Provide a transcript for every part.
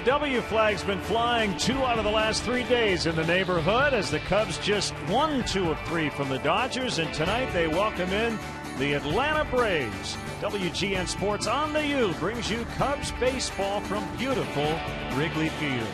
W flag's been flying 2 out of the last 3 days in the neighborhood as the Cubs just won 2 of 3 from the Dodgers, and tonight they welcome in the Atlanta Braves. WGN Sports on the U brings you Cubs baseball from beautiful Wrigley Field.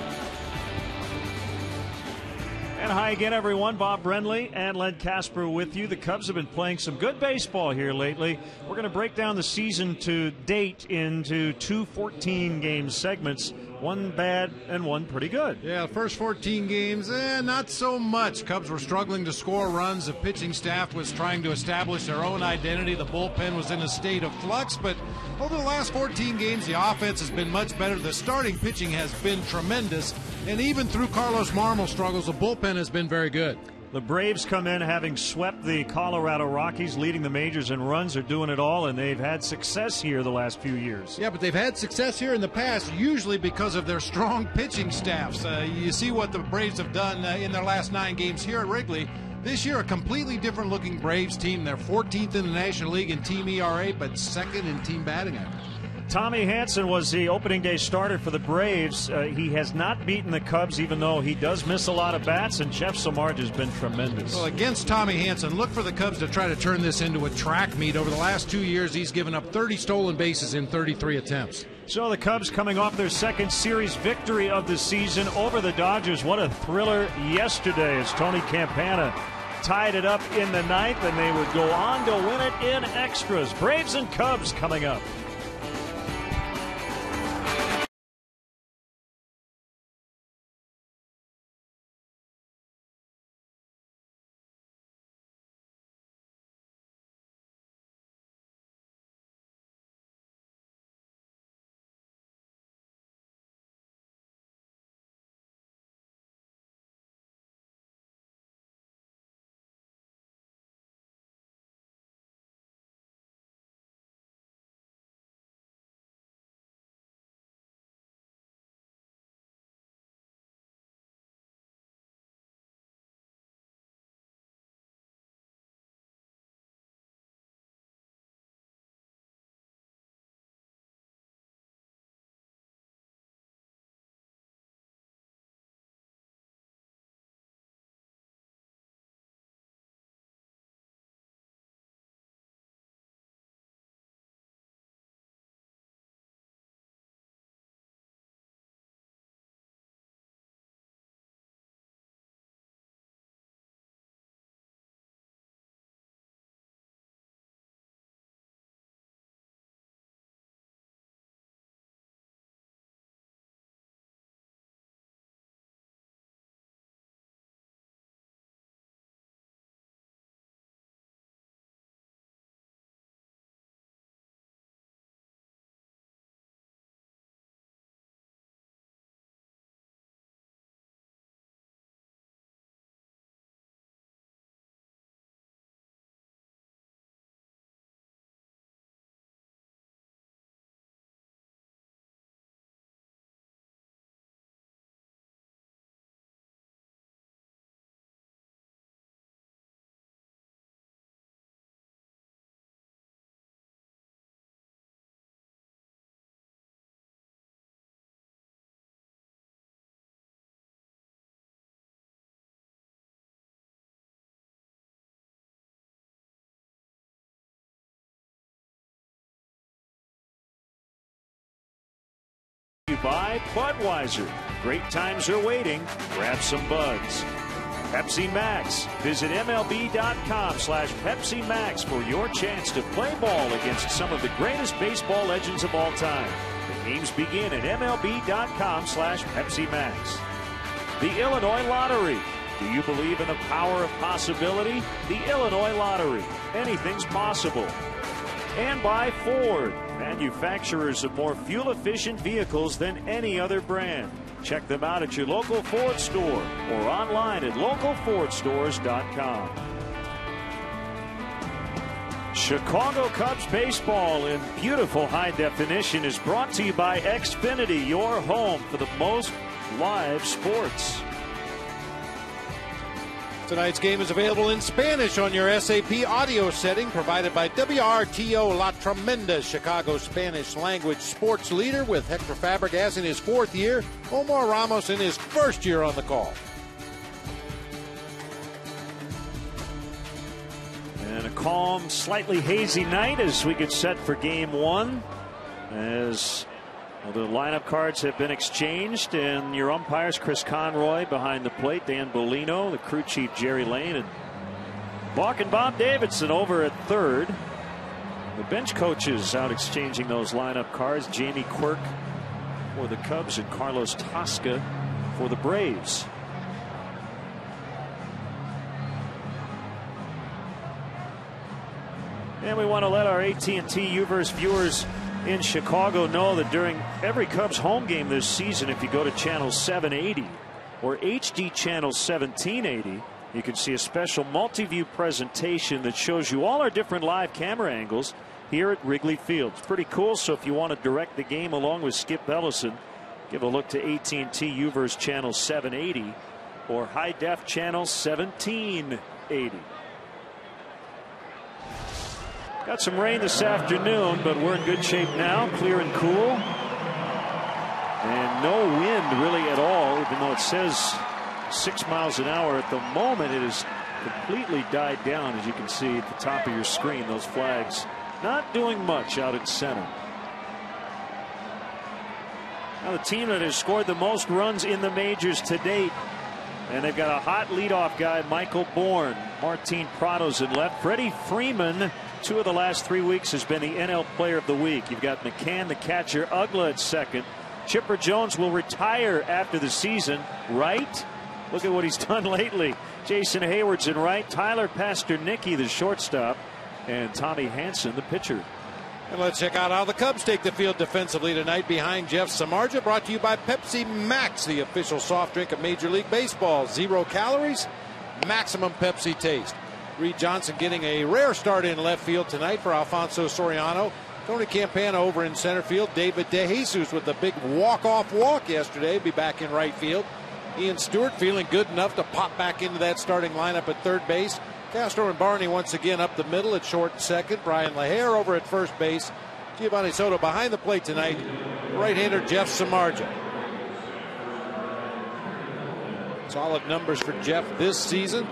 And hi again, everyone. Bob Brenly and Len Casper with you. The Cubs have been playing some good baseball here lately. We're going to break down the season to date into 2 14-game segments, one bad and one pretty good. Yeah, the first 14 games, not so much. Cubs were struggling to score runs. The pitching staff was trying to establish their own identity. The bullpen was in a state of flux, but over the last 14 games, the offense has been much better. The starting pitching has been tremendous, and even through Carlos Marmol's struggles, the bullpen has been very good. The Braves come in having swept the Colorado Rockies, leading the majors in runs. They're doing it all, and they've had success here the last few years. Yeah, but they've had success here in the past, usually because of their strong pitching staffs. You see what the Braves have done in their last 9 games here at Wrigley. This year, a completely different-looking Braves team. They're 14th in the National League in team ERA, but 2nd in team batting average. Tommy Hanson was the opening day starter for the Braves. He has not beaten the Cubs, even though he does miss a lot of bats, and Jeff Samardzija has been tremendous. Well, against Tommy Hanson, look for the Cubs to try to turn this into a track meet. Over the last 2 years, he's given up 30 stolen bases in 33 attempts. So the Cubs coming off their 2nd series victory of the season over the Dodgers. What a thriller yesterday as Tony Campana tied it up in the 9th, and they would go on to win it in extras. Braves and Cubs coming up. By Budweiser. Great times are waiting. Grab some buds. Pepsi Max. Visit MLB.com/Pepsi Max for your chance to play ball against some of the greatest baseball legends of all time. The games begin at MLB.com/Pepsi Max. The Illinois Lottery. Do you believe in the power of possibility? The Illinois Lottery. Anything's possible. And by Ford, manufacturers of more fuel-efficient vehicles than any other brand. Check them out at your local Ford store or online at localfordstores.com. Chicago Cubs baseball in beautiful high definition is brought to you by Xfinity, your home for the most live sports. Tonight's game is available in Spanish on your SAP audio setting, provided by WRTO La Tremenda, Chicago's Spanish language sports leader, with Hector Fabregas in his 4th year, Omar Ramos in his 1st year on the call. And a calm, slightly hazy night as we get set for game 1. As the lineup cards have been exchanged, and your umpires, Chris Conroy behind the plate, Dan Bellino, the crew chief Jerry Lane, and Balk and Bob Davidson over at third. The bench coaches out exchanging those lineup cards. Jamie Quirk for the Cubs and Carlos Tosca for the Braves. And we want to let our AT&T Uverse viewers in Chicago know that during every Cubs home game this season, if you go to channel 780 or HD channel 1780, you can see a special multi-view presentation that shows you all our different live camera angles here at Wrigley Field. It's pretty cool. So if you want to direct the game along with Skip Ellison, give a look to AT&T Uverse channel 780 or high def channel 1780. Got some rain this afternoon, but we're in good shape now, clear and cool. And no wind really at all, even though it says 6 miles an hour. At the moment, it has completely died down, as you can see at the top of your screen. Those flags not doing much out at center. Now, the team that has scored the most runs in the majors to date, and they've got a hot leadoff guy, Michael Bourne. Martin Prado's in left. Freddie Freeman, 2 of the last 3 weeks, has been the NL Player of the Week. You've got McCann, the catcher, Ugla at second. Chipper Jones will retire after the season. Right? Look at what he's done lately. Jason Hayward's in right. Tyler Pasternicki, the shortstop, and Tommy Hanson, the pitcher. And let's check out how the Cubs take the field defensively tonight behind Jeff Samardzija. Brought to you by Pepsi Max, the official soft drink of Major League Baseball. 0 calories, maximum Pepsi taste. Reed Johnson getting a rare start in left field tonight for Alfonso Soriano. Tony Campana over in center field. David DeJesus with a big walk-off walk yesterday. Be back in right field. Ian Stewart feeling good enough to pop back into that starting lineup at third base. Castro and Barney once again up the middle at short and second. Brian LaHare over at first base. Giovanni Soto behind the plate tonight. Right-hander Jeff Samardzija. Solid numbers for Jeff this season.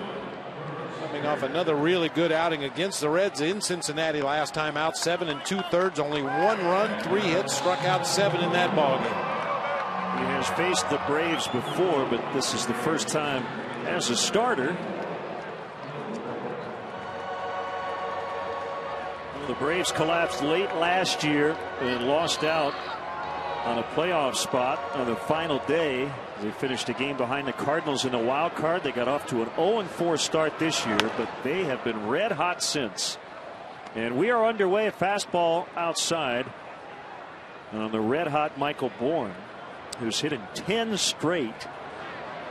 Coming off another really good outing against the Reds in Cincinnati last time out. 7 2/3, only 1 run, 3 hits, struck out 7 in that ballgame. He has faced the Braves before, but this is the first time as a starter. The Braves collapsed late last year and lost out on a playoff spot on the final day. They finished a game behind the Cardinals in a wild card. They got off to an 0-4 start this year, but they have been red hot since. And we are underway. A fastball outside on the red hot Michael Bourne, who's hitting 10 straight,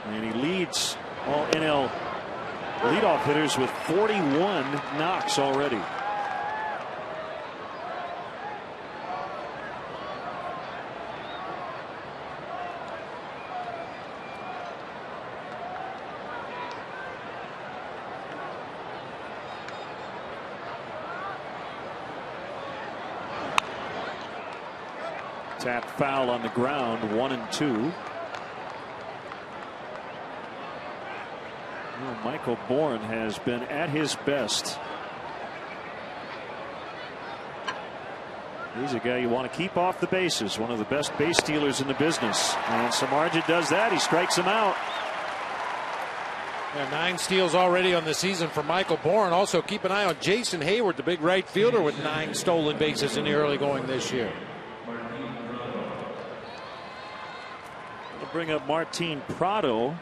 and he leads all NL leadoff hitters with 41 knocks already. Tap foul on the ground, 1-2. Well, Michael Bourne has been at his best. He's a guy you want to keep off the bases, one of the best base stealers in the business. And Samardzija does that. He strikes him out. Yeah, 9 steals already on the season for Michael Bourne. Also keep an eye on Jason Hayward, the big right fielder, with 9 stolen bases in the early going this year. Bring up Martin Prado,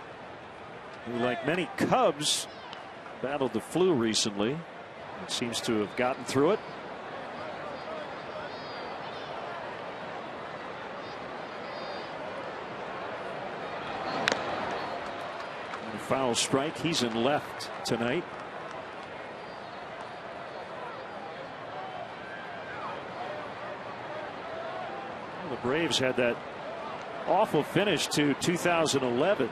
who, like many Cubs, battled the flu recently. It seems to have gotten through it. And a foul strike. He's in left tonight. Well, the Braves had that awful finish to 2011.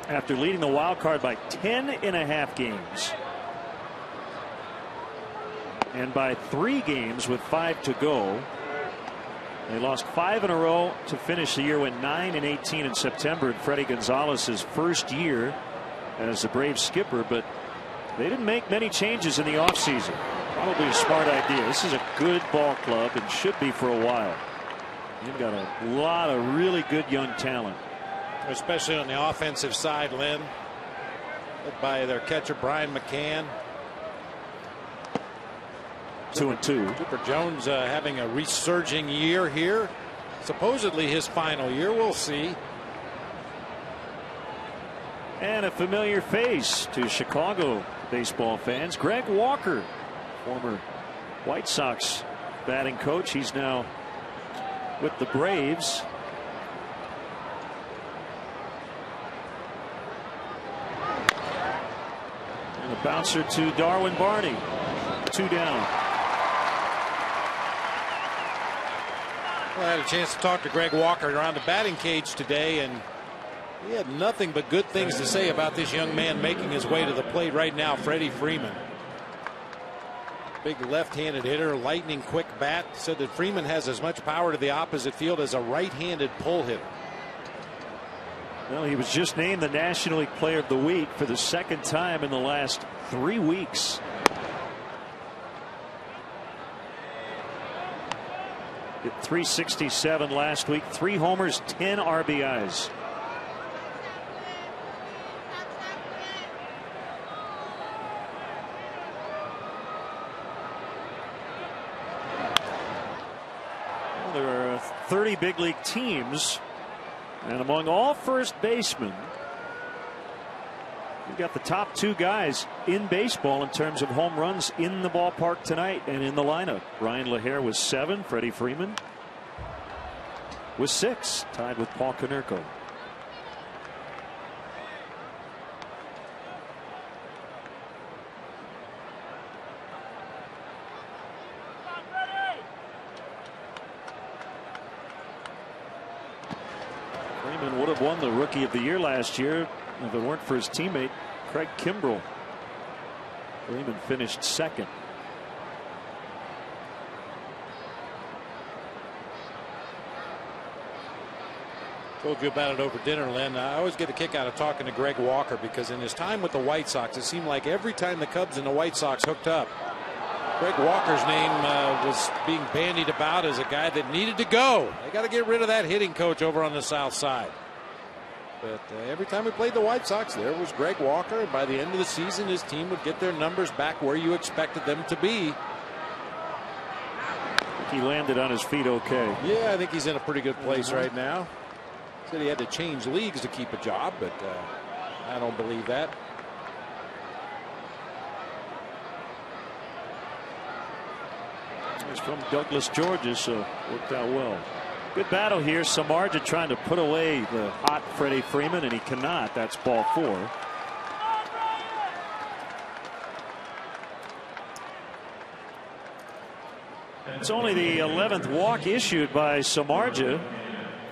after leading the wild card by 10.5 games. And by 3 games with 5 to go. They lost 5 in a row to finish the year, went 9-18 in September in Freddie Gonzalez's first year as the Braves skipper, but they didn't make many changes in the offseason. Probably a smart idea. This is a good ball club and should be for a while. You've got a lot of really good young talent. Especially on the offensive side, Lynn. Led by their catcher, Brian McCann. 2-2. Cooper Jones having a resurging year here. Supposedly his final year. We'll see. And a familiar face to Chicago baseball fans. Greg Walker, former White Sox batting coach. He's now with the Braves. And a bouncer to Darwin Barney. 2 down. Well, I had a chance to talk to Greg Walker around the batting cage today, and he had nothing but good things to say about this young man making his way to the plate right now, Freddie Freeman. Big left-handed hitter, lightning quick bat. Said that Freeman has as much power to the opposite field as a right-handed pull hitter. Well, he was just named the National League Player of the Week for the 2nd time in the last 3 weeks. Hit .367 last week, 3 homers, 10 RBIs. Well, there are 30 big league teams, and among all first basemen, you've got the top 2 guys in baseball in terms of home runs in the ballpark tonight and in the lineup. Ryan LaHare with 7. Freddie Freeman with 6, tied with Paul Konerko. Freeman would have won the Rookie of the Year last year if it weren't for his teammate Craig Kimbrell. Freeman finished 2nd. Told you about it over dinner, Len. I always get a kick out of talking to Greg Walker because in his time with the White Sox, it seemed like every time the Cubs and the White Sox hooked up, Greg Walker's name was being bandied about as a guy that needed to go. They got to get rid of that hitting coach over on the south side. But every time we played the White Sox, there was Greg Walker, and by the end of the season, his team would get their numbers back where you expected them to be. He landed on his feet okay. Yeah, I think he's in a pretty good place right now. Said he had to change leagues to keep a job, but I don't believe that. He's from Douglas, Georgia, so worked out well. Good battle here. Samardzija trying to put away the hot Freddie Freeman, and he cannot. That's ball 4. It's only the 11th walk issued by Samardzija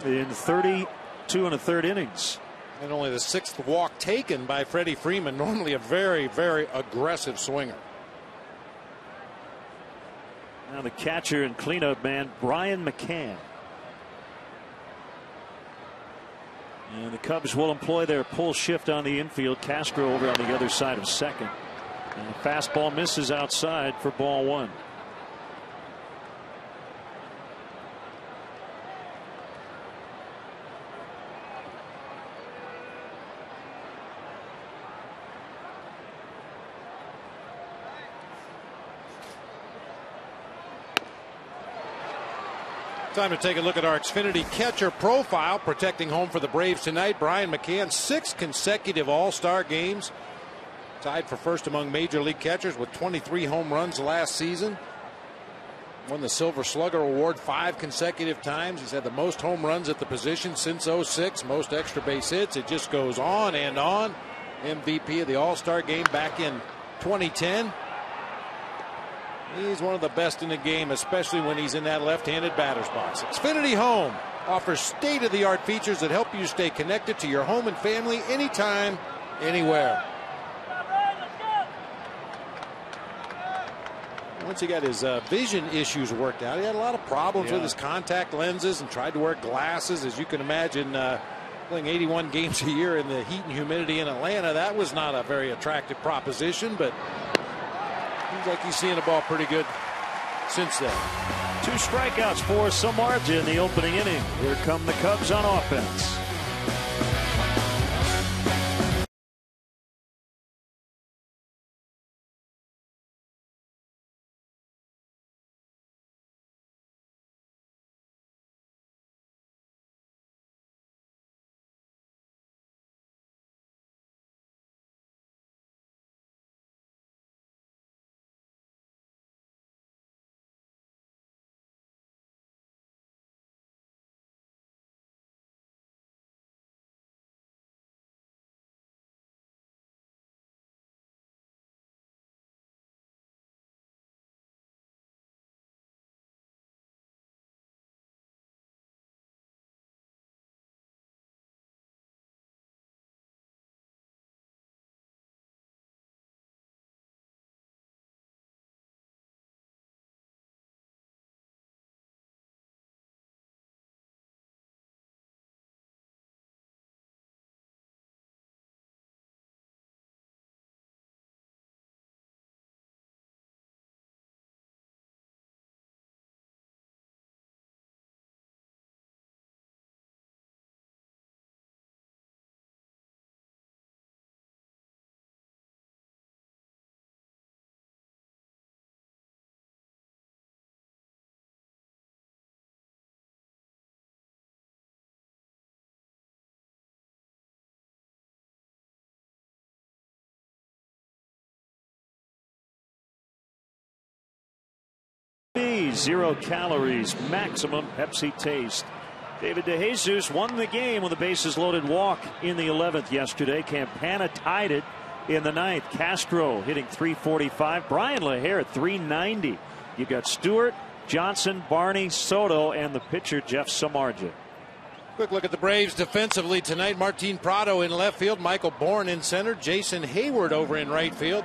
in 32 1/3 innings. And only the 6th walk taken by Freddie Freeman, normally a very, very aggressive swinger. Now the catcher and cleanup man, Brian McCann. And the Cubs will employ their pull shift on the infield. Castro over on the other side of 2nd. And the fastball misses outside for ball 1. Time to take a look at our Xfinity catcher profile. Protecting home for the Braves tonight, Brian McCann, 6 consecutive All-Star games. Tied for first among Major League catchers with 23 home runs last season. Won the Silver Slugger Award 5 consecutive times. He's had the most home runs at the position since '06. Most extra base hits. It just goes on and on. MVP of the All-Star game back in 2010. He's one of the best in the game, especially when he's in that left-handed batter's box. Xfinity home offers state-of-the-art features that help you stay connected to your home and family anytime, anywhere. Once he got his vision issues worked out, he had a lot of problems with his contact lenses and tried to wear glasses. As you can imagine, playing 81 games a year in the heat and humidity in Atlanta, that was not a very attractive proposition, but seems like he's seeing the ball pretty good since then. 2 strikeouts for Samardzija in the opening inning. Here come the Cubs on offense. Zero calories, maximum Pepsi taste. David DeJesus won the game with a bases loaded walk in the 11th yesterday. Campana tied it in the 9th. Castro hitting .345. Brian LaHare at .390. You got Stewart, Johnson, Barney, Soto, and the pitcher Jeff Samardzija. Quick look at the Braves defensively tonight. Martin Prado in left field, Michael Bourne in center, Jason Hayward over in right field.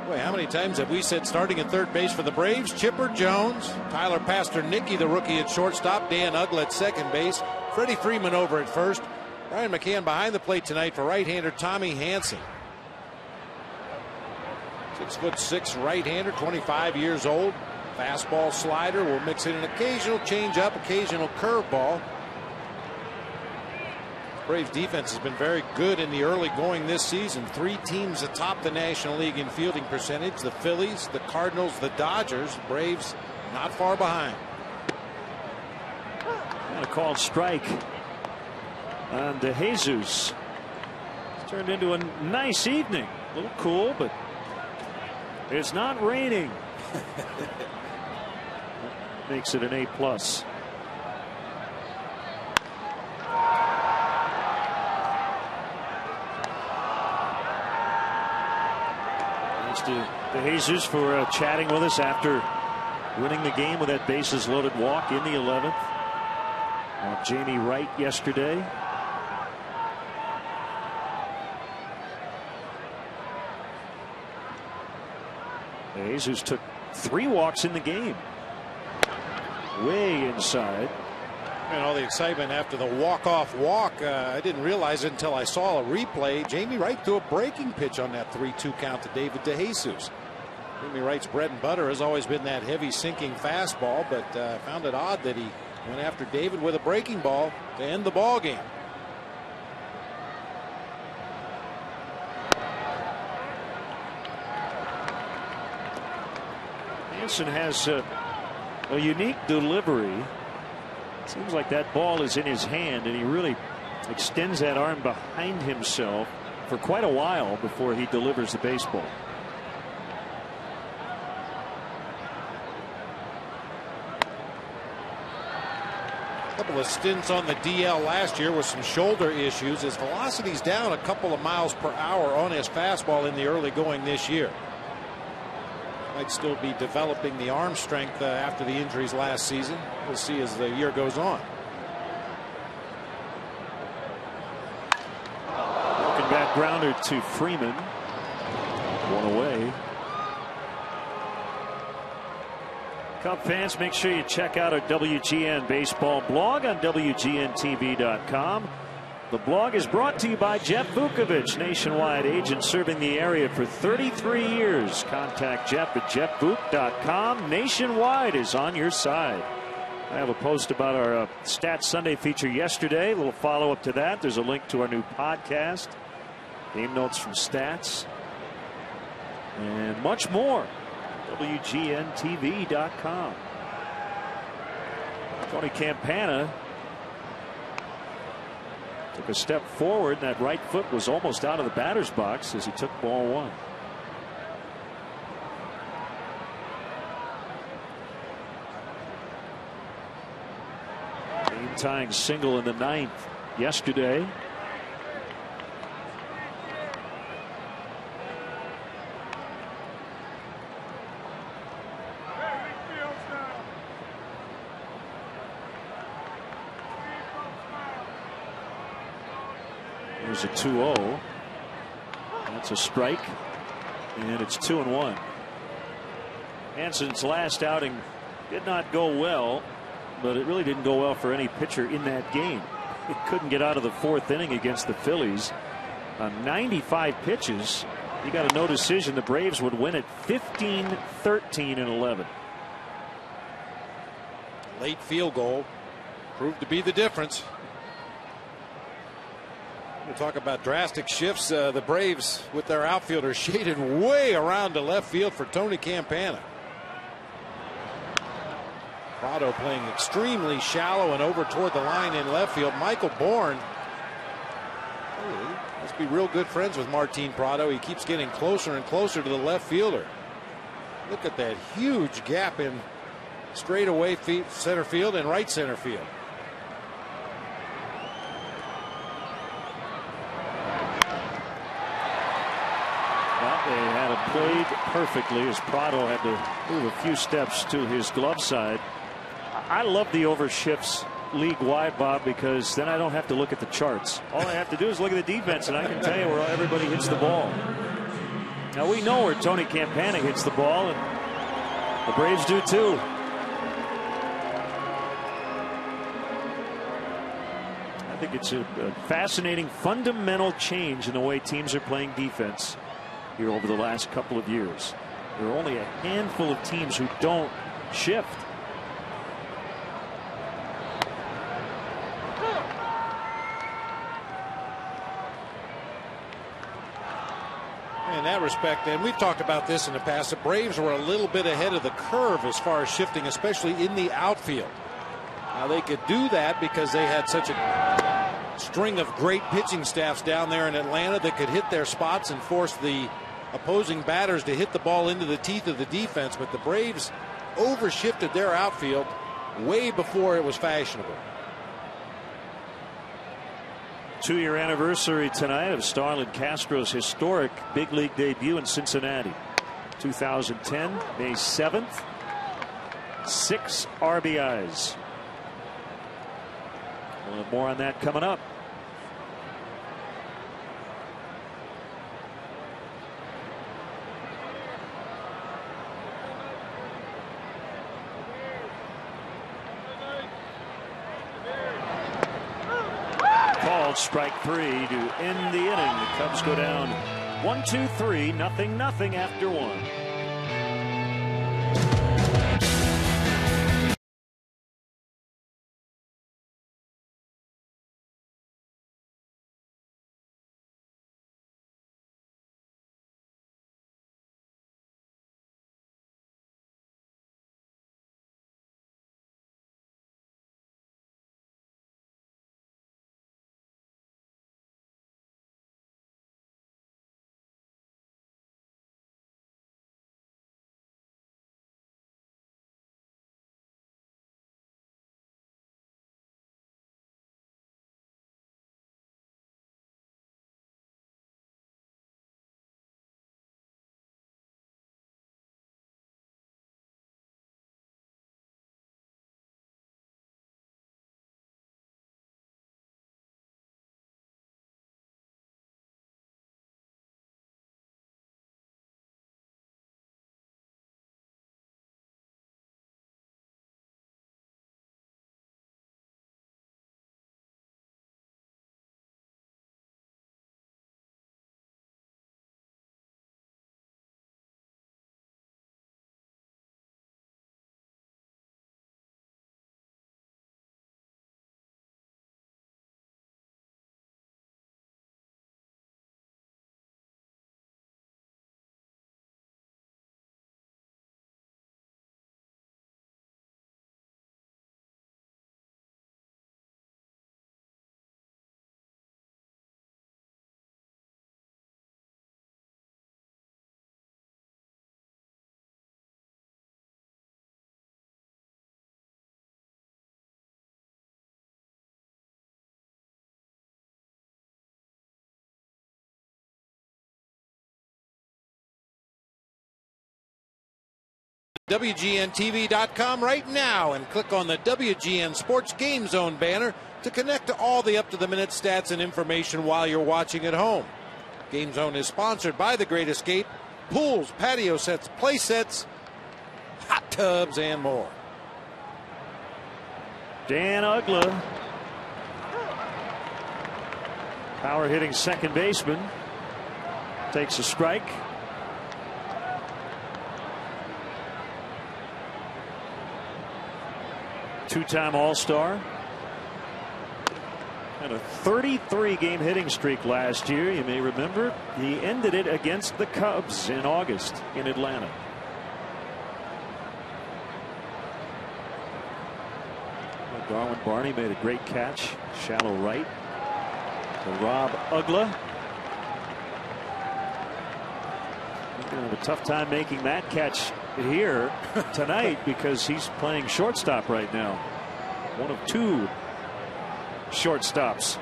Boy, how many times have we said starting at third base for the Braves? Chipper Jones, Tyler Pasternicki, the rookie at shortstop, Dan Uggla at second base, Freddie Freeman over at first, Brian McCann behind the plate tonight for right-hander Tommy Hanson. 6'6" right-hander, 25 years old. Fastball, slider. We'll mix in an occasional changeup, occasional curveball. Braves defense has been very good in the early going this season. 3 teams atop the National League in fielding percentage: the Phillies, the Cardinals, the Dodgers. Braves not far behind. And a called strike on DeJesus. It's turned into a nice evening. A little cool, but it's not raining. Makes it an A+. To DeJesus for chatting with us after winning the game with that bases loaded walk in the 11th. Jamie Wright yesterday. DeJesus took 3 walks in the game. Way inside. And all the excitement after the walk-off walk. I didn't realize it until I saw a replay. Jamie Wright threw a breaking pitch on that 3-2 count to David DeJesus. Jamie Wright's bread and butter has always been that heavy sinking fastball, but found it odd that he went after David with a breaking ball to end the ball game. Hanson has a unique delivery. Seems like that ball is in his hand, and he really extends that arm behind himself for quite a while before he delivers the baseball. A couple of stints on the DL last year with some shoulder issues. His velocity's down a couple of miles per hour on his fastball in the early going this year. Might still be developing the arm strength after the injuries last season. We'll see as the year goes on. back grounder to Freeman. One away. Cub fans, make sure you check out our WGN baseball blog on WGNTV.com. The blog is brought to you by Jeff Vukovich, nationwide agent serving the area for 33 years. Contact Jeff at jeffvuk.com. Nationwide is on your side. I have a post about our Stats Sunday feature yesterday. A little follow-up to that. There's a link to our new podcast, game notes from Stats, and much more. WGNTV.com. Tony Campana took a step forward, and that right foot was almost out of the batter's box as he took ball one. Game-tying single in the ninth yesterday. There's a 2-0. That's a strike, and it's 2-1. Hanson's last outing did not go well, but it really didn't go well for any pitcher in that game. It couldn't get out of the fourth inning against the Phillies. On 95 pitches, he got a no decision. The Braves would win it 15-13 and 11. Late field goal proved to be the difference. We'll talk about drastic shifts. The Braves with their outfielder shaded way around to left field for Tony Campana. Prado playing extremely shallow and over toward the line in left field. Michael Bourne must be real good friends with Martin Prado. He keeps getting closer and closer to the left fielder. Look at that huge gap in straightaway center field and right center field. They had it played perfectly as Prado had to move a few steps to his glove side. I love the overshifts league-wide, Bob, because then I don't have to look at the charts. All I have to do is look at the defense, and I can tell you where everybody hits the ball. Now, we know where Tony Campana hits the ball, and the Braves do too. I think it's a fascinating fundamental change in the way teams are playing defense here over the last couple of years. There are only a handful of teams who don't shift. In that respect, and we've talked about this in the past, the Braves were a little bit ahead of the curve as far as shifting, especially in the outfield. Now they could do that because they had such a string of great pitching staffs down there in Atlanta that could hit their spots and force the opposing batters to hit the ball into the teeth of the defense. But the Braves overshifted their outfield way before it was fashionable. 2-year anniversary tonight of Starlin Castro's historic big league debut in Cincinnati. 2010, May 7th. 6 RBIs. We'll have more on that coming up. Called strike 3 to end the inning. The Cubs go down 1-2-3, nothing after 1. WGNTV.com right now and click on the WGN Sports Game Zone banner to connect to all the up-to-the-minute stats and information while you're watching at home. Game Zone is sponsored by The Great Escape, pools, patio sets, play sets, hot tubs, and more. Dan Ugla, power hitting second baseman, takes a strike. Two-time All-Star. And a 33-game hitting streak last year. You may remember he ended it against the Cubs in August in Atlanta. Darwin Barney made a great catch, shallow right to Rob Ugla. He's going to have a tough time making that catch here tonight because he's playing shortstop right now. One of two shortstops.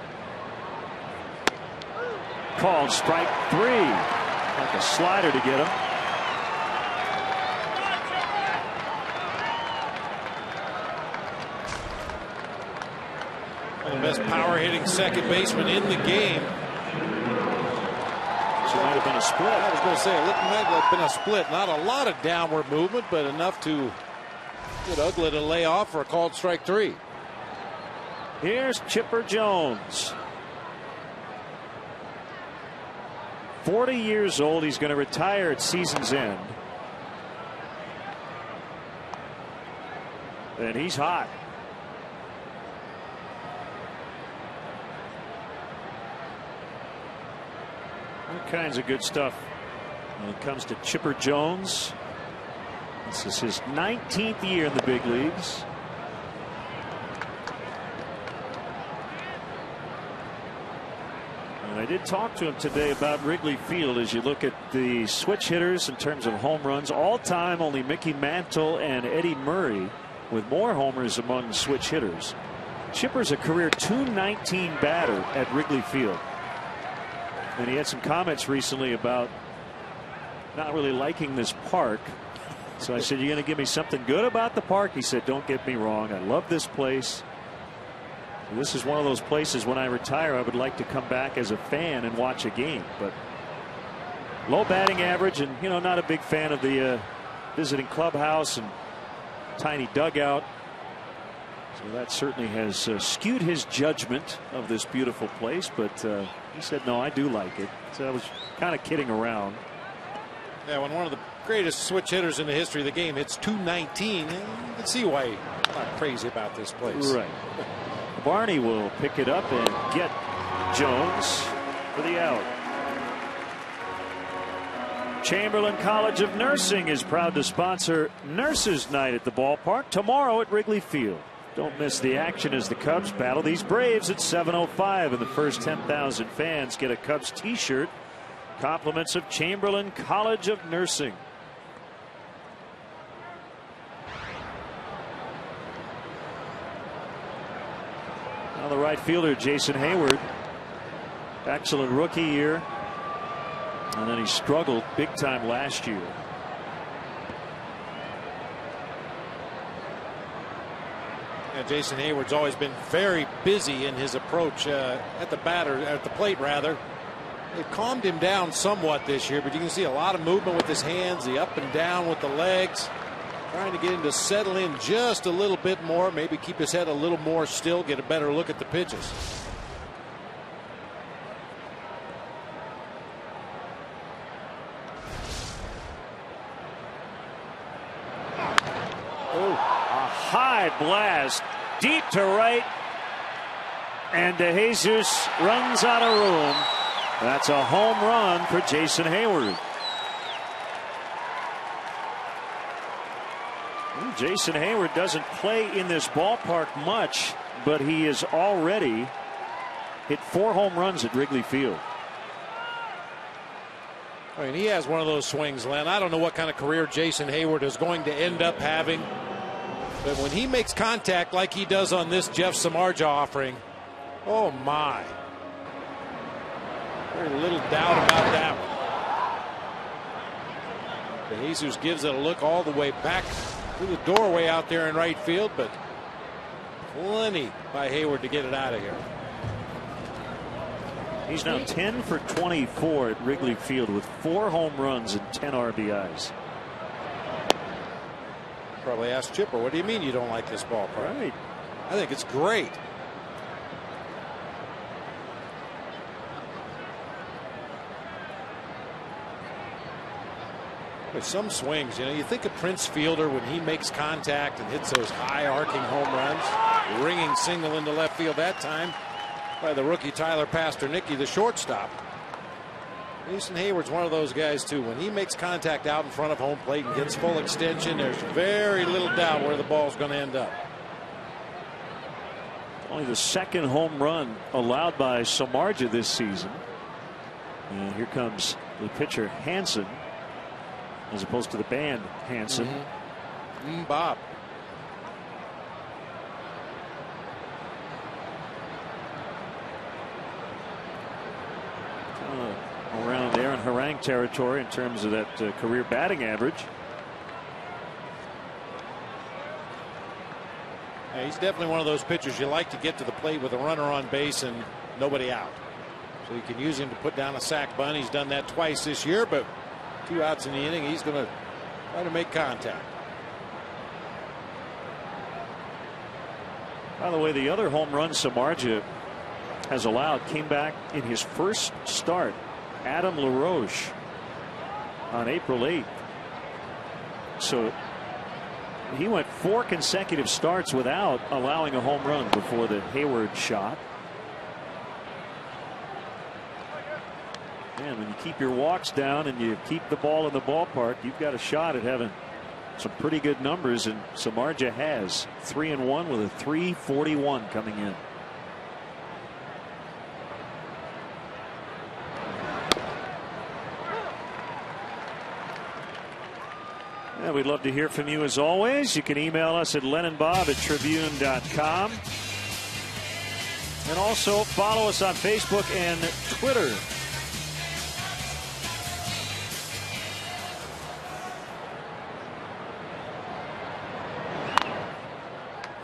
Called strike three. Like a slider to get him. The best power hitting second baseman in the game. So it might have been a split. I was going to say it might have been a split. Not a lot of downward movement, but enough to get Ugla to lay off for a called strike three. Here's Chipper Jones. 40 years old. He's going to retire at season's end. And he's hot. All kinds of good stuff when it comes to Chipper Jones. This is his 19th year in the big leagues. And I did talk to him today about Wrigley Field. As you look at the switch hitters in terms of home runs, all time only Mickey Mantle and Eddie Murray with more homers among switch hitters. Chipper's a career .219 batter at Wrigley Field. And he had some comments recently about not really liking this park. So I said, "You're going to give me something good about the park?" He said, "Don't get me wrong. I love this place. This is one of those places when I retire, I would like to come back as a fan and watch a game." But low batting average and, you know, not a big fan of the visiting clubhouse and tiny dugout. So that certainly has skewed his judgment of this beautiful place. But he said, "No, I do like it." So I was kind of kidding around. Yeah, when one of the greatest switch hitters in the history of the game hits .219, you can see why he's not crazy about this place. Right. Barney will pick it up and get Jones for the out. Chamberlain College of Nursing is proud to sponsor Nurses Night at the ballpark tomorrow at Wrigley Field. Don't miss the action as the Cubs battle these Braves at 7:05, and the first 10,000 fans get a Cubs t-shirt. Compliments of Chamberlain College of Nursing. Now the right fielder, Jason Hayward. Excellent rookie year. And then he struggled big time last year. Yeah, Jason Hayward's always been very busy in his approach at the plate rather. It calmed him down somewhat this year, but you can see a lot of movement with his hands, the up and down with the legs, trying to get him to settle in just a little bit more, maybe keep his head a little more still, get a better look at the pitches. Oh, a high blast deep to right, and De Jesus runs out of room. That's a home run for Jason Hayward. Jason Hayward doesn't play in this ballpark much, but he has already hit 4 home runs at Wrigley Field. I mean, he has one of those swings, Len. I don't know what kind of career Jason Hayward is going to end up having, but when he makes contact like he does on this Jeff Samardzija offering, oh my. Very little doubt about that one. Jesus gives it a look all the way back to the doorway out there in right field, but plenty by Hayward to get it out of here. He's now 10 for 24 at Wrigley Field with 4 home runs and 10 RBIs. Probably asked Chipper, what do you mean you don't like this ballpark? Right. I think it's great. With some swings, you know, you think of Prince Fielder when he makes contact and hits those high arcing home runs. Ringing single into left field that time by the rookie Tyler Pasternicki, the shortstop. Jason Hayward's one of those guys too. When he makes contact out in front of home plate and gets full extension, there's very little doubt where the ball's going to end up. Only the second home run allowed by Samardzija this season. And here comes the pitcher Hansen, as opposed to the band Hansen. Bob. Around Aaron Harang territory in terms of that career batting average. Yeah, he's definitely one of those pitchers you like to get to the plate with a runner on base and nobody out. So you can use him to put down a sac bunt. He's done that twice this year, but 2 outs in the inning, he's going to try to make contact. By the way, the other home run Samardzija has allowed came back in his first start. Adam LaRoche on April 8th. So he went 4 consecutive starts without allowing a home run before the Hayward shot. And when you keep your walks down and you keep the ball in the ballpark, you've got a shot at having some pretty good numbers, and Samardzija has 3-1 with a .341 coming in. Yeah, we'd love to hear from you as always. You can email us at LennonBob@Tribune.com. And also follow us on Facebook and Twitter.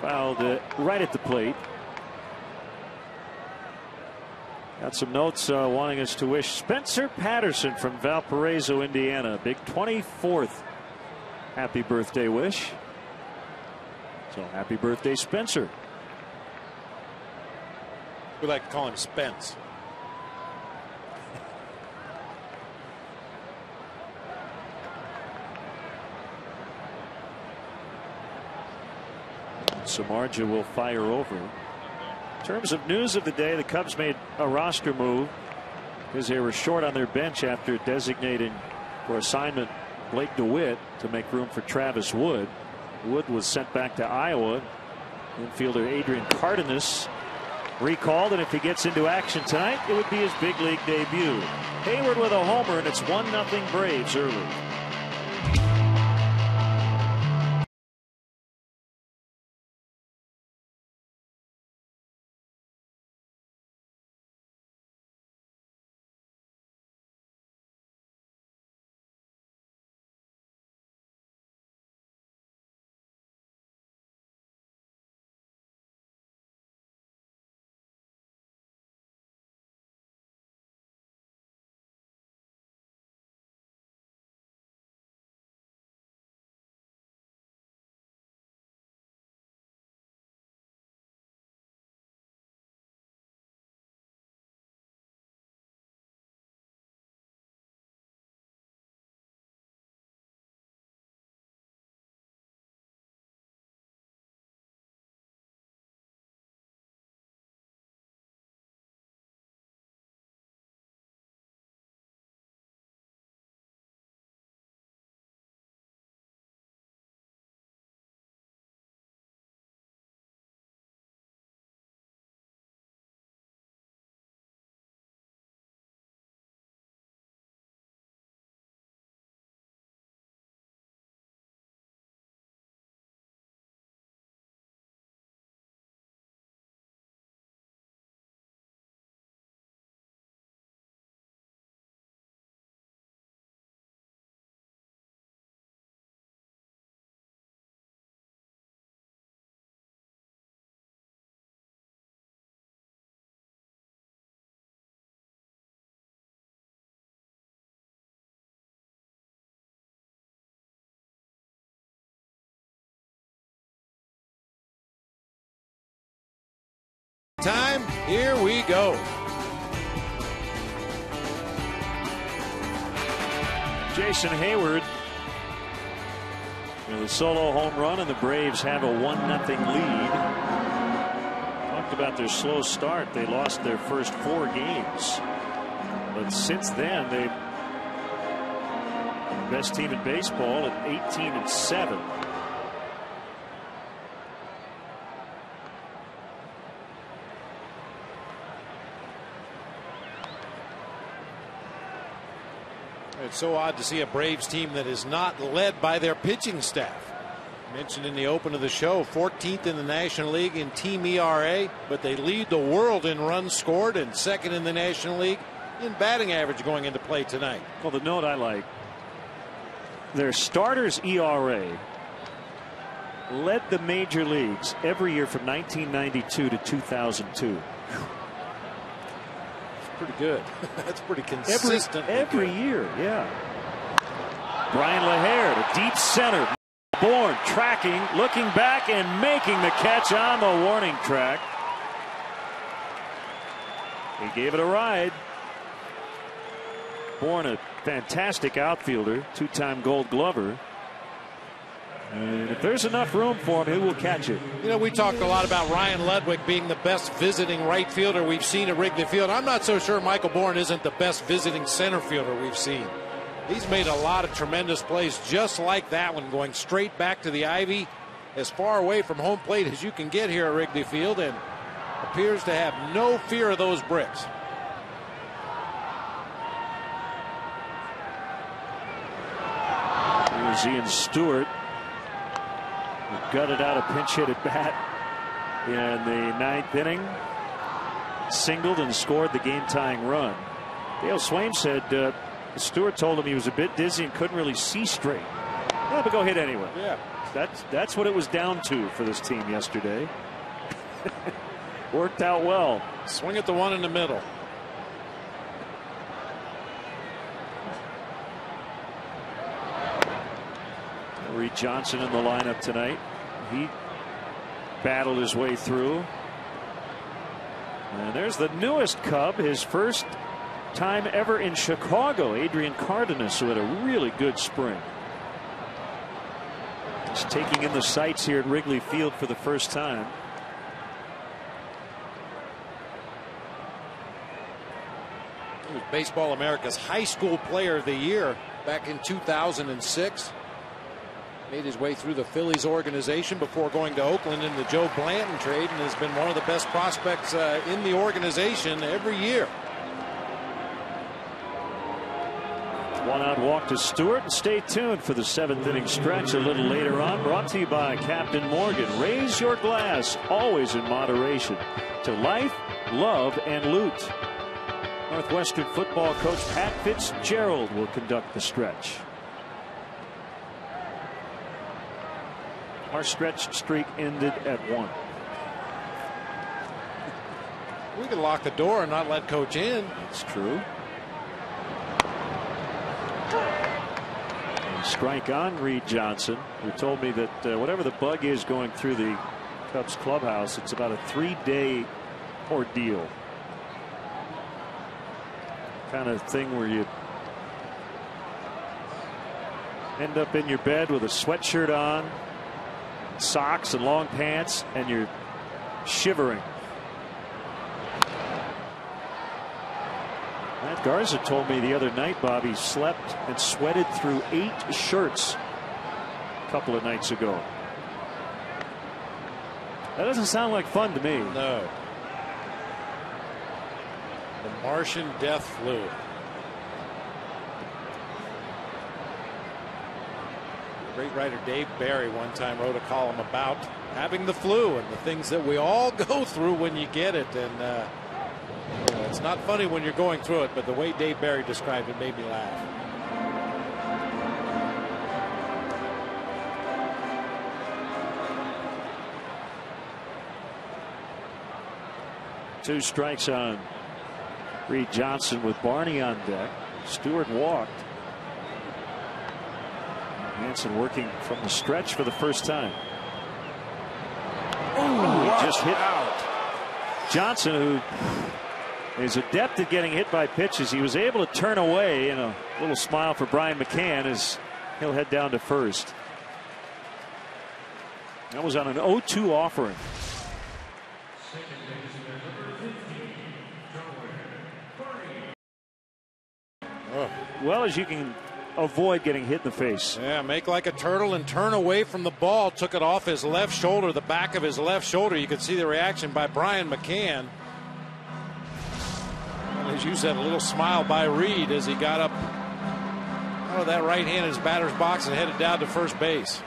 Fouled right at the plate. Got some notes wanting us to wish Spencer Patterson from Valparaiso, Indiana, big 24th happy birthday wish. So happy birthday, Spencer. We like to call him Spence. Samardzija will fire over. In terms of news of the day, the Cubs made a roster move because they were short on their bench after designating for assignment Blake DeWitt to make room for Travis Wood. Wood was sent back to Iowa. Infielder Adrian Cardenas recalled, and if he gets into action tonight, it would be his big league debut. Hayward with a homer, and it's 1-0 Braves early. Time, here we go. Jason Hayward with a solo home run, and the Braves have a 1-0 lead. Talked about their slow start. They lost their first 4 games, but since then they've the best team in baseball at 18-7. It's so odd to see a Braves team that is not led by their pitching staff. Mentioned in the open of the show, 14th in the National League in team ERA, but they lead the world in runs scored and second in the National League in batting average going into play tonight. Well, the note I like, their starters ERA led the major leagues every year from 1992 to 2002. Pretty good. That's pretty consistent. Every year, yeah. Brian LaHair to deep center. Bourne tracking, looking back, and making the catch on the warning track. He gave it a ride. Bourne, a fantastic outfielder, 2-time Gold Glover. And if there's enough room for him, he will catch it. You know, we talked a lot about Ryan Ludwig being the best visiting right fielder we've seen at Wrigley Field. I'm not so sure Michael Bourne isn't the best visiting center fielder we've seen. He's made a lot of tremendous plays just like that one, going straight back to the ivy, as far away from home plate as you can get here at Wrigley Field, and appears to have no fear of those bricks. Here's Ian Stewart. Gutted out a pinch hit at bat in the 9th inning. Singled and scored the game tying run. Dale Swain said Stewart told him he was a bit dizzy and couldn't really see straight. Yeah, but go hit anyway. Yeah, that's what it was down to for this team yesterday. Worked out well. Swing at the one in the middle. Reed Johnson in the lineup tonight. He battled his way through. And there's the newest Cub, his first time ever in Chicago, Adrian Cardenas, who had a really good spring. He's taking in the sights here at Wrigley Field for the first time. He was Baseball America's High School Player of the Year back in 2006. Made his way through the Phillies organization before going to Oakland in the Joe Blanton trade, and has been one of the best prospects in the organization every year. 1-out walk to Stewart, and stay tuned for the 7th inning stretch a little later on. Brought to you by Captain Morgan. Raise your glass, always in moderation, to life, love, and loot. Northwestern football coach Pat Fitzgerald will conduct the stretch. Our stretch streak ended at 1. We can lock the door and not let coach in. It's true. And strike on Reed Johnson, who told me that whatever the bug is going through the Cubs clubhouse, it's about a 3-day ordeal. Kind of thing where you end up in your bed with a sweatshirt on, socks and long pants, and you're shivering. Matt Garza told me the other night, Bobby slept and sweated through 8 shirts a couple of nights ago. That doesn't sound like fun to me. No. The Martian death flu. The great writer Dave Barry one time wrote a column about having the flu and the things that we all go through when you get it. And it's not funny when you're going through it, but the way Dave Barry described it made me laugh. Two strikes on Reed Johnson with Barney on deck. Stewart walked. Hanson working from the stretch for the first time. Ooh, he just hit out. Johnson, who is adept at getting hit by pitches, he was able to turn away, and a little smile for Brian McCann as he'll head down to first. That was on an 0-2 offering. Well, as you can avoid getting hit in the face. Yeah, make like a turtle and turn away from the ball. Took it off his left shoulder, the back of his left shoulder. You could see the reaction by Brian McCann. And as you said, a little smile by Reed as he got up out of that right hand in his batter's box and headed down to first base.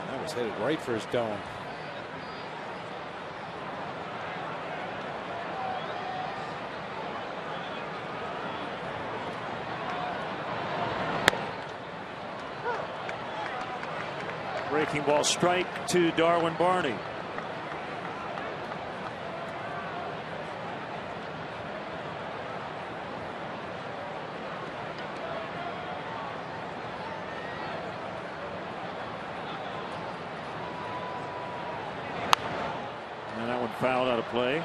That was headed right for his dome. Breaking ball strike to Darwin Barney. And that one fouled out of play.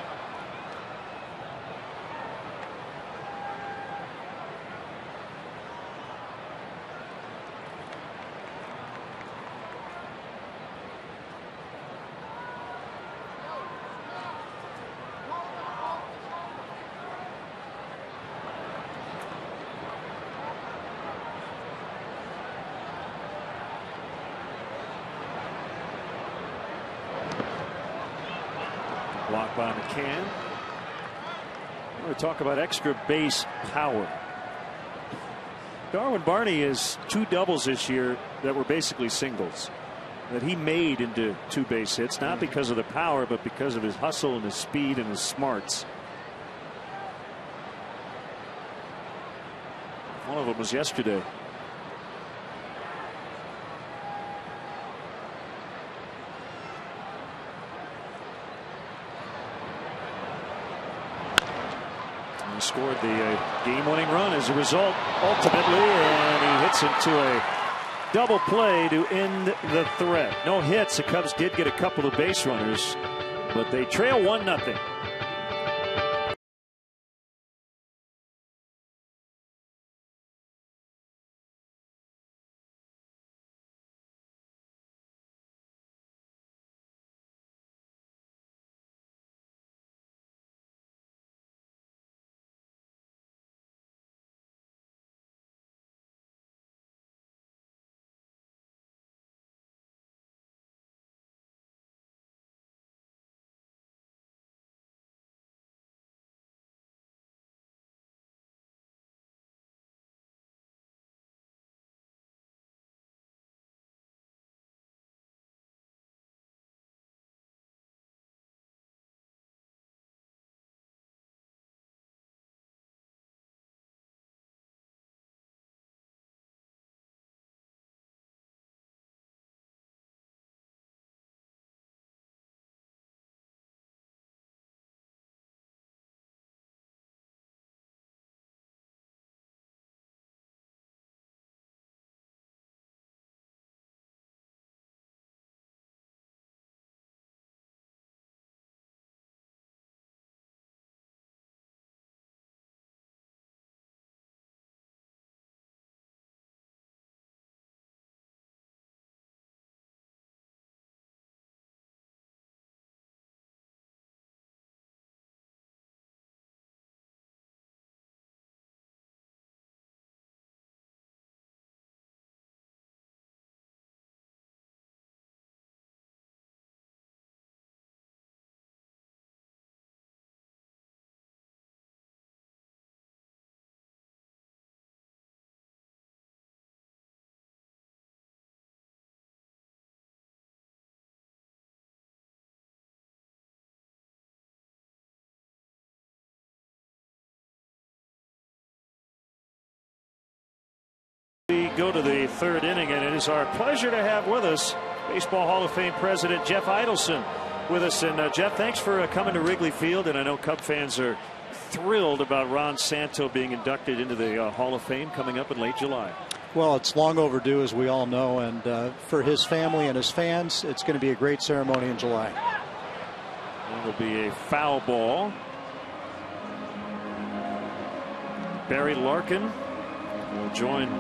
Blocked by McCann. We're going to talk about extra base power. Darwin Barney has 2 doubles this year that were basically singles that he made into 2 base hits, not because of the power, but because of his hustle and his speed and his smarts. One of them was yesterday. He scored the game-winning run as a result, ultimately, and he hits into a double play to end the threat. No hits. The Cubs did get a couple of base runners, but they trail 1-0. We go to the 3rd inning, and it is our pleasure to have with us Baseball Hall of Fame President Jeff Idelson with us. And Jeff, thanks for coming to Wrigley Field. And I know Cub fans are thrilled about Ron Santo being inducted into the Hall of Fame coming up in late July. Well, it's long overdue, as we all know, and for his family and his fans, it's going to be a great ceremony in July. It'll be a foul ball. Barry Larkin will join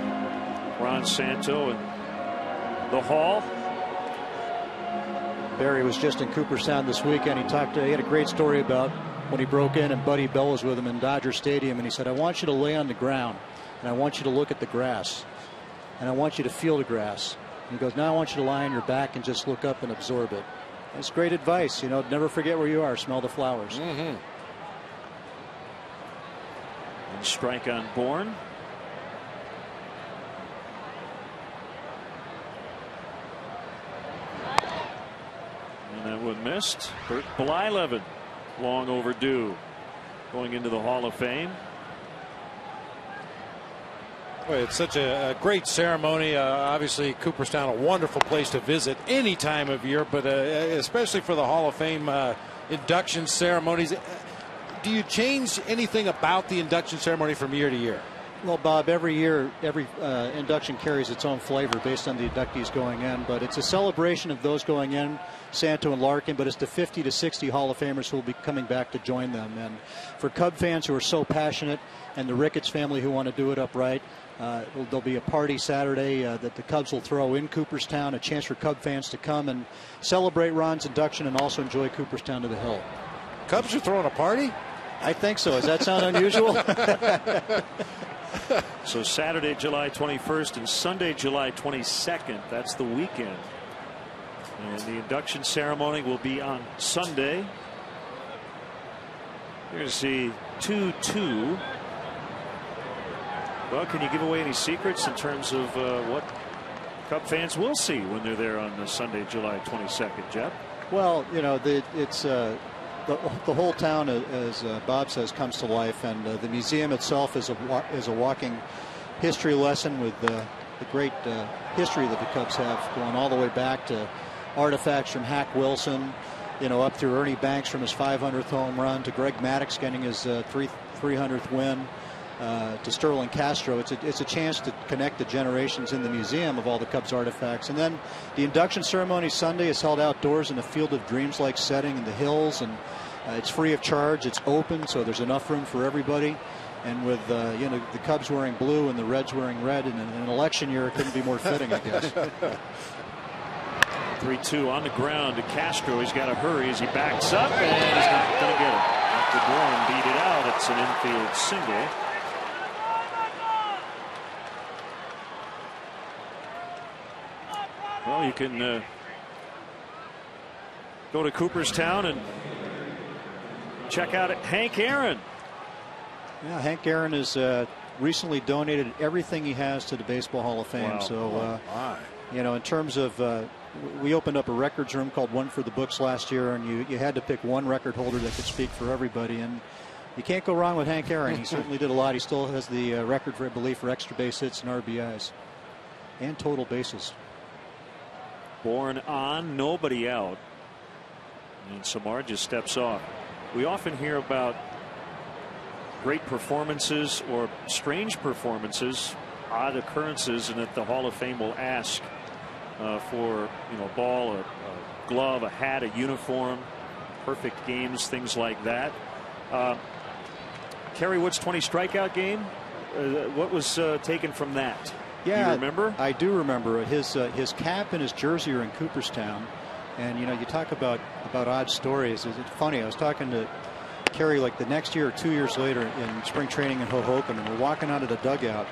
Ron Santo in the hall. Barry was just in Cooperstown this weekend. He had a great story about when he broke in and Buddy Bell was with him in Dodger Stadium, and he said, "I want you to lay on the ground, and I want you to look at the grass, and I want you to feel the grass." And he goes, "Now I want you to lie on your back and just look up and absorb it." That's great advice. You know, never forget where you are. Smell the flowers. And strike on Bourne. And that one missed. Bert Blyleven, long overdue, going into the Hall of Fame. Well, it's such a great ceremony. Obviously, Cooperstown, a wonderful place to visit any time of year, but especially for the Hall of Fame induction ceremonies. Do you change anything about the induction ceremony from year to year? Well, Bob, every year, every induction carries its own flavor based on the inductees going in, but it's a celebration of those going in, Santo and Larkin, but it's the 50 to 60 Hall of Famers who will be coming back to join them. And for Cub fans who are so passionate, and the Ricketts family who want to do it upright, there'll be a party Saturday that the Cubs will throw in Cooperstown, a chance for Cub fans to come and celebrate Ron's induction and also enjoy Cooperstown to the hill. Cubs are throwing a party? I think so. Does that sound unusual? So Saturday, July 21st and Sunday, July 22nd. That's the weekend. And the induction ceremony will be on Sunday. Here's the 2-2. Well, can you give away any secrets in terms of what Cub fans will see when they're there on Sunday, July 22nd, Jeff? Well, you know, it's the whole town, as Bob says, comes to life, and the museum itself is a walking history lesson with the great history that the Cubs have, going all the way back to artifacts from Hack Wilson, you know, up through Ernie Banks from his 500th home run, to Greg Maddux getting his 300th win, to Sterling Castro. It's a chance to connect the generations in the museum of all the Cubs artifacts. And then the induction ceremony Sunday is held outdoors in a Field of Dreams-like setting in the hills, and it's free of charge. It's open, so there's enough room for everybody. And with you know, the Cubs wearing blue and the Reds wearing red in an election year, it couldn't be more fitting, I guess. 3-2 on the ground to Castro. He's got to hurry as he backs up, and he's not going to get it. After Bourne beat it out, it's an infield single. Well, you can go to Cooperstown and check out Hank Aaron. Yeah, Hank Aaron has recently donated everything he has to the Baseball Hall of Fame. Wow. So, you know, in terms of, we opened up a records room called One for the Books last year, and you had to pick one record holder that could speak for everybody. And you can't go wrong with Hank Aaron. He certainly did a lot. He still has the record, for, I believe, for extra base hits and RBIs and total bases. Bourne on, nobody out. And Samar just steps off. We often hear about great performances or strange performances, odd occurrences, and that the Hall of Fame will ask for, you know, a ball, a glove, a hat, a uniform, perfect games, things like that. Kerry Wood's 20 strikeout game, what was taken from that? Yeah, you remember? I do remember. His cap and his jersey are in Cooperstown, and you know, you talk about odd stories. It's funny. I was talking to Kerry like the next year or 2 years later in spring training in Hoboken, and we're walking out of the dugout,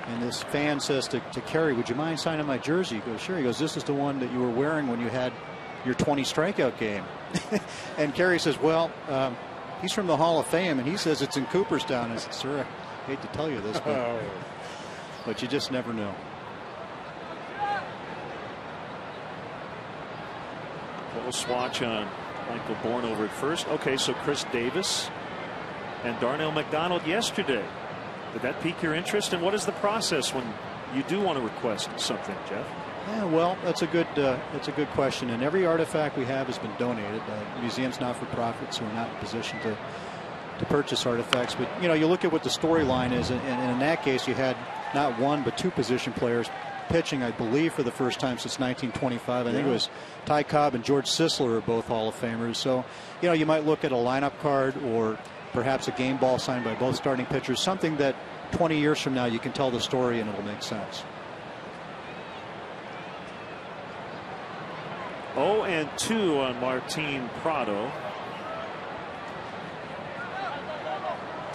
and this fan says to Kerry, "Would you mind signing my jersey?" He goes, "Sure." He goes, "This is the one that you were wearing when you had your 20 strikeout game." And Kerry says, "Well, he's from the Hall of Fame, and he says it's in Cooperstown." I said, "Sir, I hate to tell you this, but you just never know." Little swatch on Michael Bourne over at first. Okay, so Chris Davis and Darnell McDonald yesterday. Did that pique your interest? And what is the process when you do want to request something, Jeff? Yeah, well, that's a good question. And every artifact we have has been donated. The museum's not for profit, so we're not in a position to to purchase artifacts. But you look at what the storyline is, and in that case, you had not one but two position players pitching, I believe, for the first time since 1925. I think it was Ty Cobb and George Sisler are both Hall of Famers. So, you might look at a lineup card or perhaps a game ball signed by both starting pitchers, something that 20 years from now you can tell the story and it'll make sense. 0-2 on Martin Prado.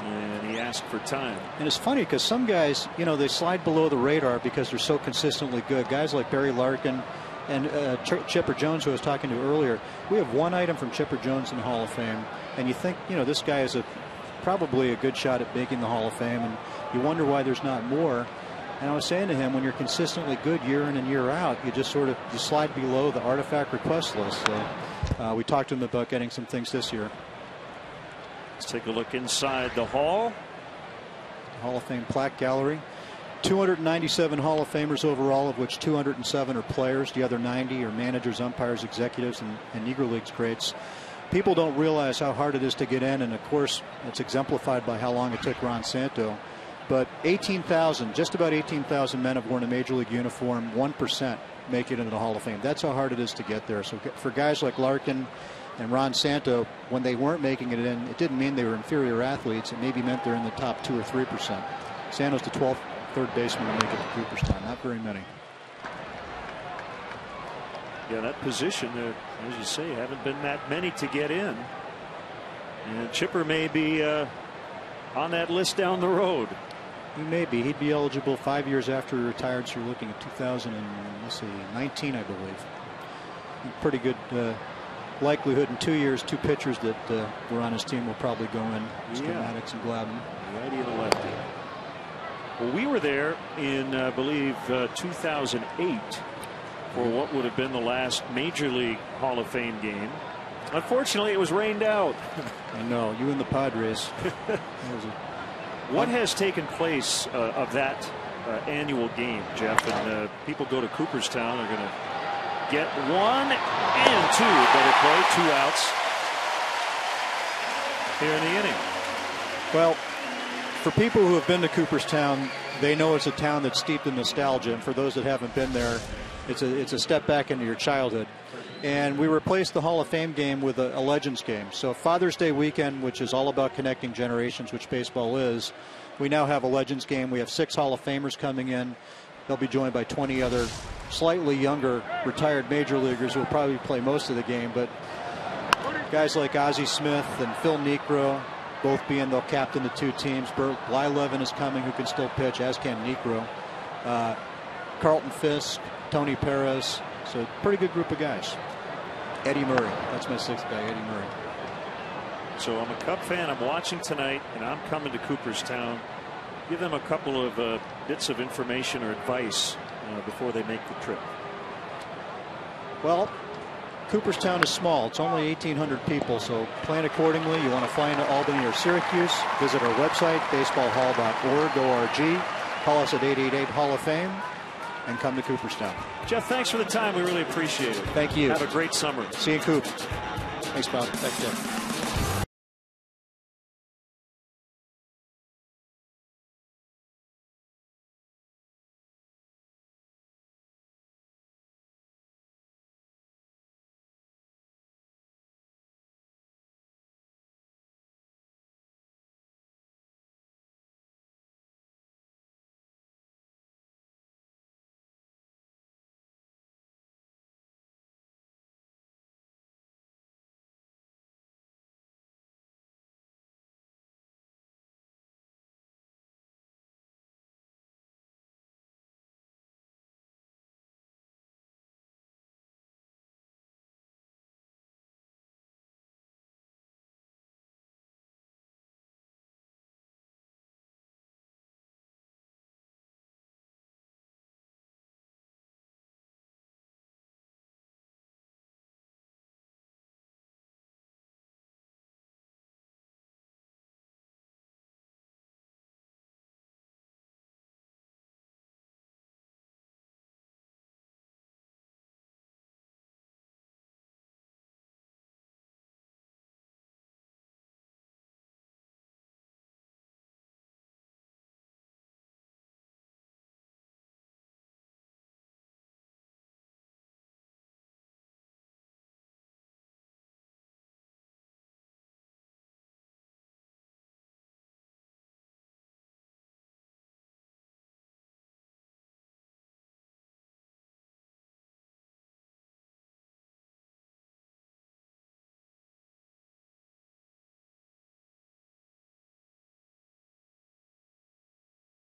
And he asked for time. And it's funny because some guys, they slide below the radar because they're so consistently good. Guys like Barry Larkin and Chipper Jones, who I was talking to earlier. We have one item from Chipper Jones in the Hall of Fame, and you think, this guy is probably a good shot at making the Hall of Fame, and you wonder why there's not more. And I was saying to him, when you're consistently good year in and year out, you just you slide below the artifact request list. So we talked to him about getting some things this year. Let's take a look inside the Hall. Hall of Fame plaque gallery. 297 Hall of Famers overall, of which 207 are players. The other 90 are managers, umpires, executives, and Negro Leagues greats. People don't realize how hard it is to get in, and of course, it's exemplified by how long it took Ron Santo. But 18,000, just about 18,000 men have worn a Major League uniform. 1% make it into the Hall of Fame. That's how hard it is to get there. So for guys like Larkin and Ron Santo, when they weren't making it in, it didn't mean they were inferior athletes. It maybe meant they're in the top 2 or 3%. Santo's the 12th third baseman to make it to Cooperstown. Not very many. Yeah, that position, as you say, haven't been that many to get in. And Chipper may be on that list down the road. He may be. He'd be eligible 5 years after he retired, so you're looking at 2019, I believe. Pretty good likelihood in 2 years, two pitchers that were on his team will probably go in. Schematics and Glavine. Righty and lefty. Well, we were there in, I believe, 2008 for what would have been the last Major League Hall of Fame game. Unfortunately, it was rained out. I know. You and the Padres. What has taken place of that annual game, Jeff? And people go to Cooperstown. They're going to get 1 and 2. Better play. 2 outs here in the inning. Well, for people who have been to Cooperstown, they know it's a town that's steeped in nostalgia. And for those that haven't been there, it's a step back into your childhood. And we replaced the Hall of Fame game with a Legends game. So Father's Day weekend, which is all about connecting generations, which baseball is, we now have a Legends game. We have 6 Hall of Famers coming in. They'll be joined by 20 other slightly younger retired major leaguers who will probably play most of the game. But guys like Ozzie Smith and Phil Niekro, both they'll captain the 2 teams. Bert Blyleven is coming, who can still pitch, as can Niekro. Carlton Fisk, Tony Perez. So pretty good group of guys. Eddie Murray. That's my 6th guy, Eddie Murray. So I'm a Cub fan. I'm watching tonight, and I'm coming to Cooperstown. Give them a couple of bits of information or advice before they make the trip. Well, Cooperstown is small. It's only 1,800 people, so plan accordingly. You want to fly into Albany or Syracuse, visit our website, baseballhall.org. Call us at 888 Hall of Fame and come to Cooperstown. Jeff, thanks for the time. We really appreciate it. Thank you. Have a great summer. See you in Coop. Thanks, Bob. Thanks, Jeff.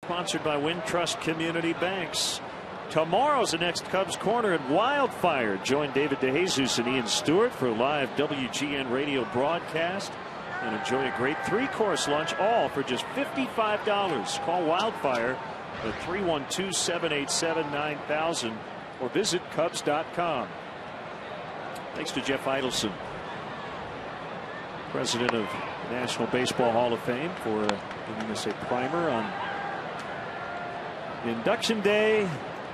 Sponsored by Wintrust Community Banks. Tomorrow's the next Cubs Corner at Wildfire. Join David DeJesus and Ian Stewart for a live WGN radio broadcast. And enjoy a great 3-course lunch, all for just $55. Call Wildfire at 312-787-9000 or visit Cubs.com. Thanks to Jeff Idelson, president of National Baseball Hall of Fame, for giving us a primer on Induction Day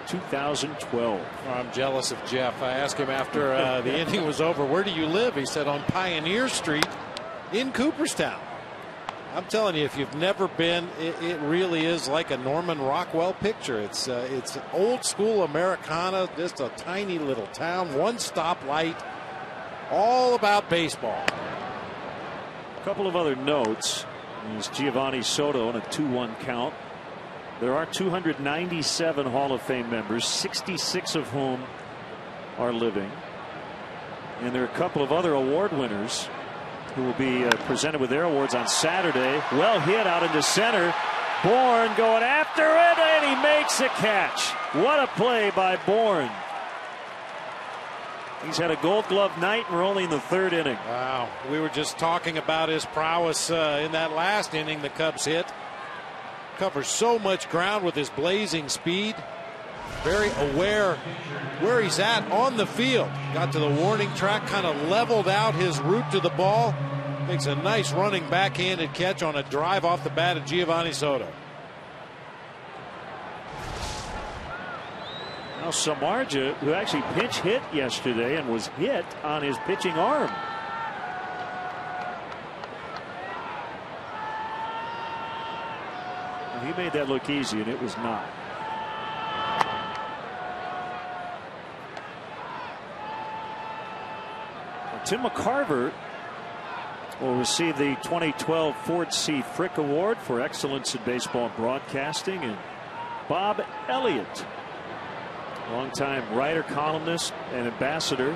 2012. I'm jealous of Jeff. I asked him after the inning was over, where do you live? He said on Pioneer Street in Cooperstown. I'm telling you, if you've never been, it really is like a Norman Rockwell picture. It's old school Americana, just a tiny little town, one stoplight, all about baseball. A couple of other notes. Is Giovanni Soto on a 2-1 count. There are 297 Hall of Fame members, 66 of whom are living. And there are a couple of other award winners who will be presented with their awards on Saturday. Well hit out into center. Bourne going after it, and he makes a catch. What a play by Bourne. He's had a Gold Glove night, and we're only in the 3rd inning. Wow. We were just talking about his prowess in that last inning the Cubs hit. Covers so much ground with his blazing speed. Very aware where he's at on the field. Got to the warning track, kind of leveled out his route to the ball. Makes a nice running backhanded catch on a drive off the bat of Giovanni Soto. Now Samardzija, who actually pinch hit yesterday and was hit on his pitching arm. Well, he made that look easy, and it was not. Tim McCarver will receive the 2012 Ford C. Frick Award for Excellence in Baseball Broadcasting. And Bob Elliott, longtime writer, columnist, and ambassador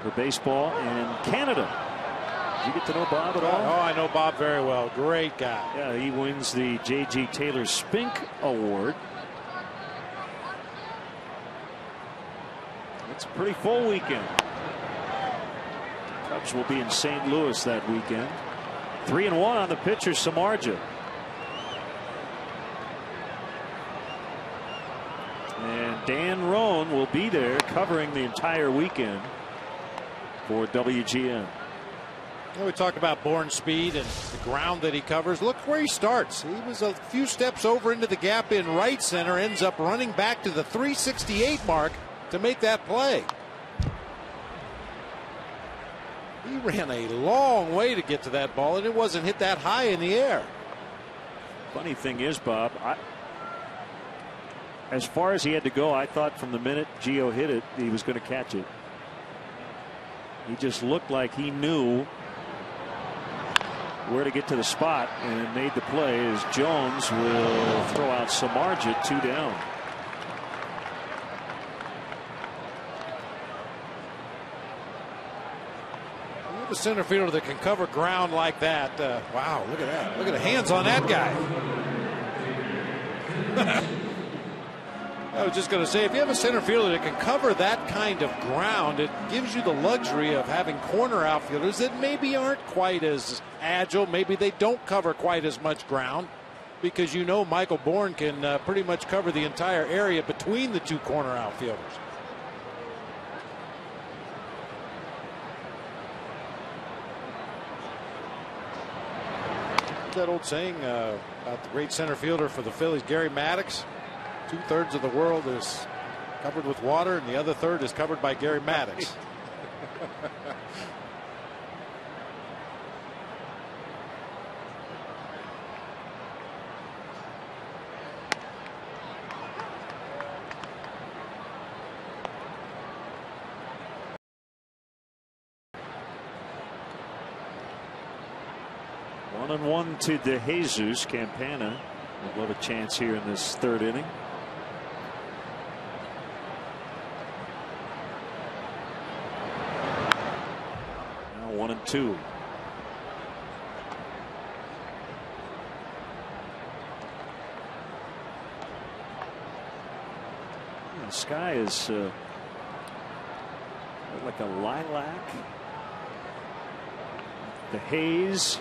for baseball in Canada. Did you get to know Bob at all? Oh, I know Bob very well. Great guy. Yeah, he wins the J.G. Taylor Spink Award. It's a pretty full weekend. Cubs will be in St. Louis that weekend. 3-1 on the pitcher, Samardzija. And Dan Roan will be there covering the entire weekend for WGN. Well, we talked about Bourne's speed and the ground that he covers. Look where he starts. He was a few steps over into the gap in right center, ends up running back to the 368 mark to make that play. He ran a long way to get to that ball, and it wasn't hit that high in the air. Funny thing is, Bob, as far as he had to go, I thought from the minute Gio hit it, he was going to catch it. He just looked like he knew where to get to the spot and made the play as Jones will throw out Samardzija, 2 down. A center fielder that can cover ground like that. Wow, look at that. Look at the hands on that guy. I was just going to say, if you have a center fielder that can cover that kind of ground, it gives you the luxury of having corner outfielders that maybe aren't quite as agile. Maybe they don't cover quite as much ground, because you know Michael Bourne can pretty much cover the entire area between the 2 corner outfielders. That old saying about the great center fielder for the Phillies, Gary Maddox. 2/3 of the world is covered with water, and the other third is covered by Gary Maddox. One one to DeJesus. Campana will have a chance here in this 3rd inning. Now 1-2. The sky is like a lilac. The haze.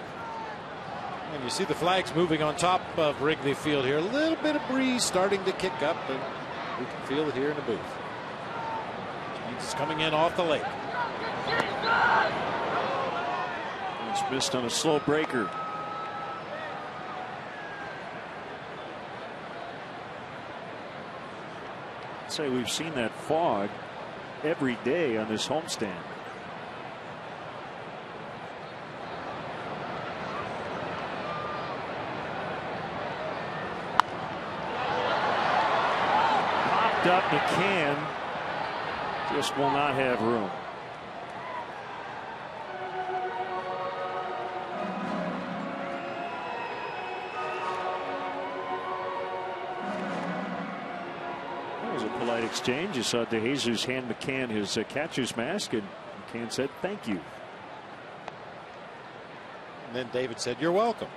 And you see the flags moving on top of Wrigley Field here. A little bit of breeze starting to kick up, and we can feel it here in the booth. Which means it's coming in off the lake. It's missed on a slow breaker. I'd say we've seen that fog every day on this homestand. Popped up, McCann just will not have room. Polite exchange. You saw DeJesus hand McCann his catcher's mask, and McCann said thank you. And then David said, "You're welcome."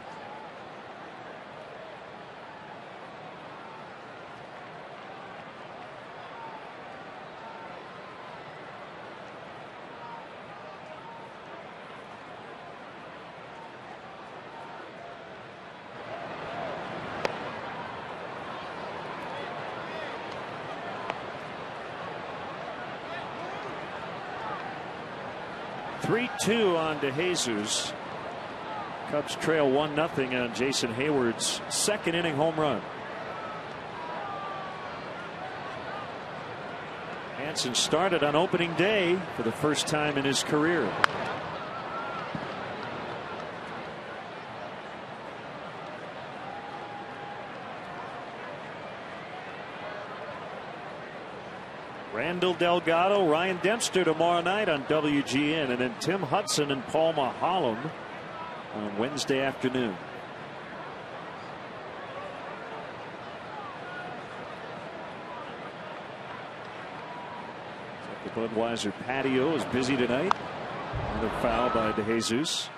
Two on DeJesus. Cubs trail 1-0 on Jason Hayward's second inning home run. Hansen started on opening day for the first time in his career. Randall Delgado, Ryan Dempster tomorrow night on WGN, and then Tim Hudson and Paul Maholm on Wednesday afternoon. The Budweiser patio is busy tonight. Another foul by DeJesus.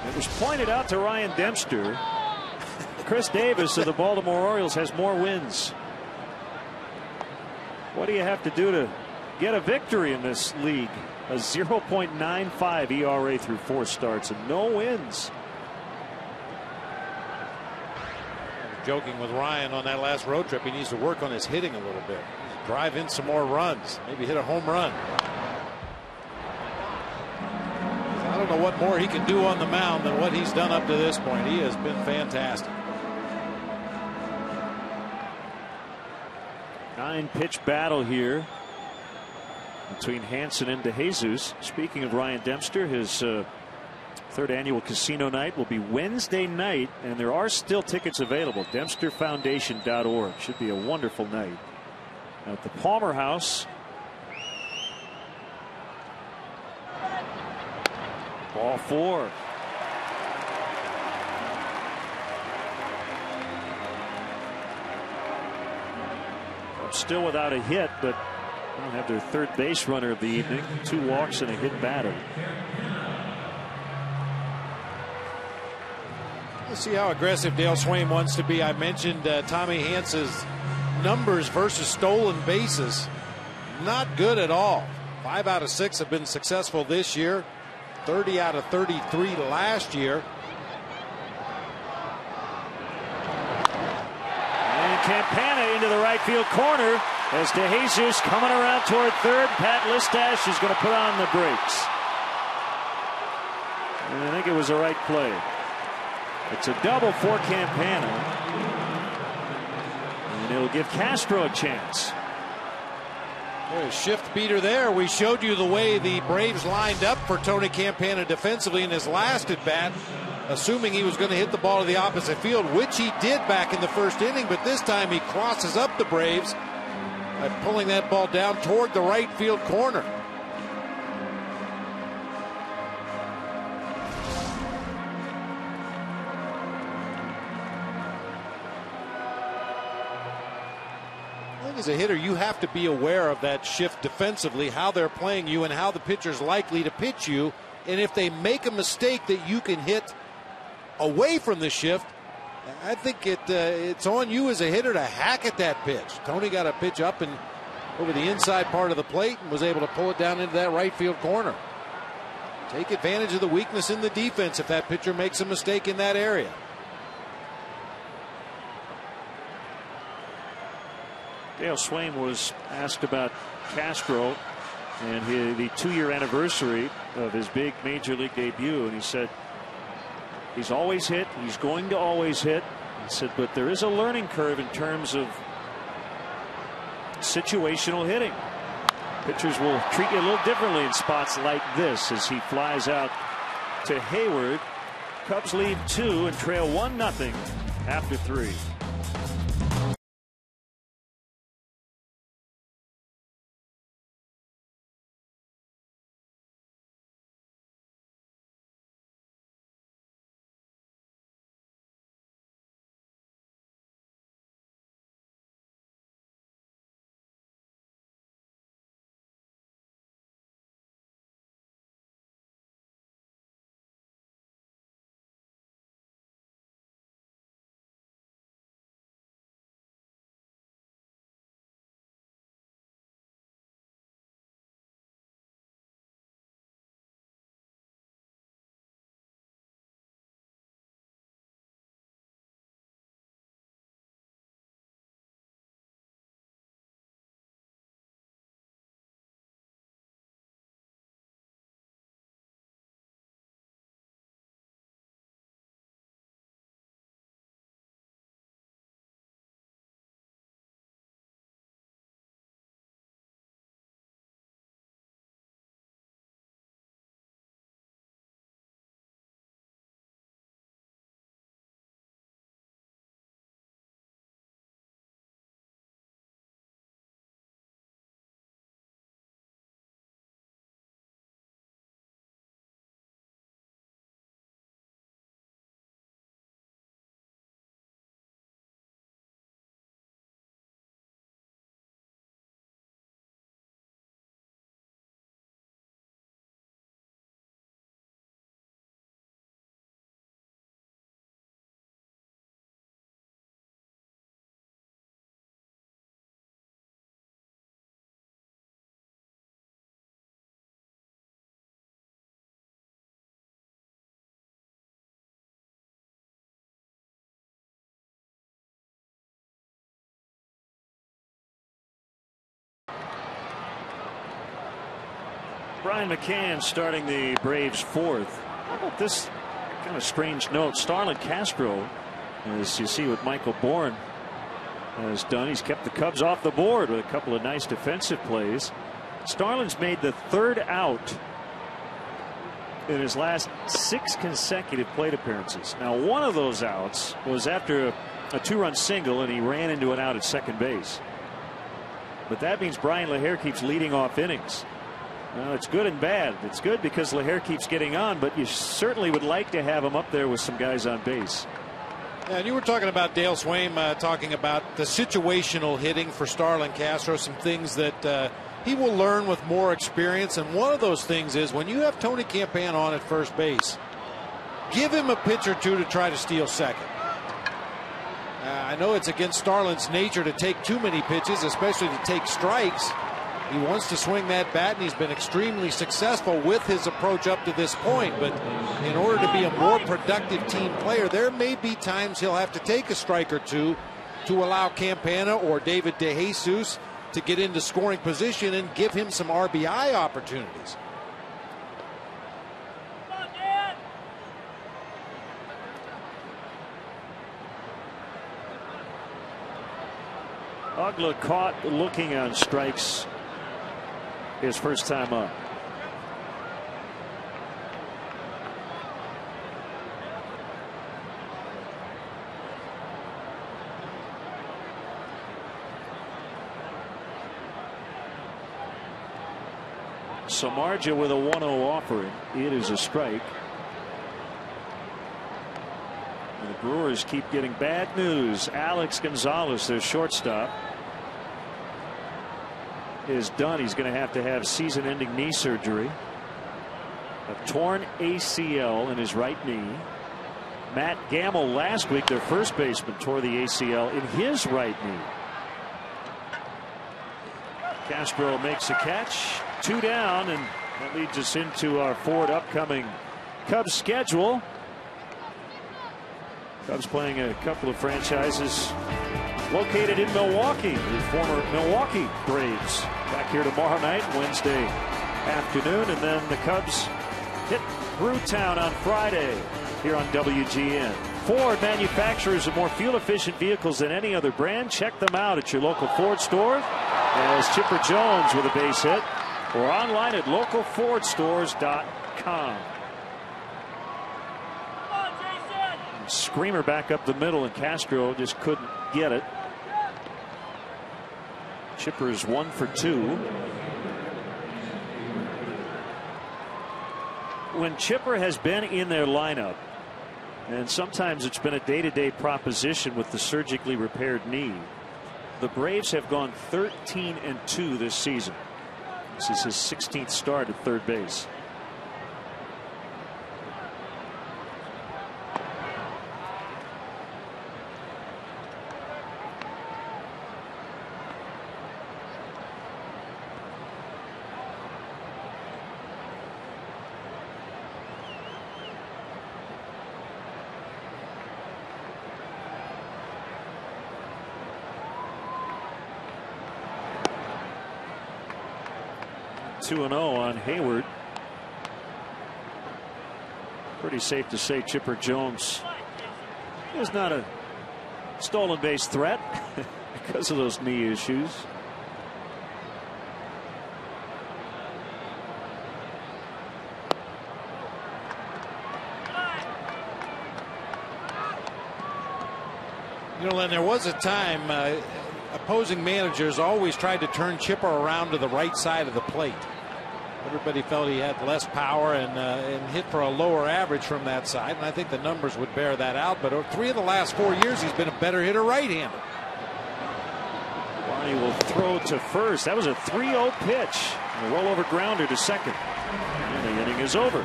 It was pointed out to Ryan Dempster, Chris Davis of the Baltimore Orioles has more wins. What do you have to do to get a victory in this league? A 0.95 ERA through 4 starts and no wins. Joking with Ryan on that last road trip. He needs to work on his hitting a little bit. Drive in some more runs. Maybe hit a home run. I don't know what more he can do on the mound than what he's done up to this point. He has been fantastic. 9-pitch battle here between Hansen and DeJesus. Speaking of Ryan Dempster, his third annual casino night will be Wednesday night, and there are still tickets available. DempsterFoundation.org. Should be a wonderful night at the Palmer House. Ball 4. Still without a hit, but they'll have their third base runner of the evening. 2 walks and a hit batter. Let's see how aggressive Dale Swain wants to be. I mentioned Tommy Hansen's numbers versus stolen bases. Not good at all. 5 out of 6 have been successful this year. 30 out of 33 last year. Campana into the right field corner as DeJesus coming around toward third. Pat Listash is going to put on the brakes. And I think it was the right play. It's a double for Campana. And it'll give Castro a chance. There's a shift beater there. We showed you the way the Braves lined up for Tony Campana defensively in his last at bat, assuming he was going to hit the ball to the opposite field, which he did back in the first inning, but this time he crosses up the Braves by pulling that ball down toward the right field corner. I think as a hitter, you have to be aware of that shift defensively, how they're playing you and how the pitcher's likely to pitch you. And if they make a mistake that you can hit away from the shift, I think it's on you as a hitter to hack at that pitch. Tony got a pitch up and over the inside part of the plate and was able to pull it down into that right field corner. Take advantage of the weakness in the defense if that pitcher makes a mistake in that area. Dale Swain was asked about Castro and the 2-year anniversary of his big major league debut, and he said he's always hit, he's going to always hit. He said, but there is a learning curve in terms of situational hitting. Pitchers will treat you a little differently in spots like this as he flies out to Hayward. Cubs lead 2 and trail 1-0 after 3. Brian McCann starting the Braves 4th. How about this kind of strange note? Starlin Castro, as you see what Michael Bourne has done, he's kept the Cubs off the board with a couple of nice defensive plays. Starlin's made the 3rd out in his last 6 consecutive plate appearances. Now, one of those outs was after a 2-run single, and he ran into an out at second base. But that means Brian LaHair keeps leading off innings. Well, it's good and bad. It's good because LaHair keeps getting on, but you certainly would like to have him up there with some guys on base. Yeah, and you were talking about Dale Swain talking about the situational hitting for Starlin Castro, some things that he will learn with more experience. And one of those things is when you have Tony Campana on at first base, give him a pitch or two to try to steal second. I know it's against Starlin's nature to take too many pitches, especially to take strikes. He wants to swing that bat, and he's been extremely successful with his approach up to this point. But in order to be a more productive team player, there may be times he'll have to take a strike or two to allow Campana or David DeJesus to get into scoring position and give him some RBI opportunities. Ugla caught looking on strikes his first time up. Samardzija with a 1-0 offering. It is a strike. And the Brewers keep getting bad news. Alex Gonzalez, their shortstop, is done. He's going to have season-ending knee surgery. A torn ACL in his right knee. Matt Gamble last week, their first baseman, tore the ACL in his right knee. Castro makes a catch, 2 down, and that leads us into our forward upcoming Cubs schedule. Cubs playing a couple of franchises located in Milwaukee. The former Milwaukee Braves back here tomorrow night, Wednesday afternoon, and then the Cubs hit Brewtown on Friday here on WGN. Ford manufacturers of more fuel-efficient vehicles than any other brand. Check them out at your local Ford store. As Chipper Jones with a base hit, or online at localfordstores.com. Screamer back up the middle, and Castro just couldn't get it. Chipper's 1 for 2. When Chipper has been in their lineup, and sometimes it's been a day-to-day proposition with the surgically repaired knee, the Braves have gone 13-2 this season. This is his 16th start at third base. (2-0) on Hayward. Pretty safe to say Chipper Jones is not a stolen base threat because of those knee issues. You know, Len, there was a time opposing managers always tried to turn Chipper around to the right side of the plate. Everybody felt he had less power and hit for a lower average from that side, and I think the numbers would bear that out. But 3 of the last 4 years, he's been a better hitter right-handed. Barney will throw to first. That was a 3-0 pitch. A rollover grounder to second. And the inning is over.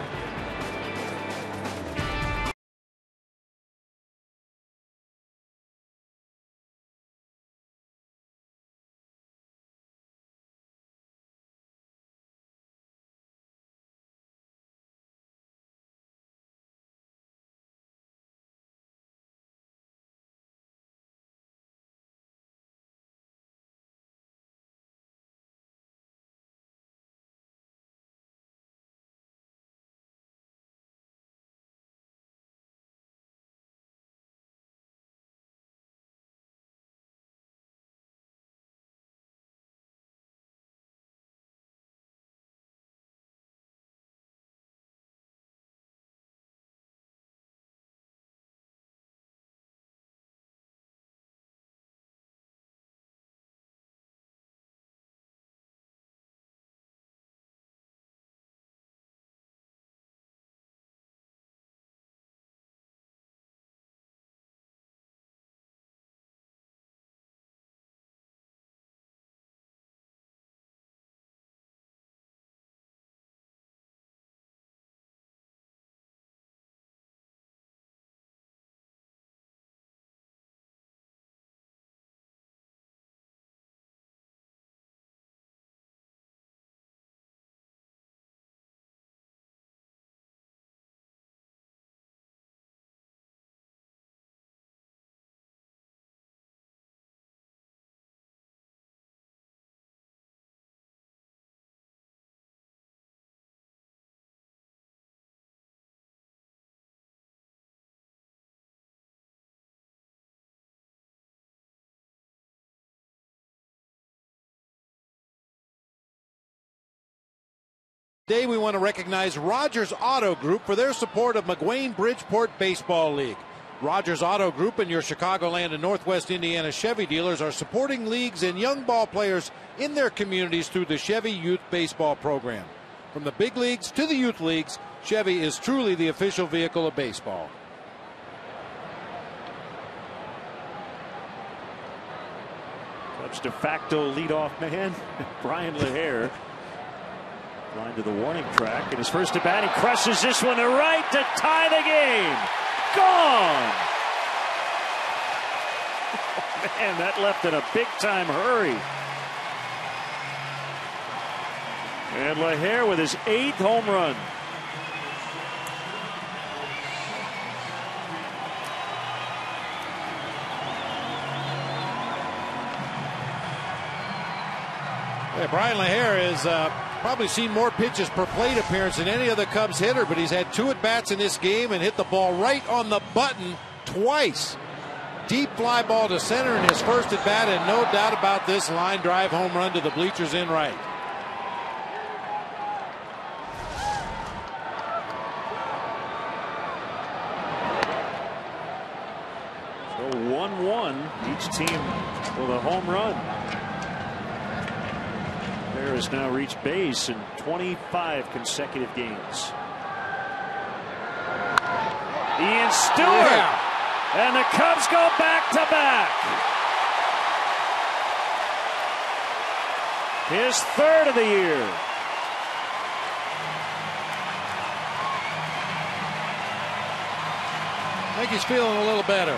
Today we want to recognize Rogers Auto Group for their support of McGuane Bridgeport Baseball League. Rogers Auto Group and your Chicagoland and Northwest Indiana Chevy dealers are supporting leagues and young ball players in their communities through the Chevy Youth Baseball Program. From the big leagues to the youth leagues, Chevy is truly the official vehicle of baseball. Cubs de facto leadoff man, Brian LaHare. Line to the warning track, and his first at bat, he crushes this one to right to tie the game. gone. Oh, man, that left in a big-time hurry. And LaHare with his 8th home run. Yeah, Brian LaHare has probably seen more pitches per plate appearance than any other Cubs hitter, but he's had 2 at-bats in this game and hit the ball right on the button twice. Deep fly ball to center in his first at-bat, and no doubt about this line drive home run to the bleachers in right. So 1-1, each team with a home run. LaHare has now reached base in 25 consecutive games. Ian Stewart. Yeah. And the Cubs go back to back. His 3rd of the year. I think he's feeling a little better.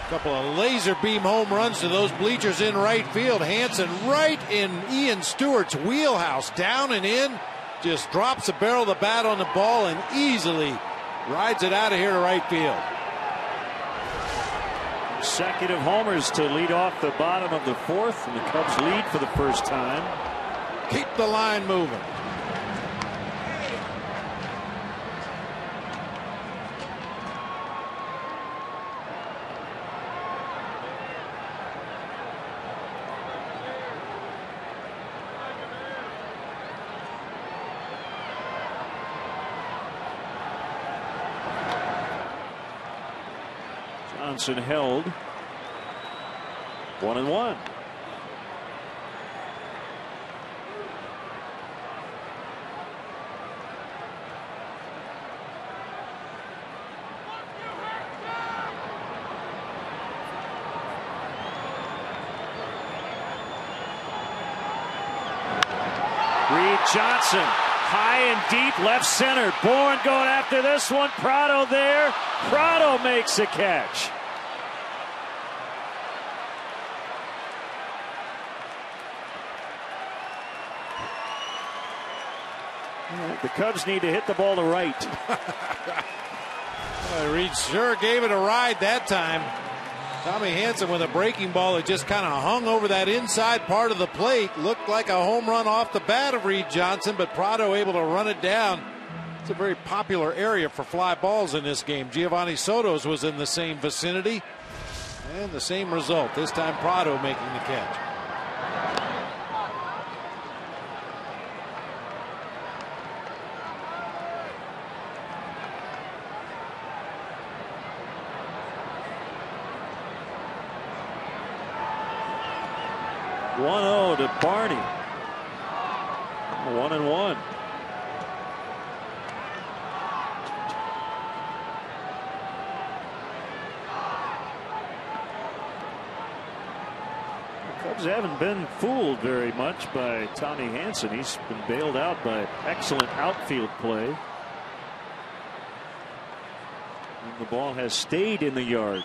Couple of laser beam home runs to those bleachers in right field. Hansen right in Ian Stewart's wheelhouse, down and in, just drops the barrel of the bat on the ball and easily rides it out of here to right field. Consecutive homers to lead off the bottom of the 4th, and the Cubs lead for the first time. Keep the line moving. Johnson held 1-1. Reed Johnson high and deep left center. Bourne going after this one. Prado there. Prado makes the catch. The Cubs need to hit the ball to right. Reed sure gave it a ride that time. Tommy Hansen with a breaking ball that just kind of hung over that inside part of the plate. Looked like a home run off the bat of Reed Johnson, but Prado able to run it down. It's a very popular area for fly balls in this game. Giovanni Soto's was in the same vicinity, and the same result. This time Prado making the catch. One-0 to Barney. 1-1. The Cubs haven't been fooled very much by Tommy Hansen. He's been bailed out by excellent outfield play. And the ball has stayed in the yard.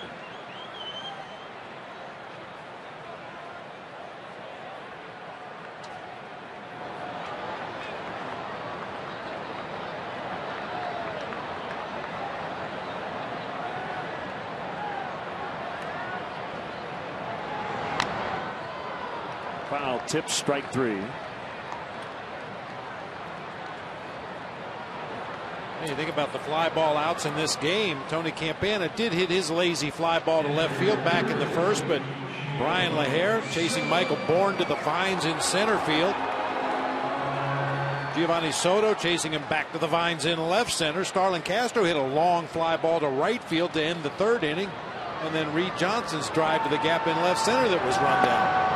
Foul tip, strike 3. Hey, you think about the fly ball outs in this game. Tony Campana did hit his lazy fly ball to left field back in the first, but Brian LaHare chasing Michael Bourne to the vines in center field. Giovanni Soto chasing him back to the vines in left center. Starlin Castro hit a long fly ball to right field to end the 3rd inning. And then Reed Johnson's drive to the gap in left center that was run down.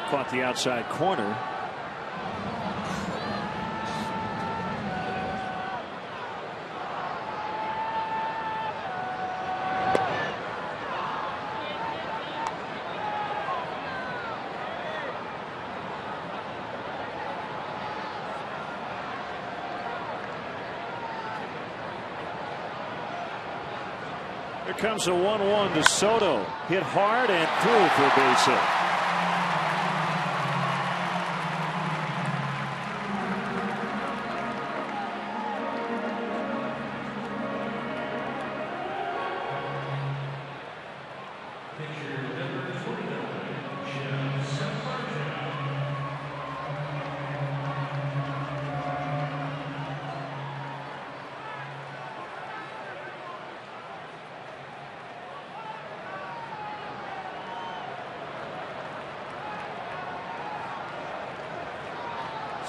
Caught the outside corner. Here comes a 1-1 to Soto. Hit hard and through for a base hit.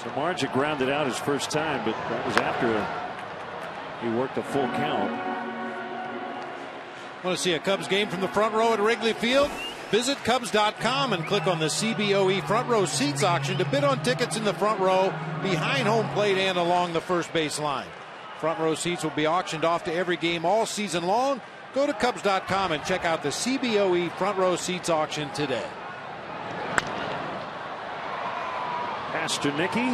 So Marge grounded out his first time, but that was after he worked a full count. Want to see a Cubs game from the front row at Wrigley Field? Visit Cubs.com and click on the CBOE front row seats auction to bid on tickets in the front row, behind home plate, and along the first base line. Front row seats will be auctioned off to every game all season long. Go to Cubs.com and check out the CBOE front row seats auction today. Pasternicki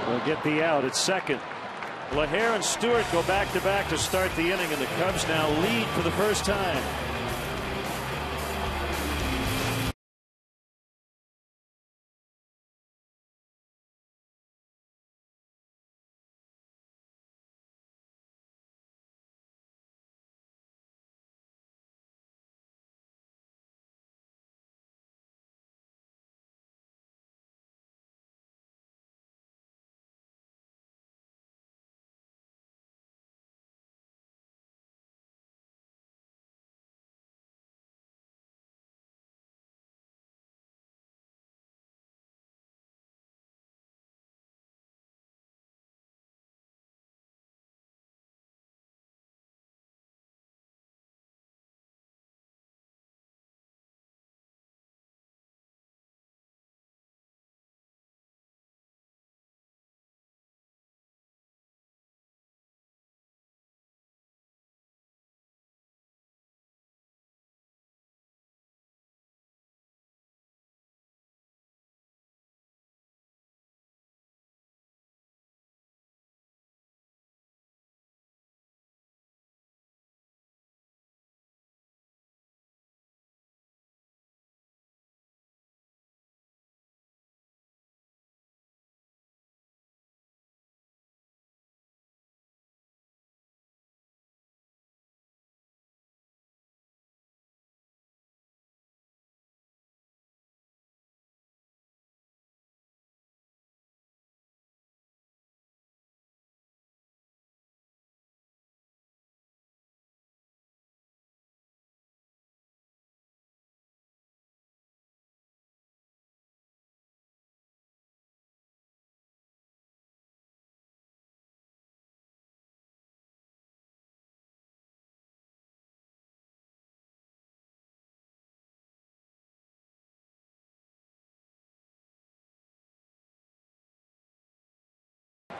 will get the out at second. LaHare and Stewart go back-to-back to start the inning, and the Cubs now lead for the first time.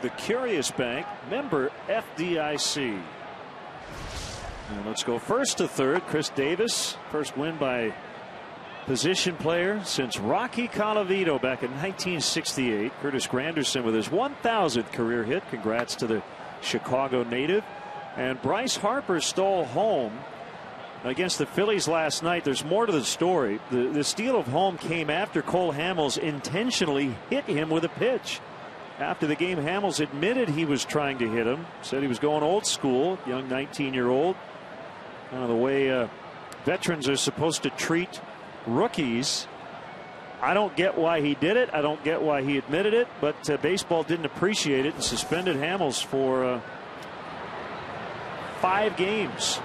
The Curious Bank, member FDIC. And let's go first to third. Chris Davis, first win by position player since Rocky Colavito back in 1968. Curtis Granderson with his 1,000th career hit. Congrats to the Chicago native. And Bryce Harper stole home against the Phillies last night. There's more to the story. The steal of home came after Cole Hamels intentionally hit him with a pitch. After the game, Hamels admitted he was trying to hit him, said he was going old school, young 19-year-old. Kind of the way veterans are supposed to treat rookies. I don't get why he did it. I don't get why he admitted it, but baseball didn't appreciate it and suspended Hamels for 5 games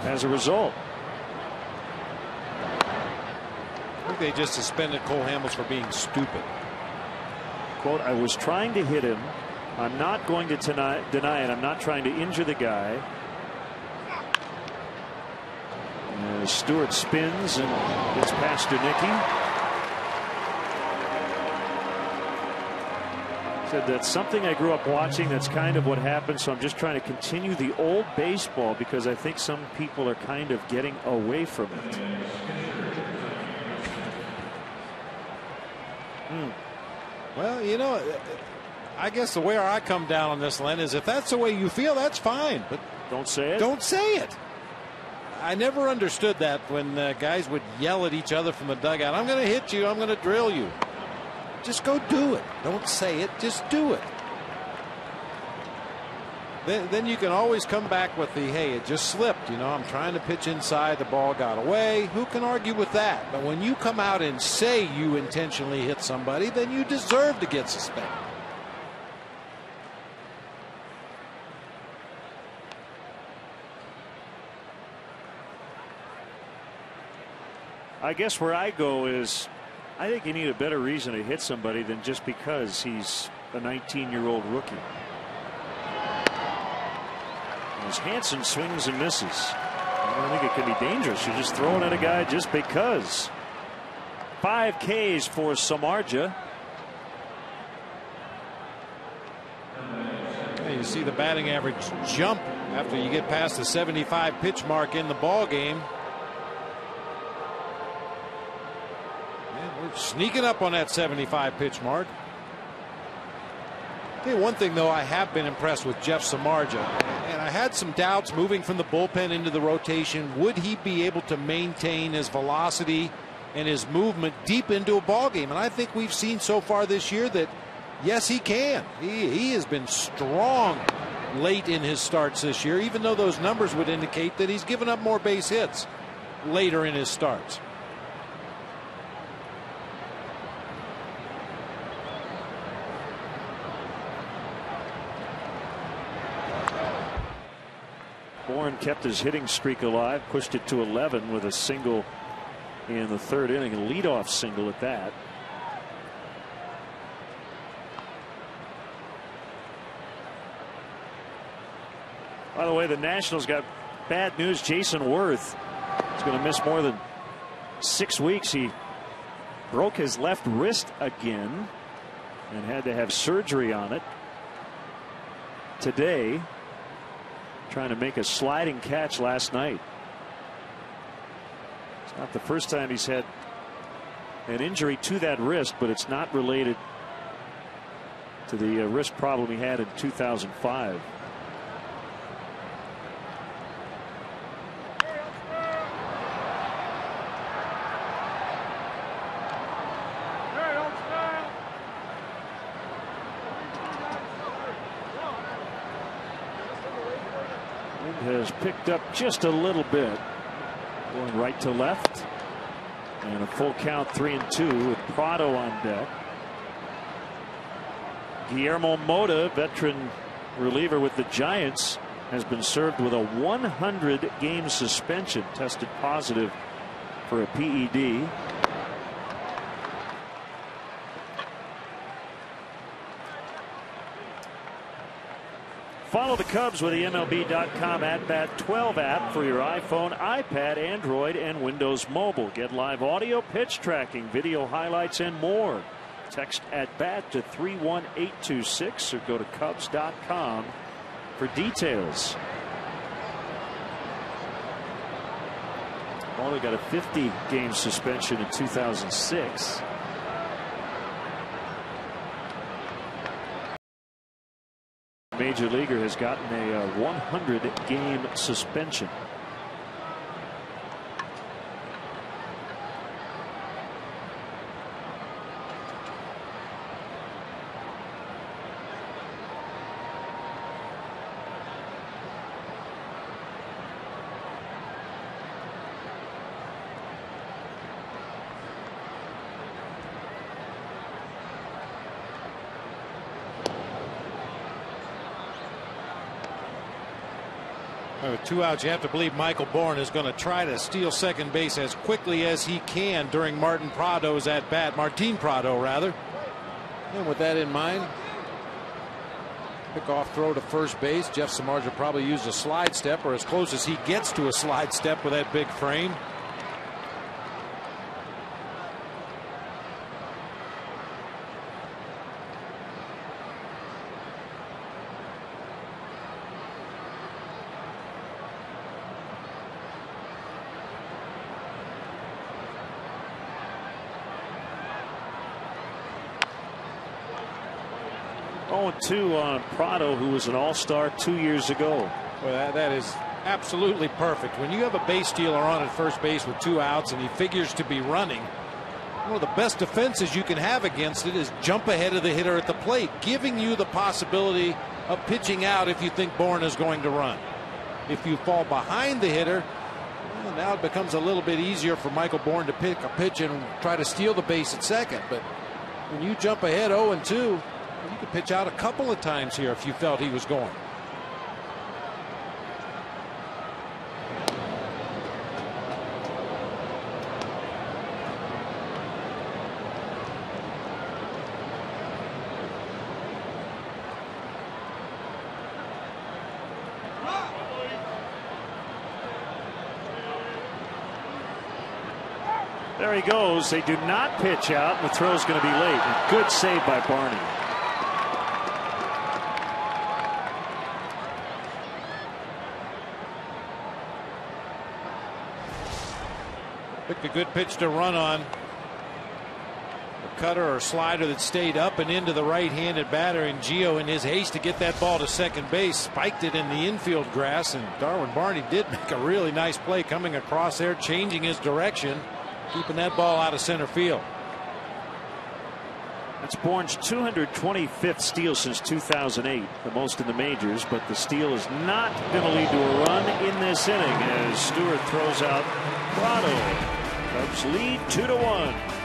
as a result. I think they just suspended Cole Hamels for being stupid. Quote, I was trying to hit him. I'm not going to deny it. I'm not trying to injure the guy. Stewart spins and gets Pasternicki. Said that's something I grew up watching. That's kind of what happened. So I'm just trying to continue the old baseball because I think some people are kind of getting away from it. Well, you know, I guess the way I come down on this, Len, is if that's the way you feel, that's fine. But don't say it. Don't say it. I never understood that when guys would yell at each other from the dugout. I'm going to hit you. I'm going to drill you. Just go do it. Don't say it. Just do it. Then you can always come back with the, hey, it just slipped. You know, I'm trying to pitch inside. The ball got away. Who can argue with that? But when you come out and say you intentionally hit somebody, then you deserve to get suspended. I guess where I go is I think you need a better reason to hit somebody than just because he's a 19-year-old rookie. As Hansen swings and misses. I don't think it could be dangerous. You're just throwing at a guy just because. 5 Ks for Samardzija. You see the batting average jump after you get past the 75 pitch mark in the ball game. And we're sneaking up on that 75 pitch mark. Okay, one thing though, I have been impressed with Jeff Samardzija, and I had some doubts moving from the bullpen into the rotation. Would he be able to maintain his velocity and his movement deep into a ball game? And I think we've seen so far this year that yes, he can. He has been strong late in his starts this year, even though those numbers would indicate that he's given up more base hits later in his starts. Bourne kept his hitting streak alive, pushed it to 11 with a single in the 3rd inning, a leadoff single at that. By the way, the Nationals got bad news. Jason Worth is going to miss more than 6 weeks. He broke his left wrist again and had to have surgery on it today, trying to make a sliding catch last night. It's not the first time he's had an injury to that wrist, but it's not related to the wrist problem he had in 2005. Has picked up just a little bit, going right to left, and a full count 3-2 with Prado on deck. Guillermo Mota, veteran reliever with the Giants, has been served with a 100-game suspension, tested positive for a PED. Follow the Cubs with the MLB.com At-Bat 12 app for your iPhone, iPad, Android, and Windows Mobile. Get live audio, pitch tracking, video highlights, and more. Text At-Bat to 31826 or go to Cubs.com for details. Only got a 50-game suspension in 2006. Major leaguer has gotten a 100-game suspension. With 2 outs, you have to believe Michael Bourne is going to try to steal second base as quickly as he can during Martin Prado's at bat. Martin Prado, rather. And with that in mind, pick-off throw to first base. Jeff Samardzija probably used a slide step, or as close as he gets to a slide step with that big frame. Oh, 2 on Prado, who was an all-star 2 years ago. Well, that is Absolutely perfect. When you have a base stealer on at first base with 2 outs and he figures to be running, one of the best defenses you can have against it is jump ahead of the hitter at the plate, giving you the possibility of pitching out if you think Bourne is going to run. If you fall behind the hitter, well, now it becomes a little bit easier for Michael Bourne to pick a pitch and try to steal the base at second. But when you jump ahead 0-2, you could pitch out a couple of times here if you felt he was going. There he goes. They do not pitch out. The throw's going to be late. A good save by Barney. Picked a good pitch to run on. A cutter or slider that stayed up and into the right-handed batter, and Gio, in his haste to get that ball to second base, spiked it in the infield grass, and Darwin Barney did make a really nice play coming across there, changing his direction, keeping that ball out of center field. That's Bourne's 225th steal since 2008, the most in the majors, but the steal is not going to lead to a run in this inning as Stewart throws out Prado. Cubs lead 2-1.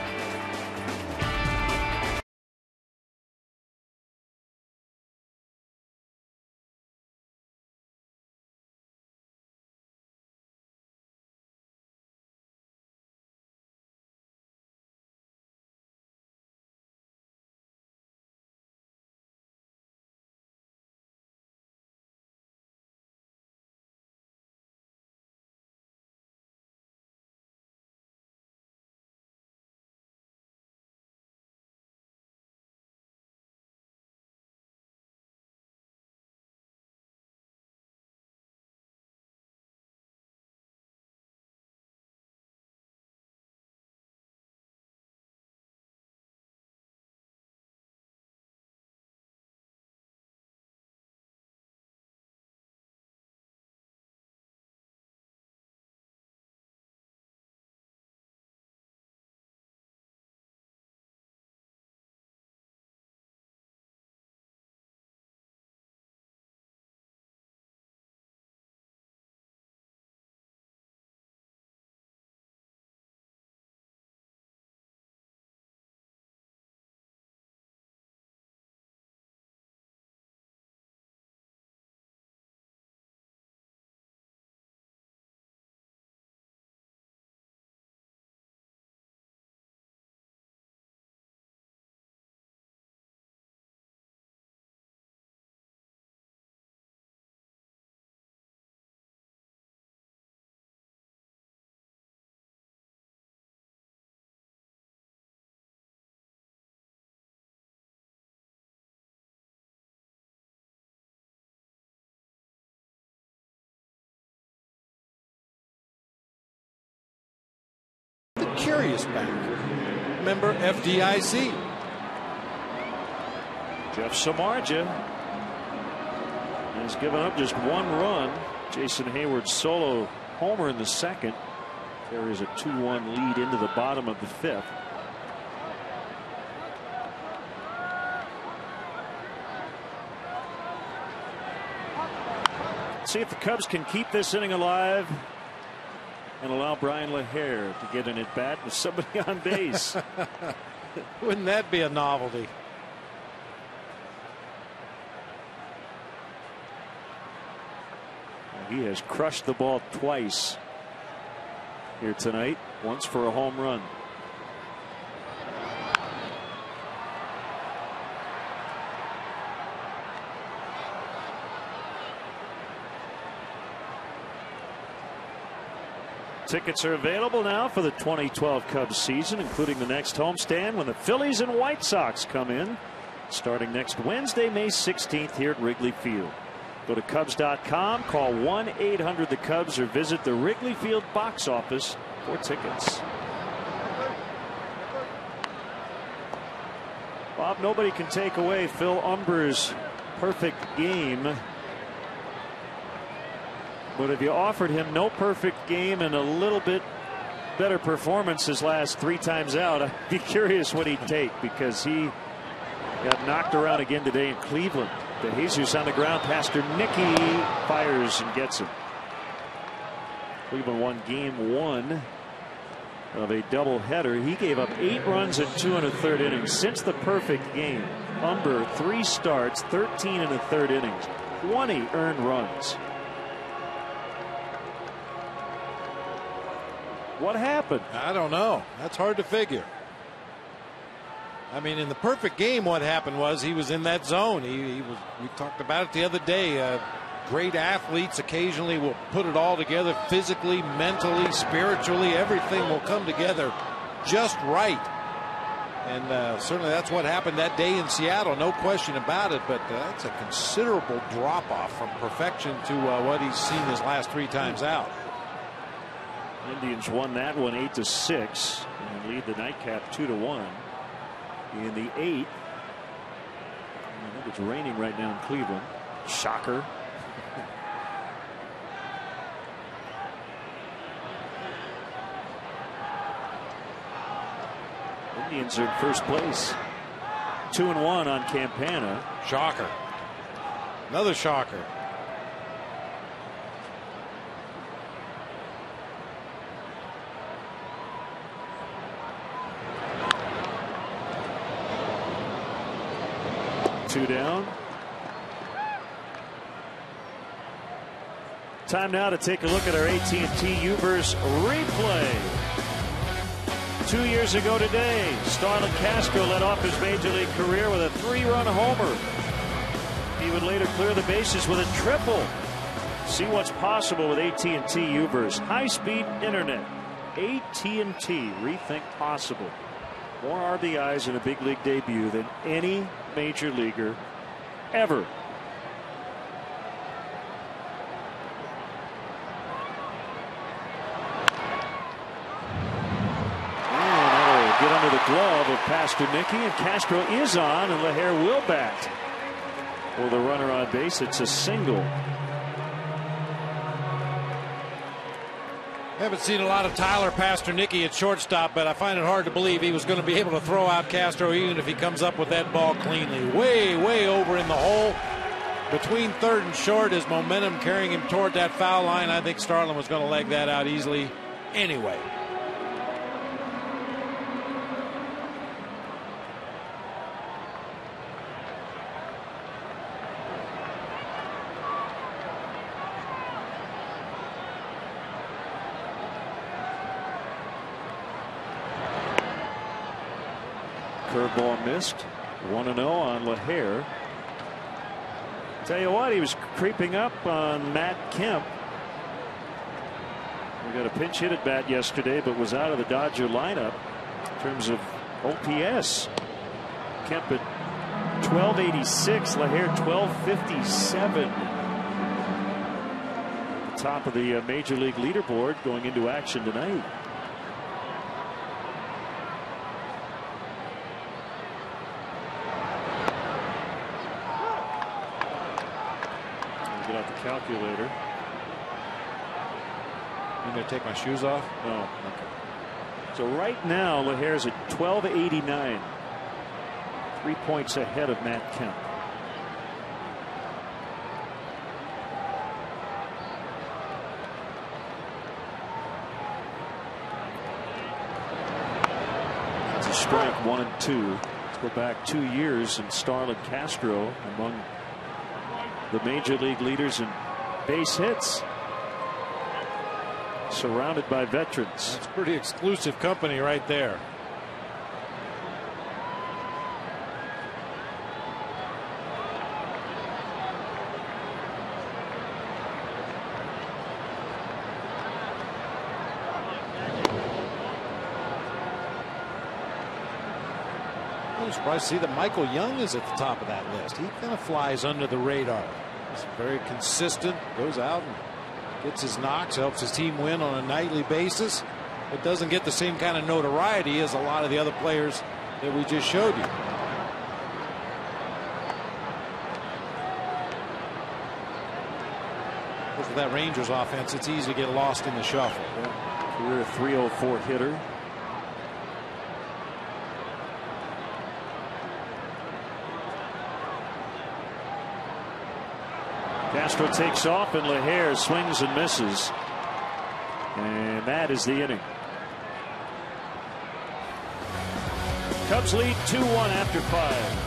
Curious Bank, member FDIC. Jeff Samardzija has given up just 1 run. Jason Hayward's solo homer in the second. There is a 2-1 lead into the bottom of the 5th. See if the Cubs can keep this inning alive and allow Brian LaHare to get an at-bat with somebody on base. Wouldn't that be a novelty? He has crushed the ball twice here tonight, once for a home run. Tickets are available now for the 2012 Cubs season, including the next homestand when the Phillies and White Sox come in, starting next Wednesday, May 16th here at Wrigley Field. Go to Cubs.com, call 1-800-THE-CUBS, or visit the Wrigley Field box office for tickets. Bob, nobody can take away Phil Humber's perfect game But if you offered him no perfect game and a little bit better performance his last 3 times out, I'd be curious what he'd take, because he got knocked around again today in Cleveland. De Jesus on the ground. Pastor Nicky fires and gets him. Cleveland won game 1 of a doubleheader. He gave up 8 runs in 2 1/3 innings. Since the perfect game, Umber 3 starts, 13 1/3 innings, 20 earned runs. What happened? I don't know. That's hard to figure. I mean, in the perfect game, what happened was he was in that zone. He was. We talked about it the other day. Great athletes occasionally will put it all together physically, mentally, spiritually. Everything will come together just right. And certainly that's what happened that day in Seattle. No question about it. But that's a considerable drop off from perfection to what he's seen his last 3 times out. Indians won that one 8-6 and lead the nightcap 2-1 in the 8th. I think it's raining right now in Cleveland. Shocker. Indians are in first place. 2-1 on Campana. Shocker. Another shocker. Two down. Time now to take a look at our AT&T U-verse replay. 2 years ago today, Starlin Castro led off his major league career with a 3-run homer. He would later clear the bases with a triple. See what's possible with AT&T U-verse. High-speed internet. AT&T, rethink possible. More RBIs in a big league debut than any major leaguer ever. Get under the glove of Pastor Nicky, and Castro is on, and LaHair will bat for the runner on base. It's a single. Haven't seen a lot of Tyler Pastor Nicky at shortstop, but I find it hard to believe he was going to be able to throw out Castro even if he comes up with that ball cleanly. Way over in the hole between third and short. His momentum carrying him toward that foul line. I think Starlin was going to leg that out easily anyway. Curveball missed. 1-0 on LaHair. Tell you what, he was creeping up on Matt Kemp. We got a pinch hit at bat yesterday, but was out of the Dodger lineup in terms of OPS. Kemp at 1286, LaHair 1257. The top of the major league leaderboard going into action tonight. Get out the calculator. You gonna take my shoes off? No. Okay. So right now, LaHair's at 1289. 3 points ahead of Matt Kemp. It's a strike, 1-2. Let's go back 2 years, and Starlin Castro among the major league leaders in base hits, surrounded by veterans. That's pretty exclusive company right there. I'm surprised to see that Michael Young is at the top of that list. He kind of flies under the radar. He's very consistent, goes out and gets his knocks, helps his team win on a nightly basis, but doesn't get the same kind of notoriety as a lot of the other players that we just showed you. that Rangers offense, it's easy to get lost in the shuffle. Yeah. Career 304 hitter. Castro takes off and LaHare swings and misses. And that is the inning. Cubs lead 2-1 after 5.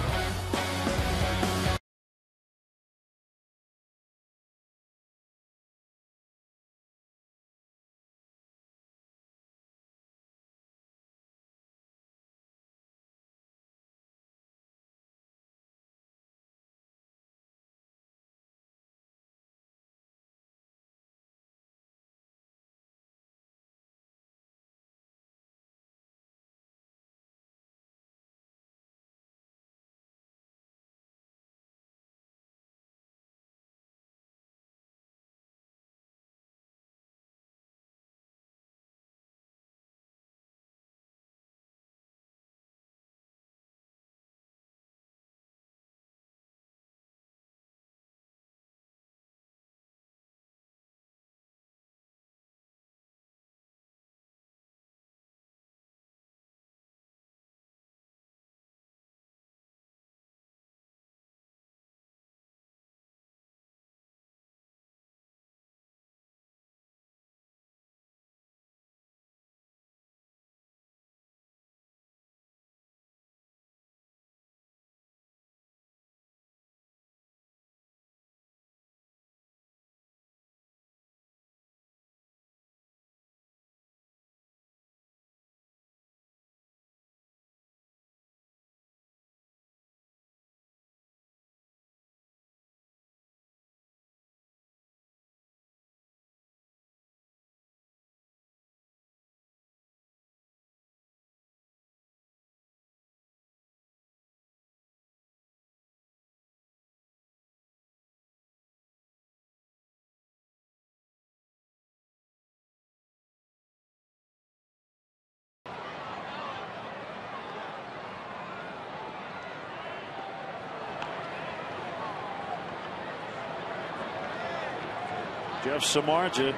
Jeff Samardzija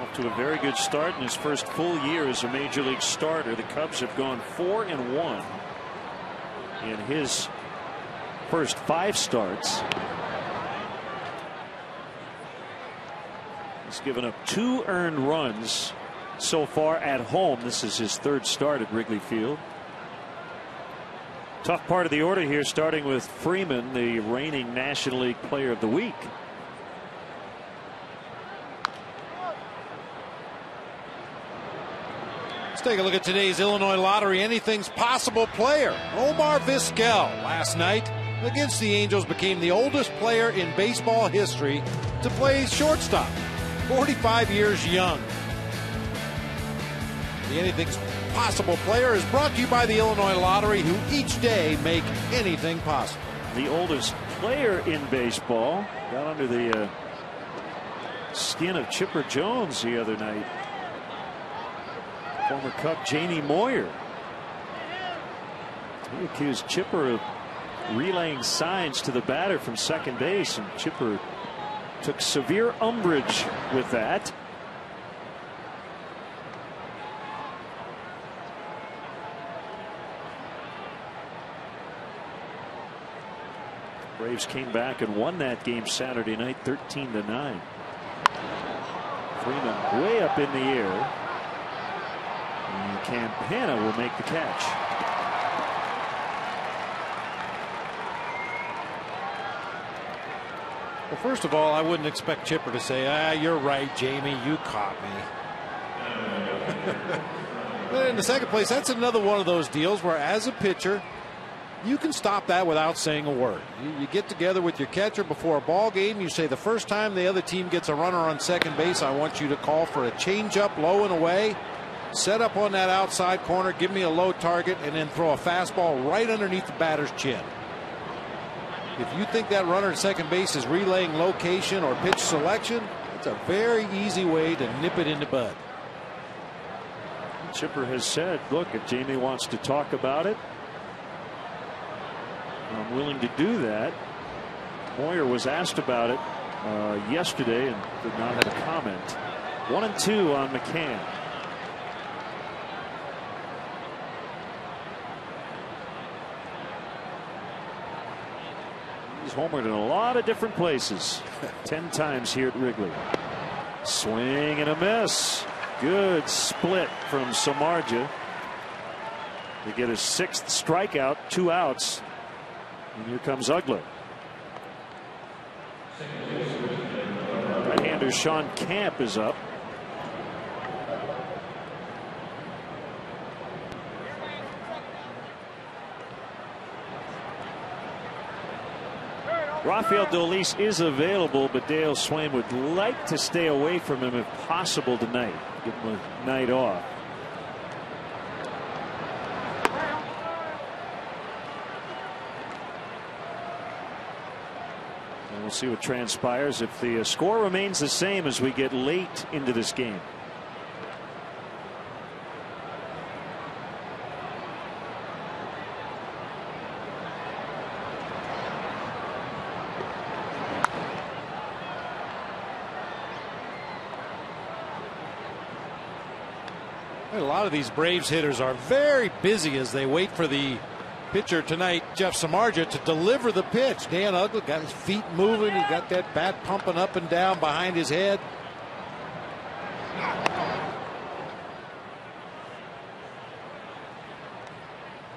off to a very good start in his first full year as a major league starter. The Cubs have gone 4-1 in his first 5 starts. He's given up 2 earned runs so far at home. This is his 3rd start at Wrigley Field. Tough part of the order here, starting with Freeman, the reigning National League Player of the Week. Take a look at today's Illinois Lottery Anything's Possible player. Omar Vizquel last night against the Angels became the oldest player in baseball history to play shortstop, 45 years young. The Anything's Possible player is brought to you by the Illinois Lottery, who each day make anything possible. The oldest player in baseball got under the skin of Chipper Jones the other night. Former Cub Jamie Moyer. He accused Chipper of relaying signs to the batter from second base, and Chipper took severe umbrage with that. Braves came back and won that game Saturday night 13-9. Freeman way up in the air. And Campana will make the catch. Well, first of all, I wouldn't expect Chipper to say, you're right, Jamie, you caught me. But in the second place, that's another one of those deals where, as a pitcher, you can stop that without saying a word. You get together with your catcher before a ball game. You say, the first time the other team gets a runner on second base, I want you to call for a changeup low and away. Set up on that outside corner, give me a low target, and then throw a fastball right underneath the batter's chin. If you think that runner at second base is relaying location or pitch selection, it's a very easy way to nip it in the bud. Chipper has said, look, if Jamie wants to talk about it, I'm willing to do that. Moyer was asked about it yesterday and did not have a comment. 1-2 on McCann. He's homered in a lot of different places. 10 times here at Wrigley. Swing and a miss. Good split from Samardzija to get his 6th strikeout, 2 outs. And here comes Uggla. Right-hander Sean Camp is up. Rafael Dolis is available, but Dale Swain would like to stay away from him if possible tonight. Give him a night off. And we'll see what transpires if the score remains the same as we get late into this game. A lot of these Braves hitters are very busy as they wait for the pitcher tonight, Jeff Samardzija, to deliver the pitch. Dan Uggla got his feet moving. He got that bat pumping up and down behind his head.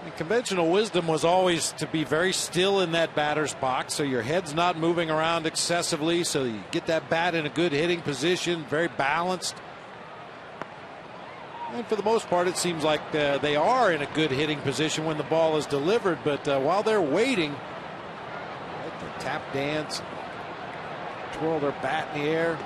And conventional wisdom was always to be very still in that batter's box, so your head's not moving around excessively, so you get that bat in a good hitting position, very balanced. And for the most part, it seems like they are in a good hitting position when the ball is delivered. But while they're waiting, they tap dance, twirl their bat in the air.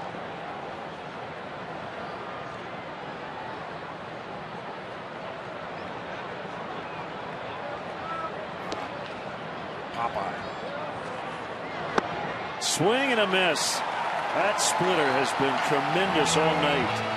Popeye. Swing and a miss. That splitter has been tremendous all night.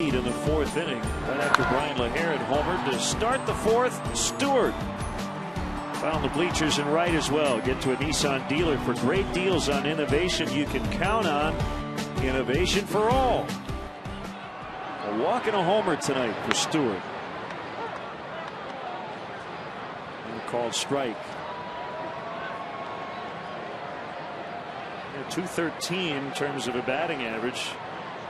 In the 4th inning, right after Brian LaHare had homered to start the 4th. Stewart found the bleachers in right as well. Get to a Nissan dealer for great deals on innovation you can count on. Innovation for all. A walk and a homer tonight for Stewart. And a called strike. .213 in terms of a batting average.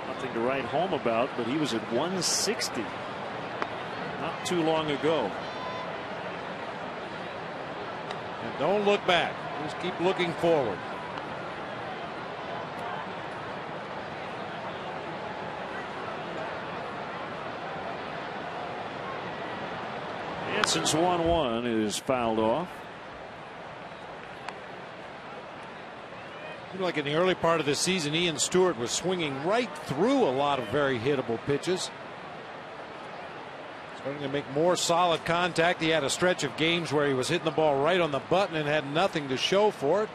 Nothing to write home about, but he was at 160 not too long ago. And don't look back. Just keep looking forward. Jansen's 1-1 is fouled off. Like in the early part of the season, Ian Stewart was swinging right through a lot of very hittable pitches. Starting to make more solid contact. He had a stretch of games where he was hitting the ball right on the button and had nothing to show for it.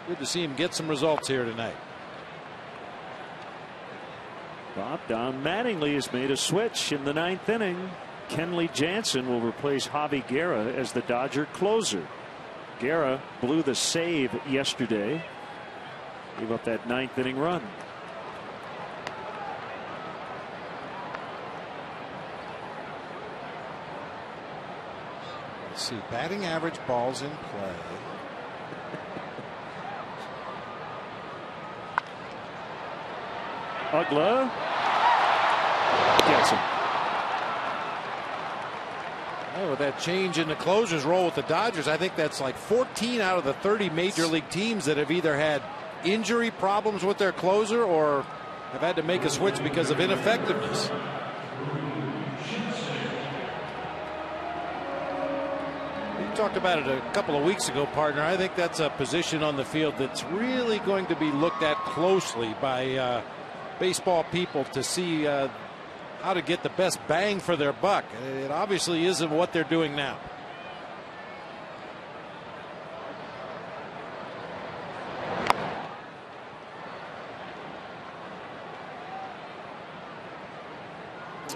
Good to see him get some results here tonight. Bob Don Mattingly has made a switch in the 9th inning. Kenley Jansen will replace Javi Guerra as the Dodger closer. Guerra blew the save yesterday. Gave up that 9th inning run. Let's see, batting average, balls in play. Ugla gets him. Well, with that change in the closer's role with the Dodgers, I think that's like 14 out of the 30 major league teams that have either had injury problems with their closer or have had to make a switch because of ineffectiveness. You talked about it a couple of weeks ago, partner. I think that's a position on the field that's really going to be looked at closely by baseball people to see how to get the best bang for their buck. It obviously isn't what they're doing now.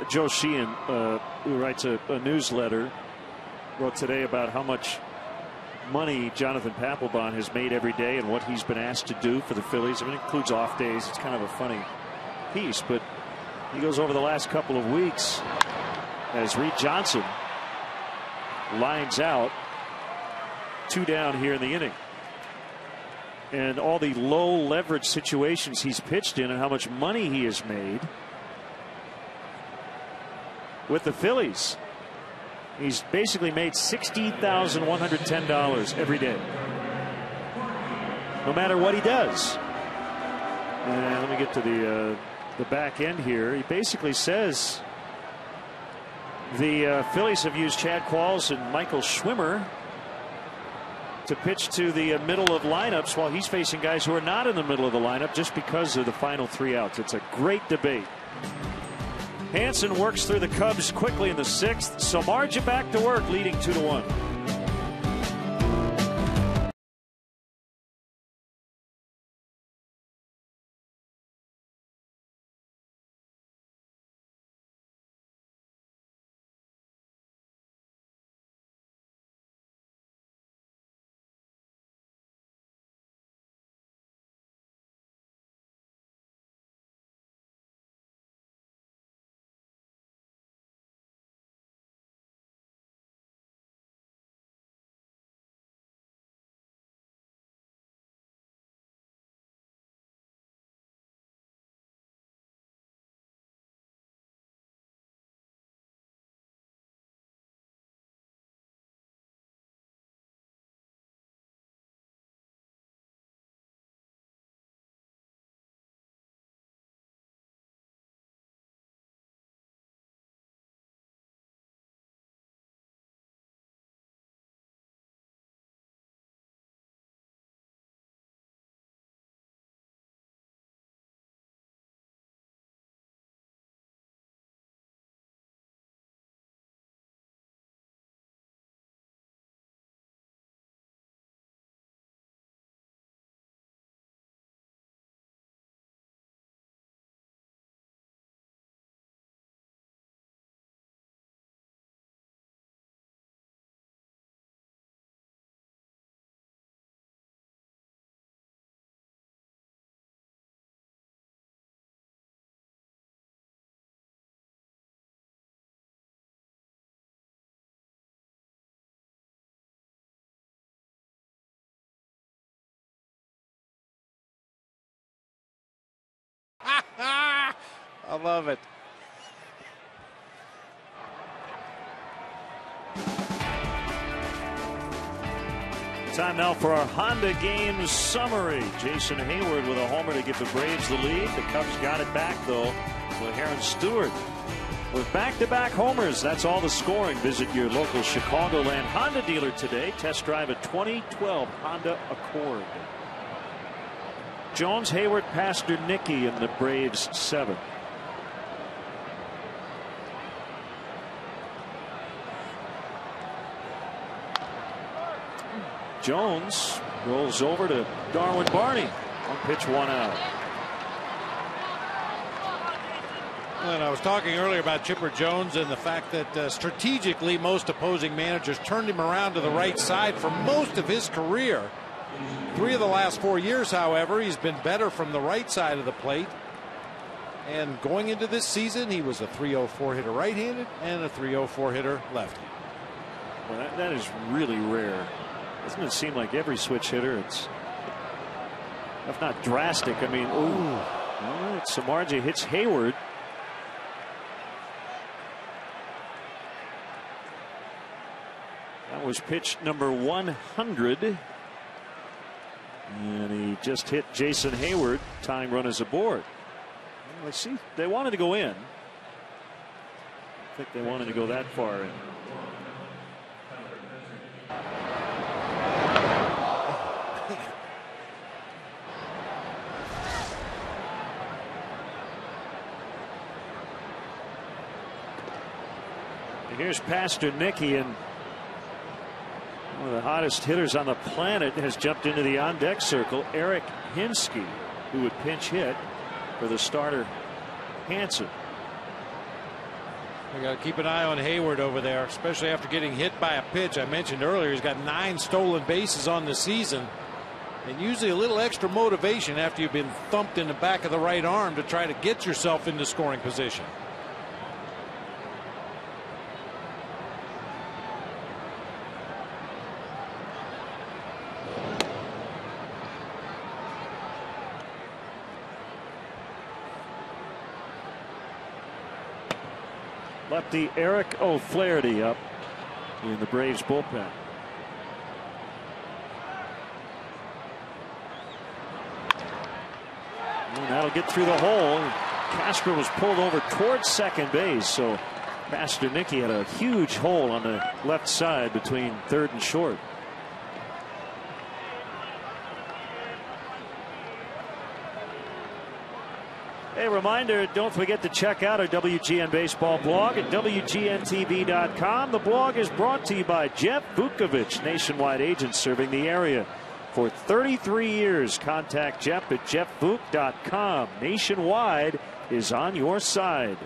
Joe Sheehan, who writes a newsletter, wrote today about how much money Jonathan Papelbon has made every day and what he's been asked to do for the Phillies. I mean, it includes off days. It's kind of a funny piece, but he goes over the last couple of weeks as Reed Johnson lines out 2 down here in the inning. And all the low leverage situations he's pitched in and how much money he has made with the Phillies. He's basically made $60,110 every day, no matter what he does. And let me get to the back end here. He basically says the Phillies have used Chad Qualls and Michael Schwimmer to pitch to the middle of lineups while he's facing guys who are not in the middle of the lineup just because of the final 3 outs. It's a great debate. Hansen works through the Cubs quickly in the 6th. Samardzija back to work, leading 2-1. I love it. Time now for our Honda game summary. Jason Hayward with a homer to give the Braves the lead. The Cubs got it back, though, with Aaron Stewart With back-to-back homers, that's all the scoring. Visit your local Chicagoland Honda dealer today. Test drive a 2012 Honda Accord. Jones, Hayward, Pastornicky in the Braves 7th. Jones rolls over to Darwin Barney. One pitch, 1 out. And I was talking earlier about Chipper Jones and the fact that strategically most opposing managers turned him around to the right side for most of his career. 3 of the last 4 years, however, he's been better from the right side of the plate. And going into this season, he was a .304 hitter right-handed and a .304 hitter lefty. Well, that is really rare. Doesn't it seem like every switch hitter, it's, if not drastic, I mean, ooh. All right, Samardzija hits Hayward. That was pitch number 100. And he just hit Jason Hayward. Tying run is aboard. Well, let's see. They wanted to go in. I think they wanted to go that far in. And here's Pastornicky, and one of the hottest hitters on the planet has jumped into the on-deck circle. Eric Hinsky, who would pinch hit for the starter Hansen. We got to keep an eye on Hayward over there, especially after getting hit by a pitch. I mentioned earlier he's got 9 stolen bases on the season, and usually a little extra motivation after you've been thumped in the back of the right arm to try to get yourself into scoring position. Lefty Eric O'Flaherty up in the Braves bullpen. And that'll get through the hole. Castro was pulled over towards second base, so Pastornicky had a huge hole on the left side between third and short. A reminder, don't forget to check out our WGN Baseball blog at WGNTV.com. The blog is brought to you by Jeff Vukovich, nationwide agent serving the area for 33 years. Contact Jeff at jeffvuk.com. Nationwide is on your side.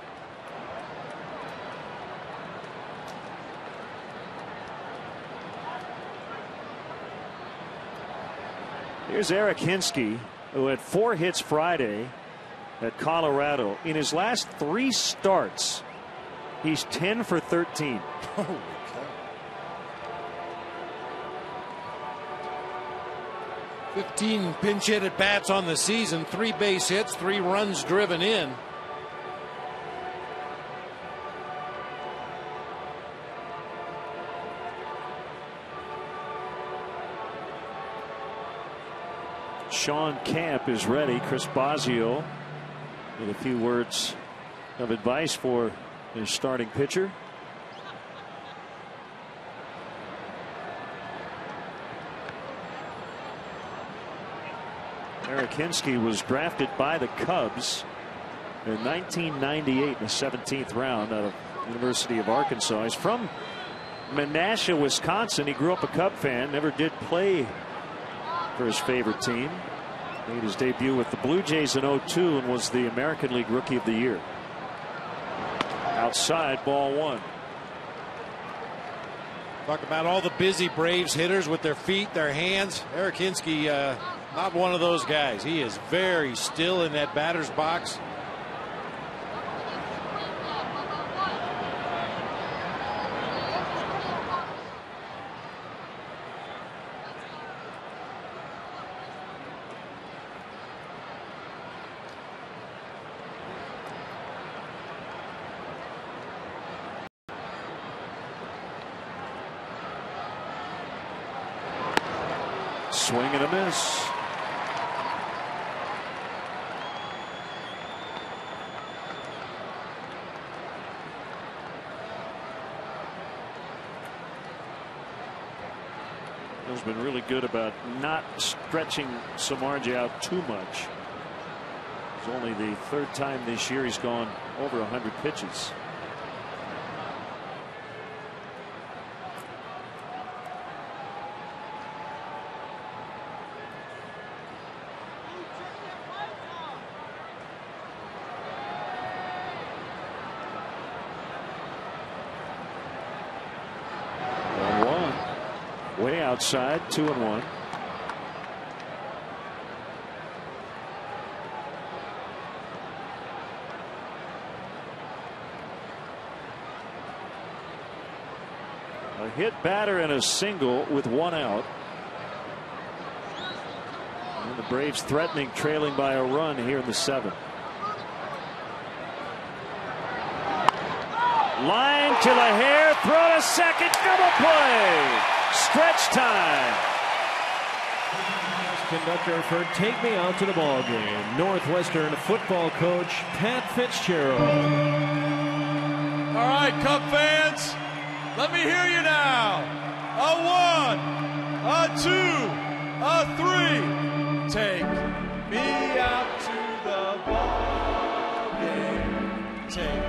Here's Eric Hinsky, who had 4 hits Friday at Colorado. In his last 3 starts, he's 10 for 13. Holy cow. 15 pinch hit at bats on the season, 3 base hits, 3 runs driven in. Sean Camp is ready. Chris Bosio with a few words of advice for his starting pitcher. Eric Hinsky was drafted by the Cubs in 1998 in the 17th round out of University of Arkansas. He's from Menasha, Wisconsin. He grew up a Cub fan, never did play for his favorite team. Made his debut with the Blue Jays in '02 and was the American League Rookie of the Year. Outside, ball 1. Talk about all the busy Braves hitters with their feet, their hands. Eric Hinsky, not one of those guys. He is very still in that batter's box. Swing and a miss. He's been really good about not stretching Samardzija out too much. It's only the third time this year he's gone over 100 pitches. Way outside, 2-1. A hit batter and a single with 1 out. And the Braves threatening, trailing by a run here in the 7th. Line to the hair, throw to second, double play. Stretch time. Conductor for Take Me Out to the Ball Game, Northwestern football coach Pat Fitzgerald. All right, Cub fans, let me hear you now. A 1, a 2, a 3. Take me out to the ball game. Take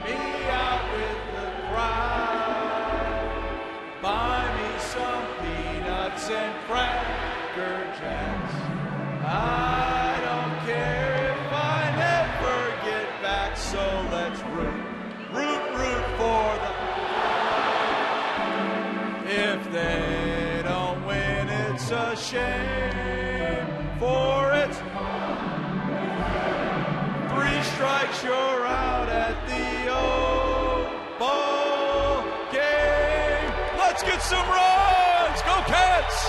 me out with the crowd. Buy me some peanuts and Cracker Jacks. I don't care if I never get back, so let's root for the. If they don't win, it's a shame, for it's 3 strikes, you're out at the ball game. Let's get some runs. Go Cats!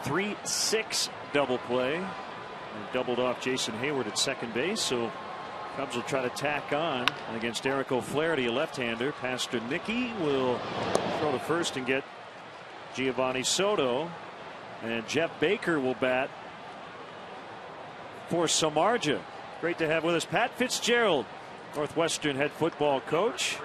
Three-6 double play. They doubled off Jason Hayward at second base, so Cubs will try to tack on against Eric O'Flaherty, a left-hander. Pastor Nicky will throw to first and get Giovanni Soto, and Jeff Baker will bat for Samardzija. Great to have with us Pat Fitzgerald, Northwestern head football coach.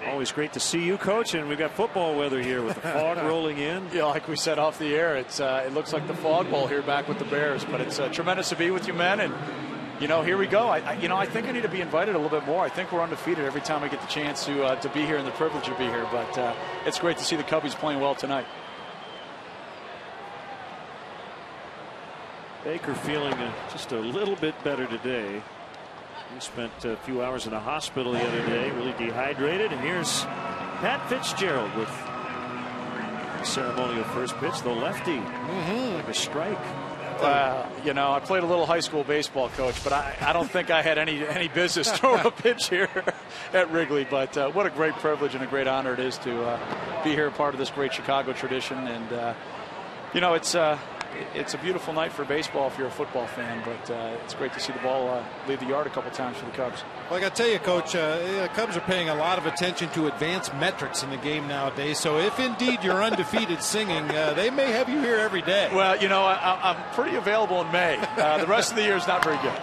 Always great to see you, Coach, and we've got football weather here with the fog rolling in. Yeah, like we said off the air, it's it looks like the fog bowl here back with the Bears, but it's tremendous to be with you, men, and you know, here we go. I think I need to be invited a little bit more. I think we're undefeated every time I get the chance to be here and the privilege to be here, but it's great to see the Cubbies playing well tonight. Baker feeling just a little bit better today. He spent a few hours in the hospital the other day, really dehydrated. And here's Pat Fitzgerald with the ceremonial first pitch, the lefty, like a strike. You know, I played a little high school baseball, Coach, but I don't think I had any business throwing a pitch here at Wrigley. But what a great privilege and a great honor it is to be here, part of this great Chicago tradition. And you know, it's a beautiful night for baseball if you're a football fan, but it's great to see the ball leave the yard a couple times for the Cubs. Well, I got to tell you, Coach, the Cubs are paying a lot of attention to advanced metrics in the game nowadays. So if indeed you're undefeated singing, they may have you here every day. Well, you know, I'm pretty available in May. The rest of the year is not very good.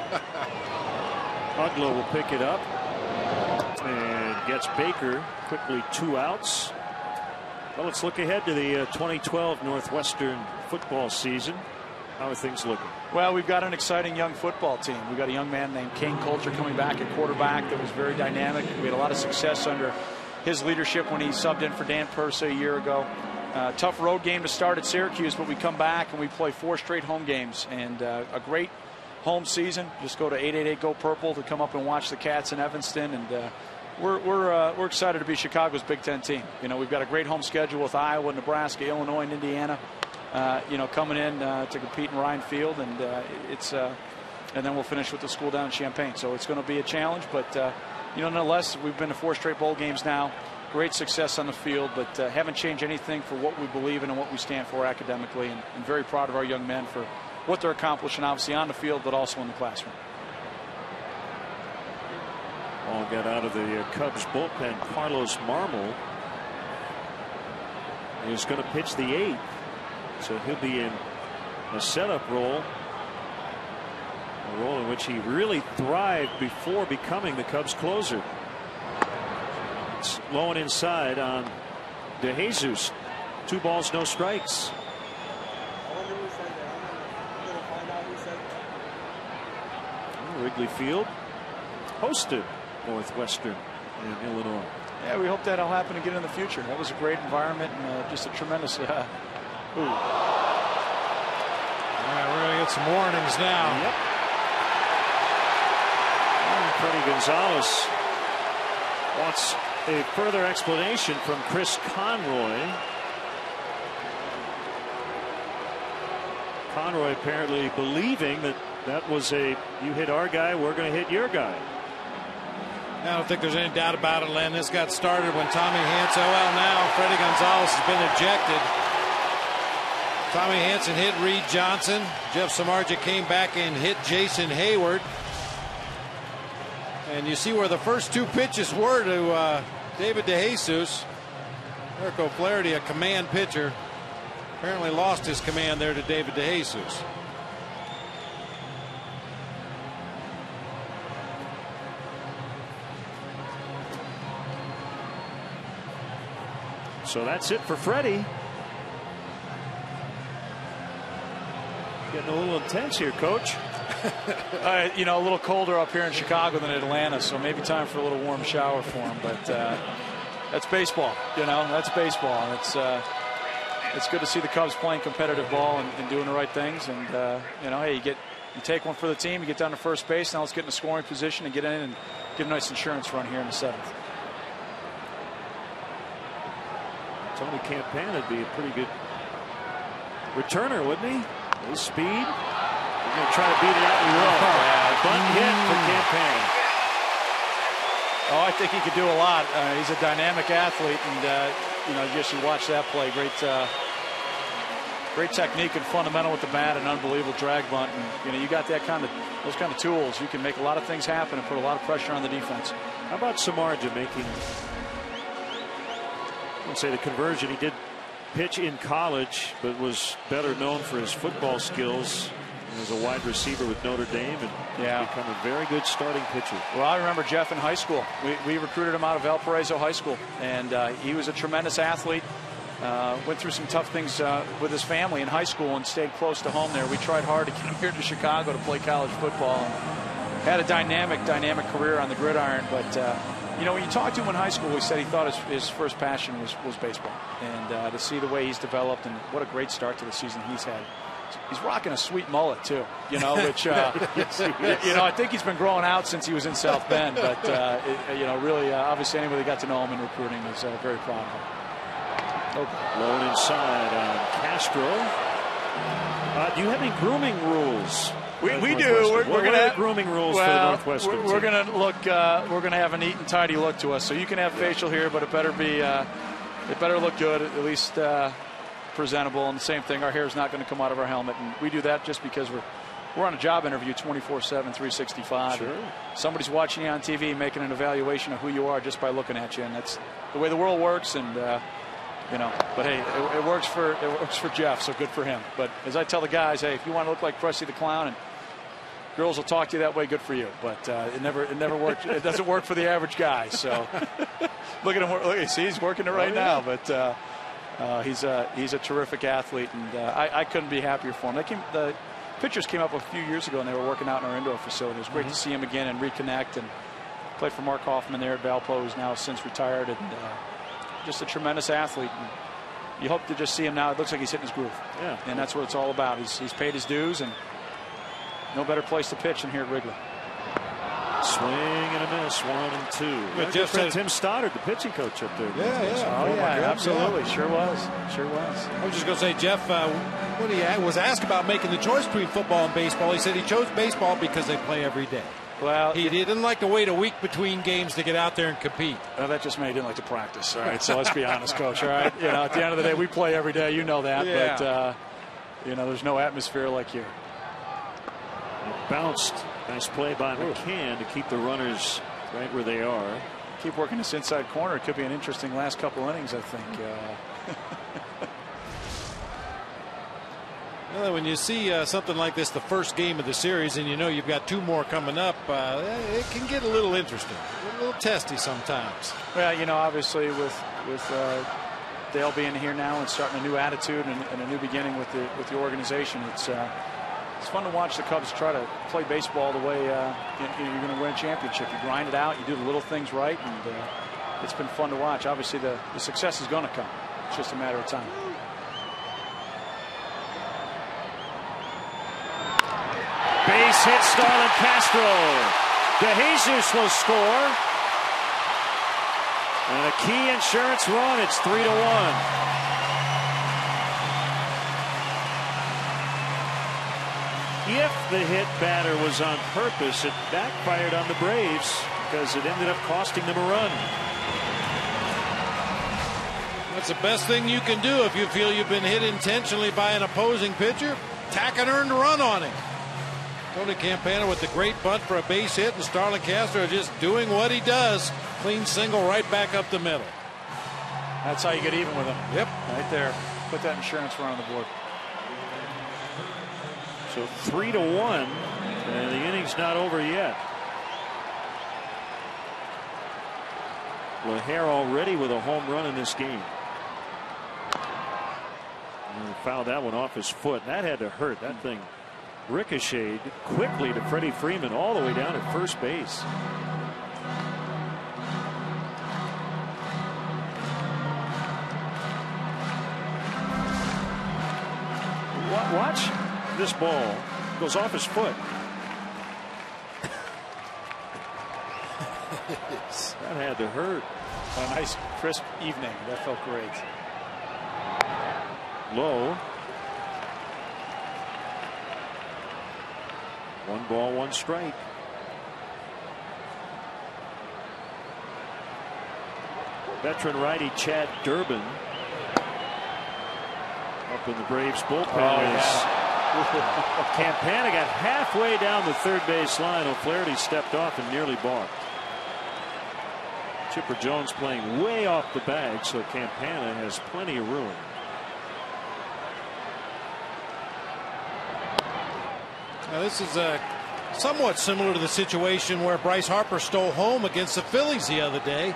Ugla will pick it up and gets Baker quickly 2 outs. Well, let's look ahead to the 2012 Northwestern football season. How are things looking? Well, we've got an exciting young football team. We've got a young man named Kane Coulter coming back at quarterback that was very dynamic. We had a lot of success under his leadership when he subbed in for Dan Purse a year ago. Tough road game to start at Syracuse, but we come back and we play 4 straight home games and a great home season. Just go to 888 Go Purple to come up and watch the Cats in Evanston, and we're excited to be Chicago's Big Ten team. You know, we've got a great home schedule with Iowa, Nebraska, Illinois, and Indiana. You know, coming in to compete in Ryan Field, and and then we'll finish with the school down in Champaign. So it's going to be a challenge, but you know, nonetheless, we've been to 4 straight bowl games now. Great success on the field, but haven't changed anything for what we believe in and what we stand for academically, and very proud of our young men for what they're accomplishing, obviously on the field, but also in the classroom. Ball got out of the Cubs bullpen. Carlos Marmol is going to pitch the 8th, so he'll be in a setup role, a role in which he really thrived before becoming the Cubs closer. It's low and inside on DeJesus. 2 balls, no strikes. Wrigley Field hosted Northwestern in Illinois. Yeah, we hope that'll happen again in the future. That was a great environment and just a tremendous. All right, we're going to get some warnings now. Yep. And Freddie Gonzalez wants a further explanation from Chris Conroy. Conroy apparently believing that that was a, you hit our guy, we're going to hit your guy. I don't think there's any doubt about it, Len. This got started when Tommy Hansen, well, now Freddie Gonzalez has been ejected. Tommy Hansen hit Reed Johnson. Jeff Samardzija came back and hit Jason Hayward. And you see where the first 2 pitches were to David DeJesus. Eric O'Flaherty, a command pitcher, apparently lost his command there to David DeJesus. So that's it for Freddie. Getting a little intense here, Coach. You know, a little colder up here in Chicago than Atlanta, so maybe time for a little warm shower for him. But that's baseball. You know, that's baseball. It's good to see the Cubs playing competitive ball and doing the right things. And you know, hey, you take one for the team. You get down to first base. Now let's get in a scoring position and get in and get a nice insurance run here in the 7th. Tony Campana would be a pretty good returner, wouldn't he? His speed. We're going to try to beat it out. We will. Bunt hit for Campana. Oh, I think he could do a lot. He's a dynamic athlete, and you know, just you watch that play. Great technique and fundamental with the bat, and unbelievable drag bunt. And you know, you got those kind of tools. You can make a lot of things happen and put a lot of pressure on the defense. How about Samardzija making? I wouldn't say the conversion. He did pitch in college, but was better known for his football skills as a wide receiver with Notre Dame, and become a very good starting pitcher. Well, I remember Jeff in high school. We recruited him out of Valparaiso High School, and he was a tremendous athlete. Went through some tough things with his family in high school and stayed close to home there. We tried hard to get him here to Chicago to play college football, and had a dynamic career on the gridiron, but you know, when you talked to him in high school, he said he thought his first passion was baseball. And to see the way he's developed and what a great start to the season he's had. He's rocking a sweet mullet, too, you know, which, you know, I think he's been growing out since he was in South Bend. But, you know, really, obviously, anybody that got to know him in recruiting is very proud of him. Low and inside on Castro. Do you have any grooming rules? We do. We're going to have grooming rules for the Northwestern. We're going to look. We're going to have a neat and tidy look to us. So you can have facial here, but it better be. It better look good, at least presentable. And the same thing. Our hair is not going to come out of our helmet, and we do that just because we're on a job interview 24/7, 365. Sure. Somebody's watching you on TV, making an evaluation of who you are just by looking at you, and that's the way the world works. And you know, but hey, it works for Jeff, so good for him. But as I tell the guys, hey, if you want to look like Krusty the Clown and girls will talk to you that way. Good for you, but it never works. It doesn't work for the average guy. So look at him. Look, see, he's working it right now. But he's a terrific athlete, and I couldn't be happier for him. The pictures came up a few years ago, and they were working out in our indoor facility. It was great to see him again and reconnect. And played for Mark Hoffman there at Valpo, who's now since retired, and just a tremendous athlete. And you hope to just see him now. It looks like he's hitting his groove. Yeah. And that's what it's all about. He's paid his dues, and no better place to pitch than here at Wrigley. Swing and a miss, 1-2. But Jeff said Tim Stoddard, the pitching coach up there. Oh, yeah, absolutely. Sure was. I was just going to say, Jeff, when he was asked about making the choice between football and baseball, he said he chose baseball because they play every day. Well, he didn't like to wait a week between games to get out there and compete. Well, that just meant he didn't like to practice. All right, so let's be honest, Coach. All right, at the end of the day, we play every day. You know that, but there's no atmosphere like here. It bounced. Nice play by McCann to keep the runners right where they are. Keep working this inside corner. It could be an interesting last couple innings, I think. Well, when you see something like this, the first game of the series, and you know you've got 2 more coming up, it can get a little interesting, a little testy sometimes. Well, obviously with Dale being here now and starting a new attitude and a new beginning with the organization, it's fun to watch the Cubs try to play baseball the way you're going to win a championship. You grind it out, you do the little things right, and it's been fun to watch. Obviously, the success is going to come. It's just a matter of time. Base hit, Starlin Castro. DeJesus will score. And a key insurance run. It's 3-1. If the hit batter was on purpose, it backfired on the Braves because it ended up costing them a run. That's the best thing you can do if you feel you've been hit intentionally by an opposing pitcher. Tack an earned run on him. Tony Campana with the great bunt for a base hit, and Starlin Castro just doing what he does. Clean single right back up the middle. That's how you get even with him. Yep. Right there. Put that insurance run on the board. So 3-1, and the inning's not over yet. LaHare already with a home run in this game. And he fouled that one off his foot. That had to hurt. That thing ricocheted quickly to Freddie Freeman all the way down at first base. Watch this ball. Goes off his foot. That had to hurt. A nice crisp evening. That felt great. Low. 1 ball, 1 strike. Veteran righty Chad Durbin up in the Braves bullpen. Campana got halfway down the third base line. O'Flaherty stepped off and nearly balked. Chipper Jones playing way off the bag, so Campana has plenty of room. Now this is somewhat similar to the situation where Bryce Harper stole home against the Phillies the other day.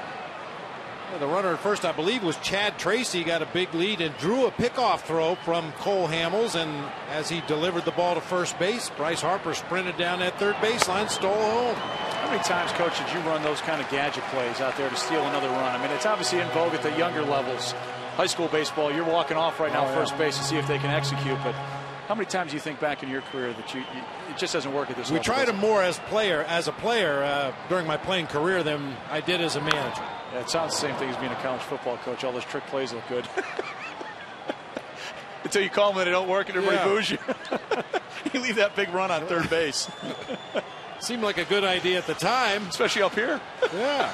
The runner at first, I believe, was Chad Tracy. Got a big lead and drew a pickoff throw from Cole Hamels. And as he delivered the ball to first base, Bryce Harper sprinted down that third baseline, stole home. How many times, Coach, did you run those kind of gadget plays out there to steal another run? I mean, it's obviously in vogue at the younger levels. High school baseball, you're walking off right now first base to see if they can execute. But how many times do you think back in your career that it just doesn't work at this level? We tried them more as a player during my playing career than I did as a manager. Yeah, it sounds the same thing as being a college football coach. All those trick plays look good. Until you call them and they don't work and everybody boos you. You leave that big run on third base. Seemed like a good idea at the time. Especially up here. Yeah.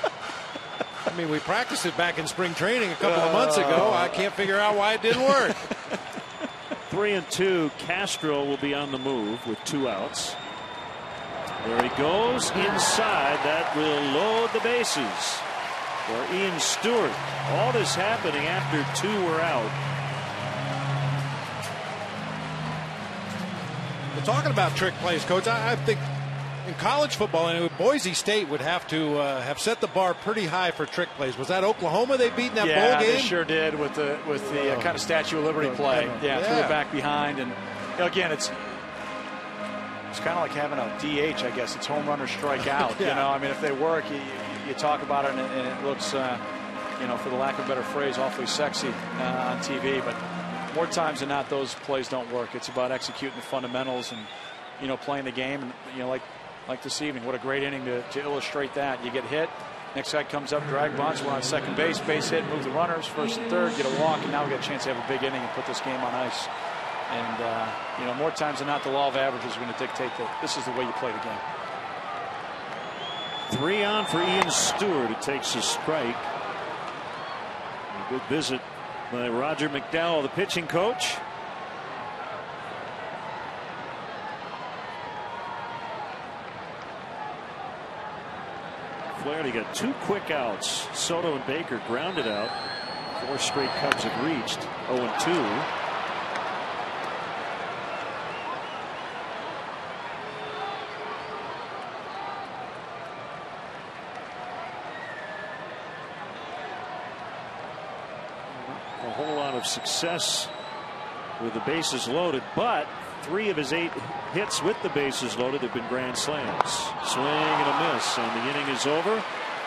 I mean, we practiced it back in spring training a couple of months ago. I can't figure out why it didn't work. 3-2. Castro will be on the move with 2 outs. There he goes inside. That will load the bases for Ian Stewart. All this happening after 2 were out. Well, talking about trick plays, Coach, I think in college football, anyway, Boise State would have to have set the bar pretty high for trick plays. Was that Oklahoma they beat in that bowl game? Yeah, they sure did with the kind of Statue of Liberty play. Yeah, threw it back behind, and again, it's kind of like having a DH, I guess. It's home run or strike out. You know, I mean, if they work, you talk about it, and it looks, you know, for the lack of a better phrase, awfully sexy on TV. But more times than not, those plays don't work. It's about executing the fundamentals and, you know, playing the game. And, you know, like this evening, what a great inning to illustrate that. You get hit, next guy comes up, drag bunts, we're on second base hit, move the runners, first and third, get a walk, and now we got a chance to have a big inning and put this game on ice. And, you know, more times than not, the law of averages is going to dictate that this is the way you play the game. 3 on for Ian Stewart, who takes a strike. A good visit by Roger McDowell, the pitching coach. Flaherty got 2 quick outs. Soto and Baker grounded out. 4 straight Cubs have reached. 0-2. A whole lot of success with the bases loaded, but 3 of his 8 hits with the bases loaded have been grand slams. Swing and a miss, and the inning is over.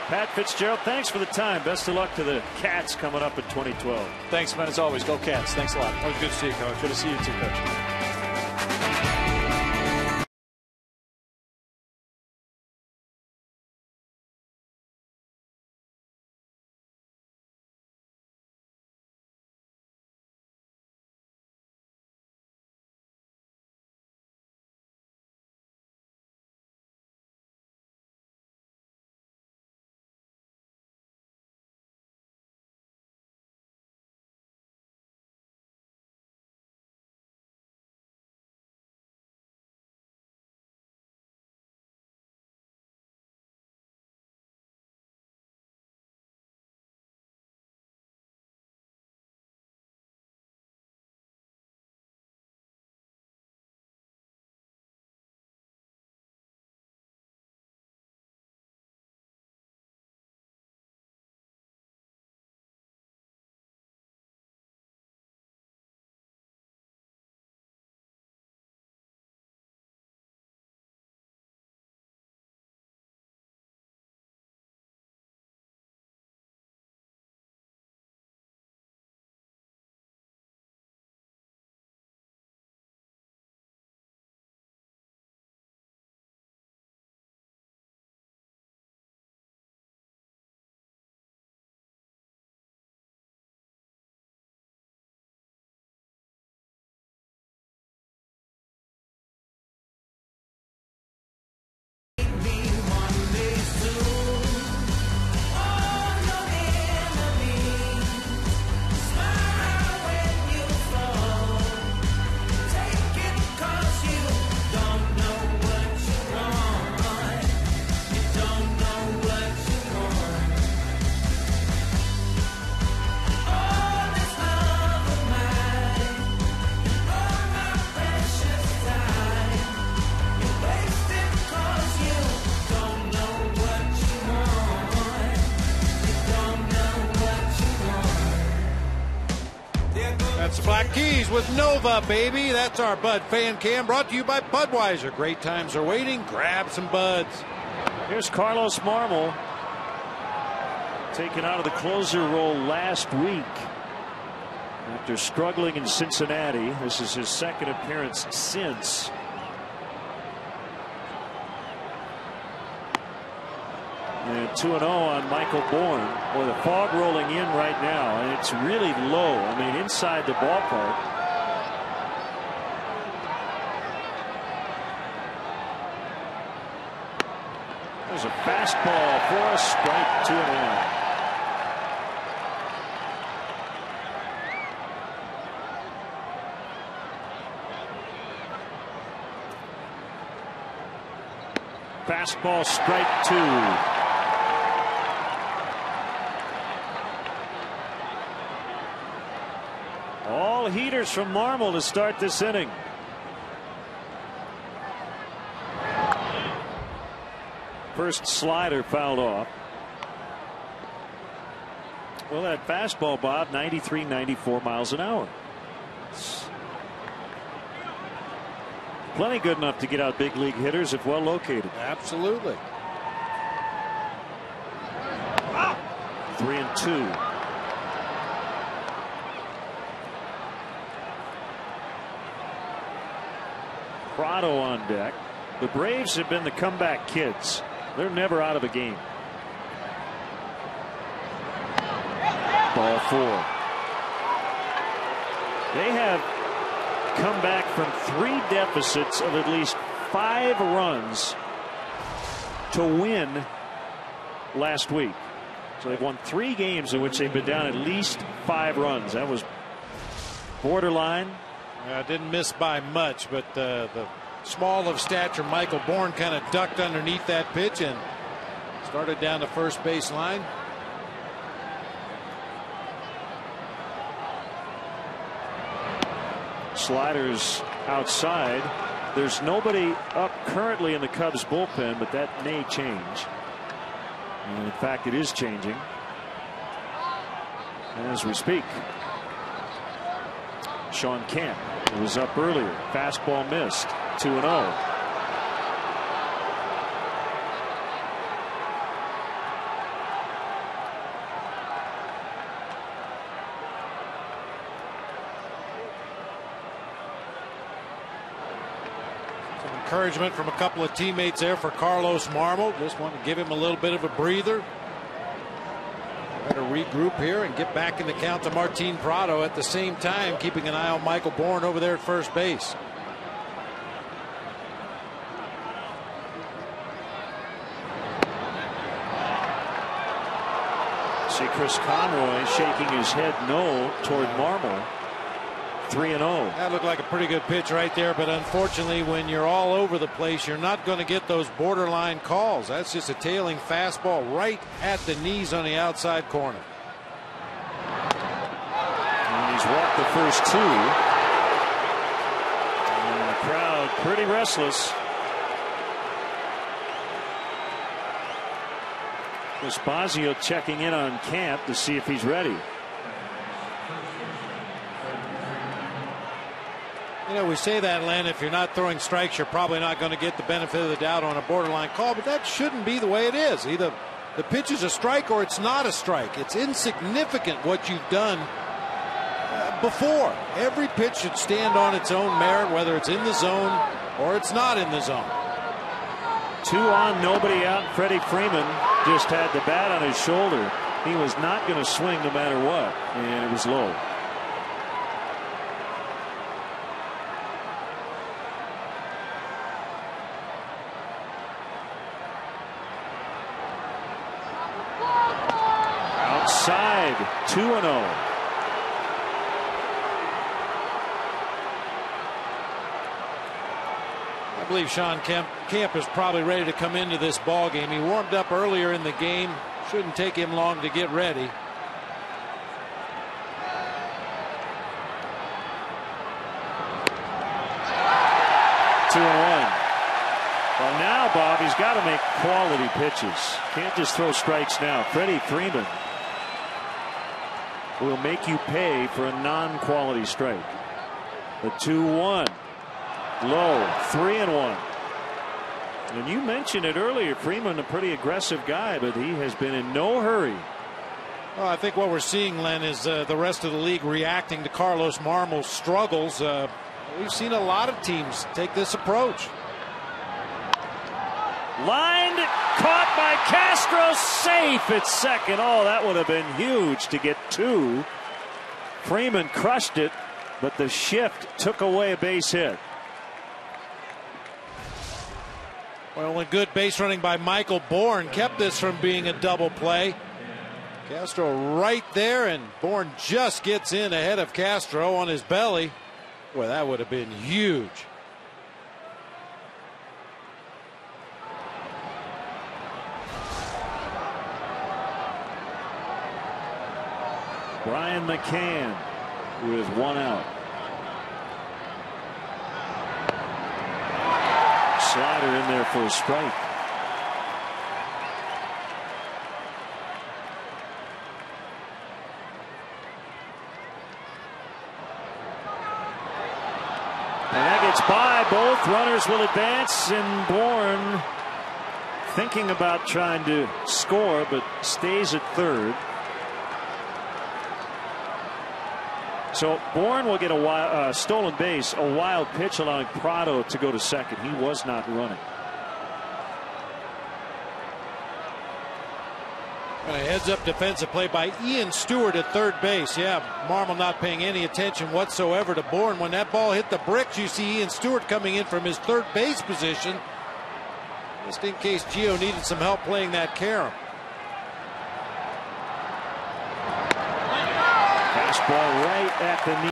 Pat Fitzgerald, thanks for the time. Best of luck to the Cats coming up in 2012. Thanks, man. As always, go Cats. Thanks a lot. Always good to see you, Coach. Good to see you too, Coach. Black Keys with Nova, baby. That's our Bud Fan Cam, brought to you by Budweiser. Great times are waiting. Grab some Buds. Here's Carlos Marmol, taken out of the closer role last week after struggling in Cincinnati. This is his 2nd appearance since. And 2-0 on Michael Bourne. Boy, the fog rolling in right now, and it's really low. I mean, inside the ballpark. There's a fastball for a strike, 2-0. Fastball, strike 2. All heaters from Marmol to start this inning. First slider fouled off. Well, that fastball, Bob, 93, 94 miles an hour. It's plenty good enough to get out big league hitters if well located. Absolutely. 3-2. Prado on deck. The Braves have been the comeback kids. They're never out of a game. Ball 4. They have come back from 3 deficits of at least 5 runs to win last week. So they've won 3 games in which they've been down at least 5 runs. That was borderline. Didn't miss by much, but the small of stature Michael Bourne kind of ducked underneath that pitch and started down the first base line. Sliders outside. There's nobody up currently in the Cubs bullpen, but that may change. And in fact, it is changing as we speak. Sean Kemp was up earlier. Fastball missed. 2-0. Encouragement from a couple of teammates there for Carlos Marmol. Just want to give him a little bit of a breather. Better regroup here and get back in the count to Martin Prado, at the same time keeping an eye on Michael Bourne over there at first base. See Chris Conroy shaking his head no toward Marmol. 3-0. That looked like a pretty good pitch right there, but unfortunately when you're all over the place you're not going to get those borderline calls. That's just a tailing fastball right at the knees on the outside corner. And he's walked the first 2. And the crowd pretty restless. Esposito checking in on Camp to see if he's ready. You know, we say that, Len, if you're not throwing strikes, you're probably not going to get the benefit of the doubt on a borderline call, but that shouldn't be the way it is. Either the pitch is a strike or it's not a strike. It's insignificant what you've done before. Every pitch should stand on its own merit, whether it's in the zone or it's not in the zone. 2 on, nobody out. Freddie Freeman just had the bat on his shoulder. He was not going to swing no matter what, and it was low. Outside, 2-0. I believe Sean Kemp is probably ready to come into this ball game. He warmed up earlier in the game. Shouldn't take him long to get ready. Two and 1. Well, now, Bob, he's got to make quality pitches. Can't just throw strikes now. Freddie Freeman will make you pay for a non-quality strike. The 2-1. Low. 3-1. And you mentioned it earlier, Freeman, a pretty aggressive guy, but he has been in no hurry. Well, I think what we're seeing, Len, is the rest of the league reacting to Carlos Marmol's struggles. We've seen a lot of teams take this approach. Lined, caught by Castro, safe at second. Oh, that would have been huge to get 2. Freeman crushed it, but the shift took away a base hit. Well, and good base running by Michael Bourne kept this from being a double play. Castro right there, and Bourne just gets in ahead of Castro on his belly. Boy, that would have been huge. Brian McCann with 1 out. Slider in there for a strike. Both runners will advance, and Bourne thinking about trying to score, but stays at third. So Bourne will get a stolen base, a wild pitch, allowing Prado to go to second. He was not running. And a heads-up defensive play by Ian Stewart at third base. Yeah, Marmol not paying any attention whatsoever to Bourne. When that ball hit the bricks, you see Ian Stewart coming in from his third base position, just in case Gio needed some help playing that carom. Fastball right at the knee.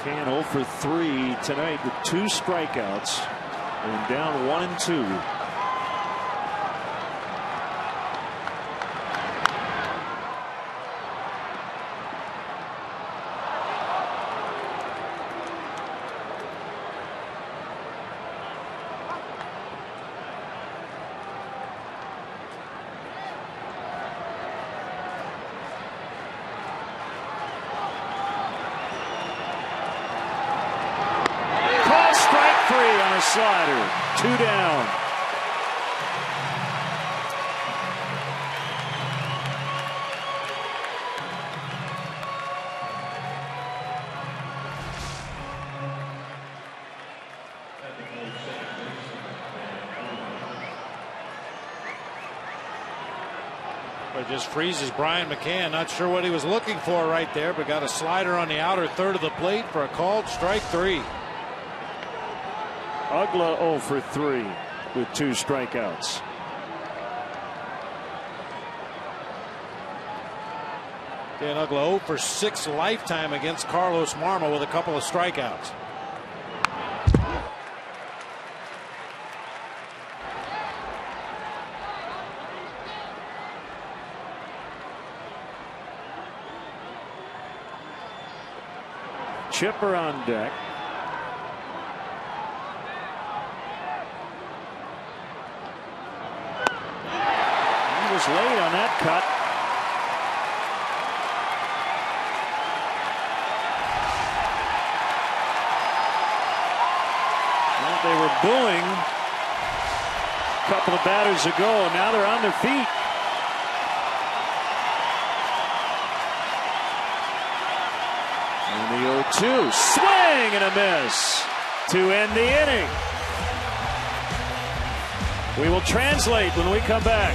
Can 0 for 3 tonight with 2 strikeouts and down 1-2. Slider, 2 down. It just freezes Brian McCann. Not sure what he was looking for right there, but got a slider on the outer third of the plate for a called strike 3. Ugla 0 for 3 with 2 strikeouts. Dan Ugla 0 for 6 lifetime against Carlos Marmol with a couple of strikeouts. Chipper on deck. Was late on that cut. Well, they were booing a couple of batters ago. Now they're on their feet. And the 0-2 swing and a miss to end the inning. We will translate when we come back.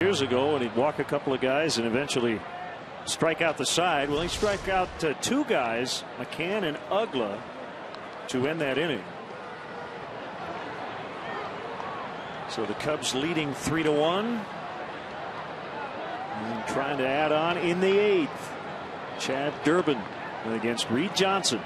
Years ago, and he'd walk a couple of guys and eventually strike out the side. Well, he struck out two guys, McCann and Ugla, to end that inning. So the Cubs leading 3-1. And trying to add on in the 8th. Chad Durbin against Reed Johnson.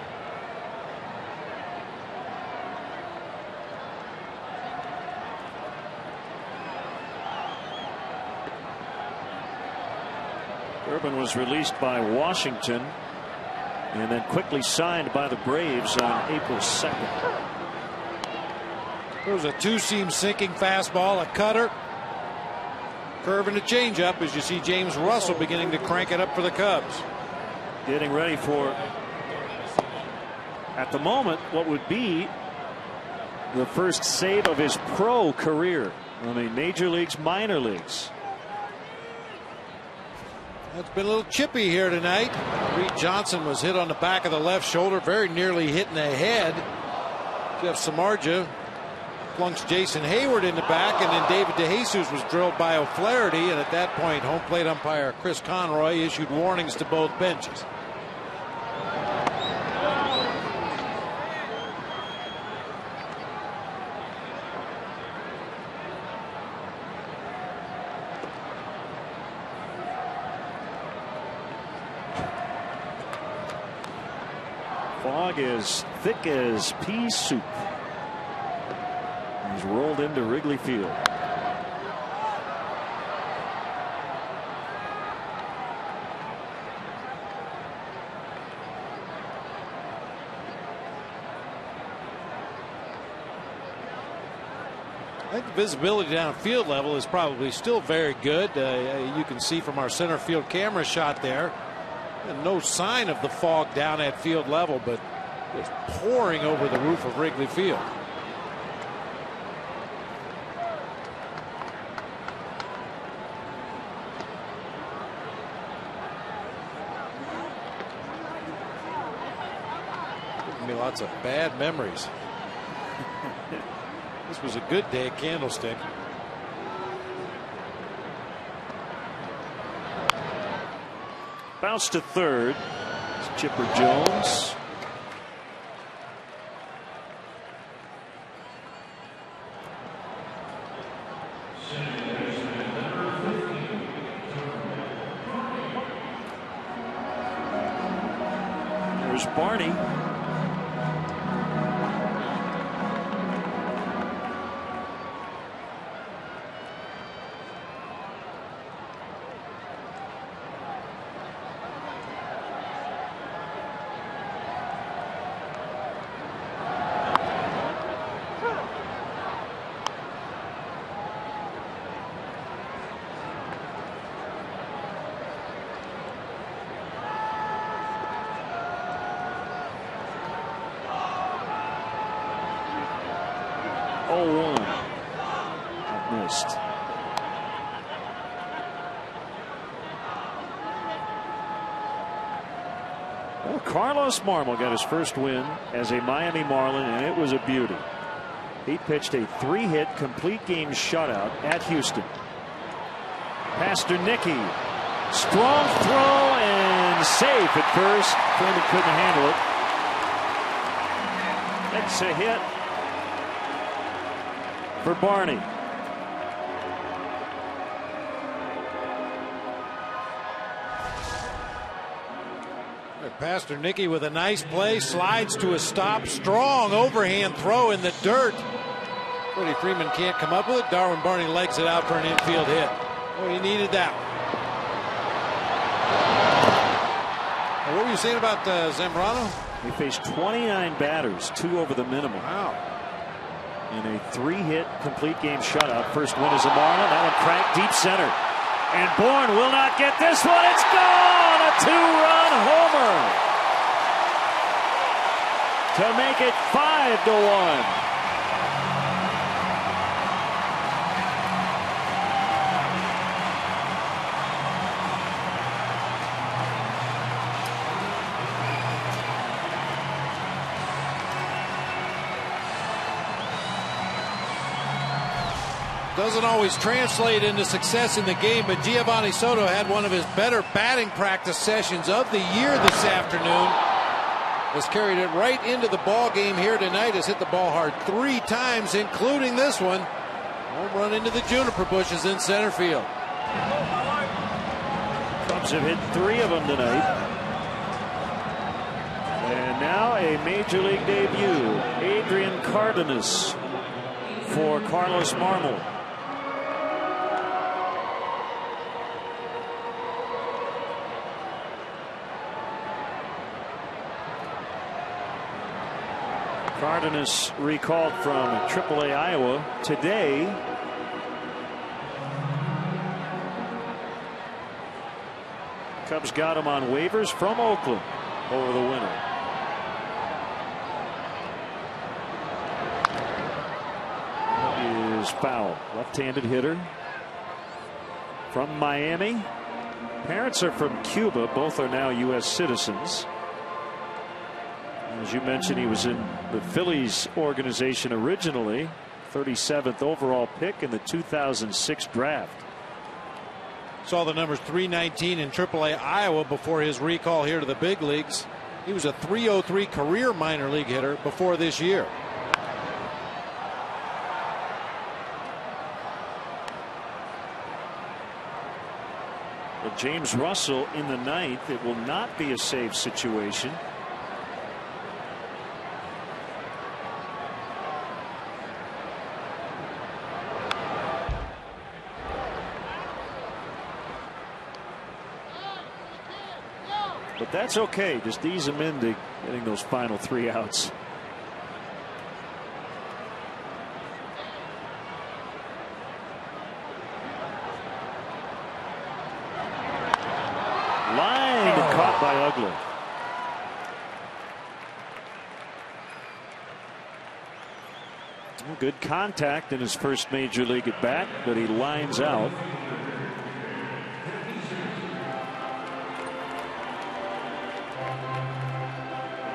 Durbin was released by Washington and then quickly signed by the Braves on April 2nd. There was a two-seam sinking fastball, a cutter, curve, and a changeup as you see James Russell beginning to crank it up for the Cubs. Getting ready for, at the moment, what would be the first save of his pro career. I mean, major leagues, minor leagues. It's been a little chippy here tonight. Reed Johnson was hit on the back of the left shoulder, very nearly hitting the head. Jeff Samardzija plunks Jason Hayward in the back, and then David DeJesus was drilled by O'Flaherty, and at that point home plate umpire Chris Conroy issued warnings to both benches. Fog is thick as pea soup. He's rolled into Wrigley Field. I think the visibility down field level is probably still very good. You can see from our center field camera shot there, and no sign of the fog down at field level, but it's pouring over the roof of Wrigley Field. Giving me lots of bad memories. This was a good day at Candlestick. Bounce to third. It's Chipper Jones. There's Barney. Missed. Well, Carlos Marmol got his first win as a Miami Marlin, and it was a beauty. He pitched a 3-hit complete game shutout at Houston. Pasternicki, strong throw and safe at first. Freeman couldn't handle it. That's a hit for Barney. Pasternicki with a nice play, slides to a stop, strong overhand throw in the dirt. Freddie Freeman can't come up with it. Darwin Barney legs it out for an infield hit. Oh, he needed that. What were you saying about Zambrano? He faced 29 batters, 2 over the minimum. Wow. In a 3-hit complete game shutout. First win as a Marlin. That one cracked deep center. And Bourne will not get this one. It's gone! A 2-run homer to make it 5-1. Doesn't always translate into success in the game, but Giovanni Soto had one of his better batting practice sessions of the year this afternoon. Has carried it right into the ball game here tonight. Has hit the ball hard 3 times, including this one. Home run into the juniper bushes in center field. Cubs have hit 3 of them tonight. And now a major league debut. Adrian Cardenas for Carlos Marmol. Cardenas recalled from AAA Iowa today. Cubs got him on waivers from Oakland over the winter. That is foul. Left-handed hitter from Miami. Parents are from Cuba. Both are now U.S. citizens. As you mentioned, he was in the Phillies organization originally. 37th overall pick in the 2006 draft. Saw the numbers 319 in AAA Iowa before his recall here to the big leagues. He was a .303 career minor league hitter before this year. But James Russell in the ninth. It will not be a safe situation. But that's okay. Just ease him into getting those final 3 outs. Line caught by Ugly. Good contact in his first major league at bat, but he lines out.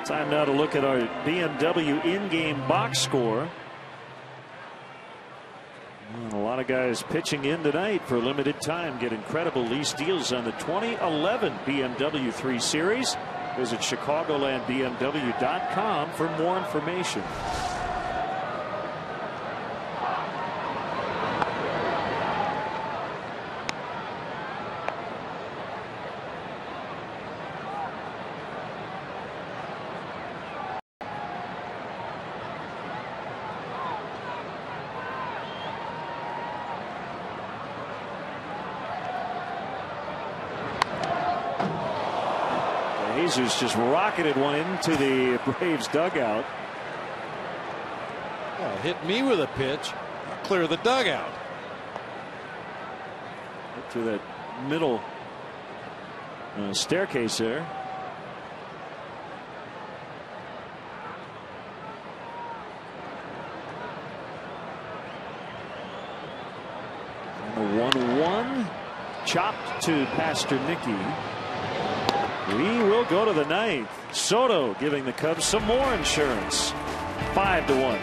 Time now to look at our BMW in-game box score. A lot of guys pitching in tonight for a limited time get incredible lease deals on the 2011 BMW 3 Series. Visit ChicagolandBMW.com for more information. Jesus just rocketed one into the Braves dugout. Well, hit me with a pitch. I'll clear the dugout. Right through that middle staircase there. And the 1-1 chopped to Pastornicky. We will go to the ninth. Soto giving the Cubs some more insurance. 5-1.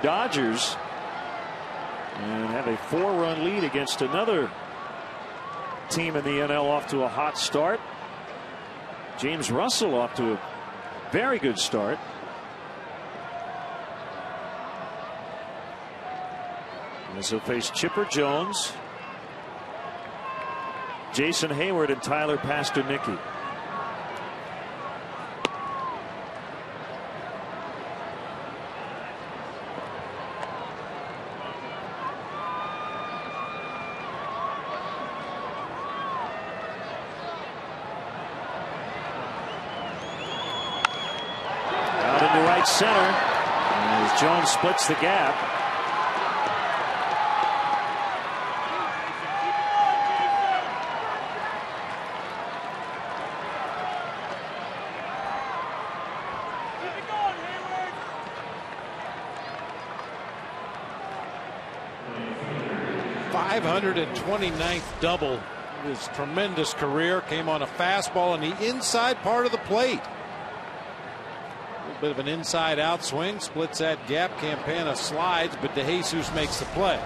Dodgers and have a 4-run lead against another team in the NL off to a hot start. James Russell off to a very good start. As he'll face Chipper Jones, Jason Hayward, and Tyler Pastornicki. Out into right center as Jones splits the gap. .529th double. His tremendous career came on a fastball in the inside part of the plate. A little bit of an inside out swing, splits that gap. Campana slides, but DeJesus makes the play.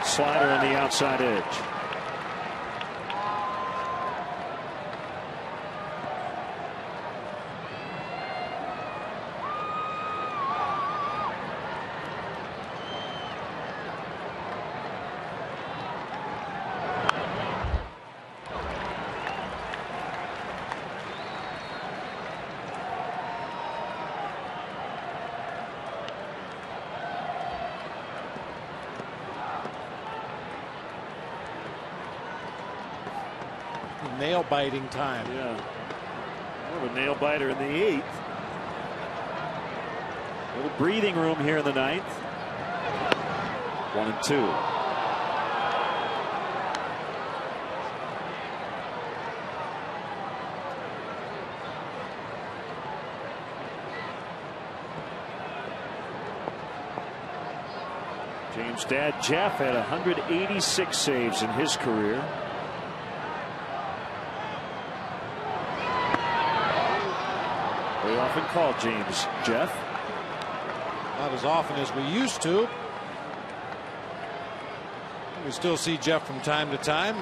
Slider on the outside edge. Nail biting time. Yeah. More of a nail biter in the 8th. A little breathing room here in the 9th. 1-2. James' dad Jeff had 186 saves in his career. We often call James Jeff. Not as often as we used to. We still see Jeff from time to time.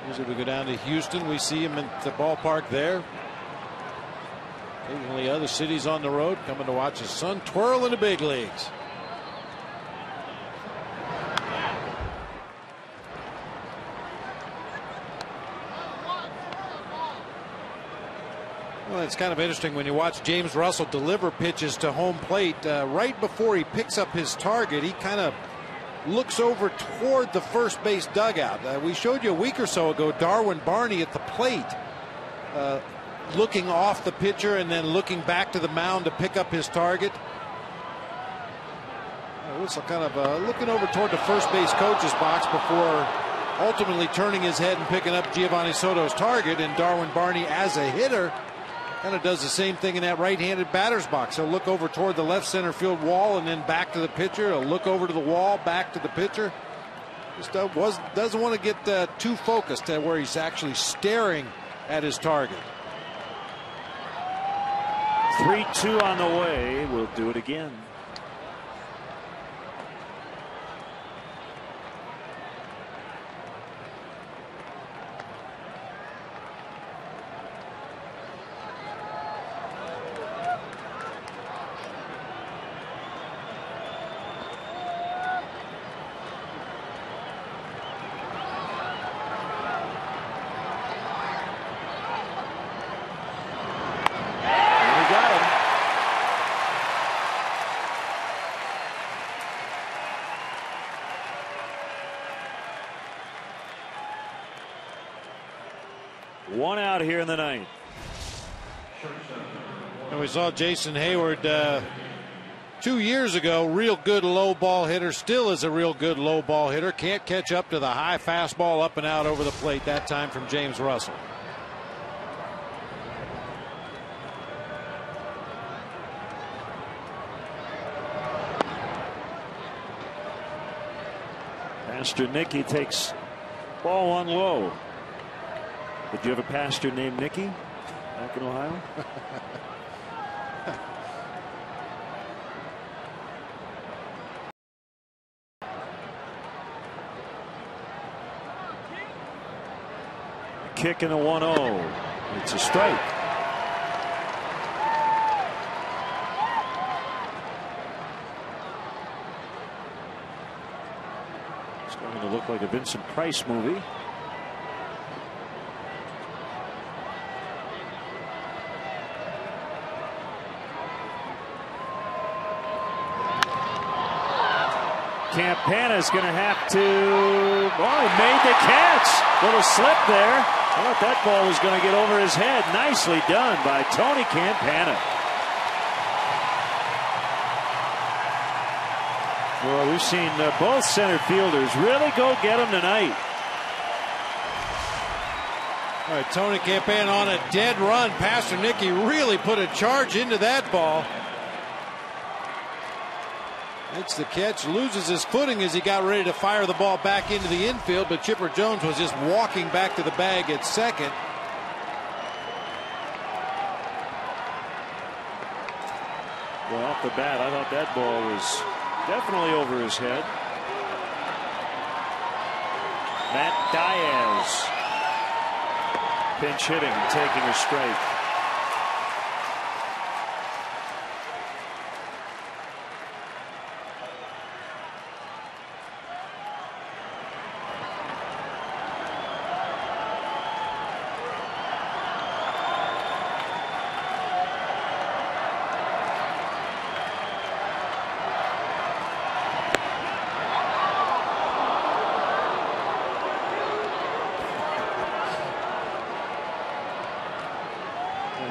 Usually we go down to Houston. We see him at the ballpark there. Occasionally other cities on the road, coming to watch his son twirl in the big leagues. Well, it's kind of interesting when you watch James Russell deliver pitches to home plate. Right before he picks up his target, he kind of looks over toward the first base dugout. We showed you a week or so ago Darwin Barney at the plate, looking off the pitcher and then looking back to the mound to pick up his target. It was kind of looking over toward the first base coach's box before ultimately turning his head and picking up Giovanni Soto's target. And Darwin Barney, as a hitter, kind of does the same thing in that right-handed batter's box. He'll look over toward the left center field wall and then back to the pitcher. He'll look over to the wall, back to the pitcher. Just doesn't want to get too focused to where he's actually staring at his target. 3-2 on the way. We'll do it again. One out here in the 9th. And we saw Jason Hayward 2 years ago. Real good low ball hitter. Still is a real good low ball hitter. Can't catch up to the high fastball up and out over the plate that time from James Russell. Pastornicki takes Ball one low. Did you have a pastor named Nicky back in Ohio? Kick in the 1-0. It's a strike. It's going to look like a Vincent Price movie. Campana's going to have to. Oh, he made the catch. Little slip there. I thought that ball was going to get over his head. Nicely done by Tony Campana. Well, we've seen both center fielders really go get him tonight. All right, Tony Campana on a dead run. Pastor Nicky really put a charge into that ball. Makes the catch, loses his footing as he got ready to fire the ball back into the infield, but Chipper Jones was just walking back to the bag at second. Well, off the bat, I thought that ball was definitely over his head. Matt Diaz pinch hitting and taking a strike.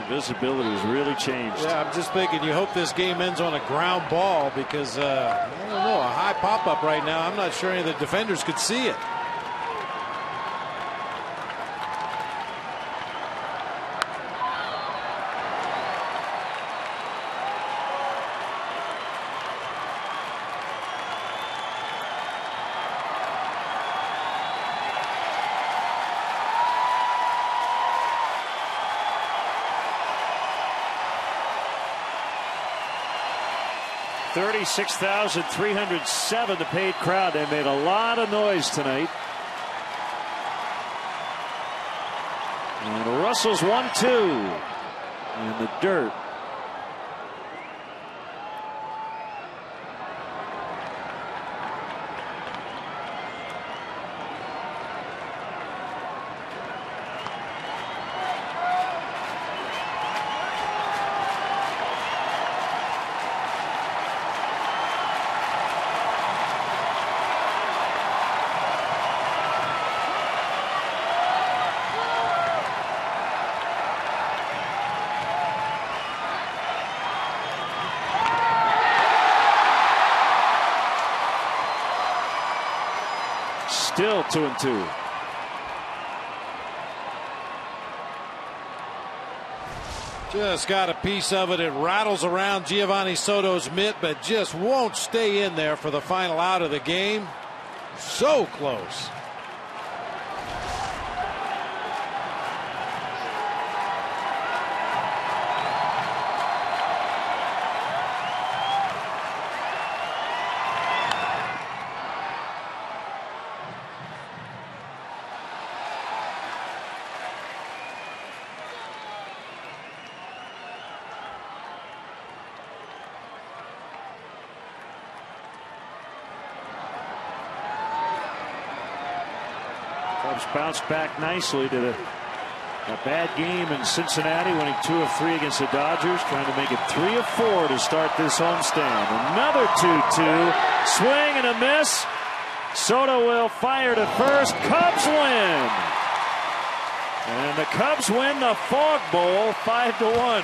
Visibility has really changed. Yeah, I'm just thinking you hope this game ends on a ground ball because I don't know, a high pop-up right now. I'm not sure any of the defenders could see it. $36,307, the paid crowd. They made a lot of noise tonight. And Russell's 1-2 in the dirt. Still 2-2. Just got a piece of it. It rattles around Giovanni Soto's mitt, but just won't stay in there for the final out of the game. So close. Cubs bounced back nicely to a bad game in Cincinnati, winning 2 of 3 against the Dodgers, trying to make it 3 of 4 to start this homestand. Another 2-2, swing and a miss. Soto will fire to first. Cubs win. And the Cubs win the Fog Bowl 5-1.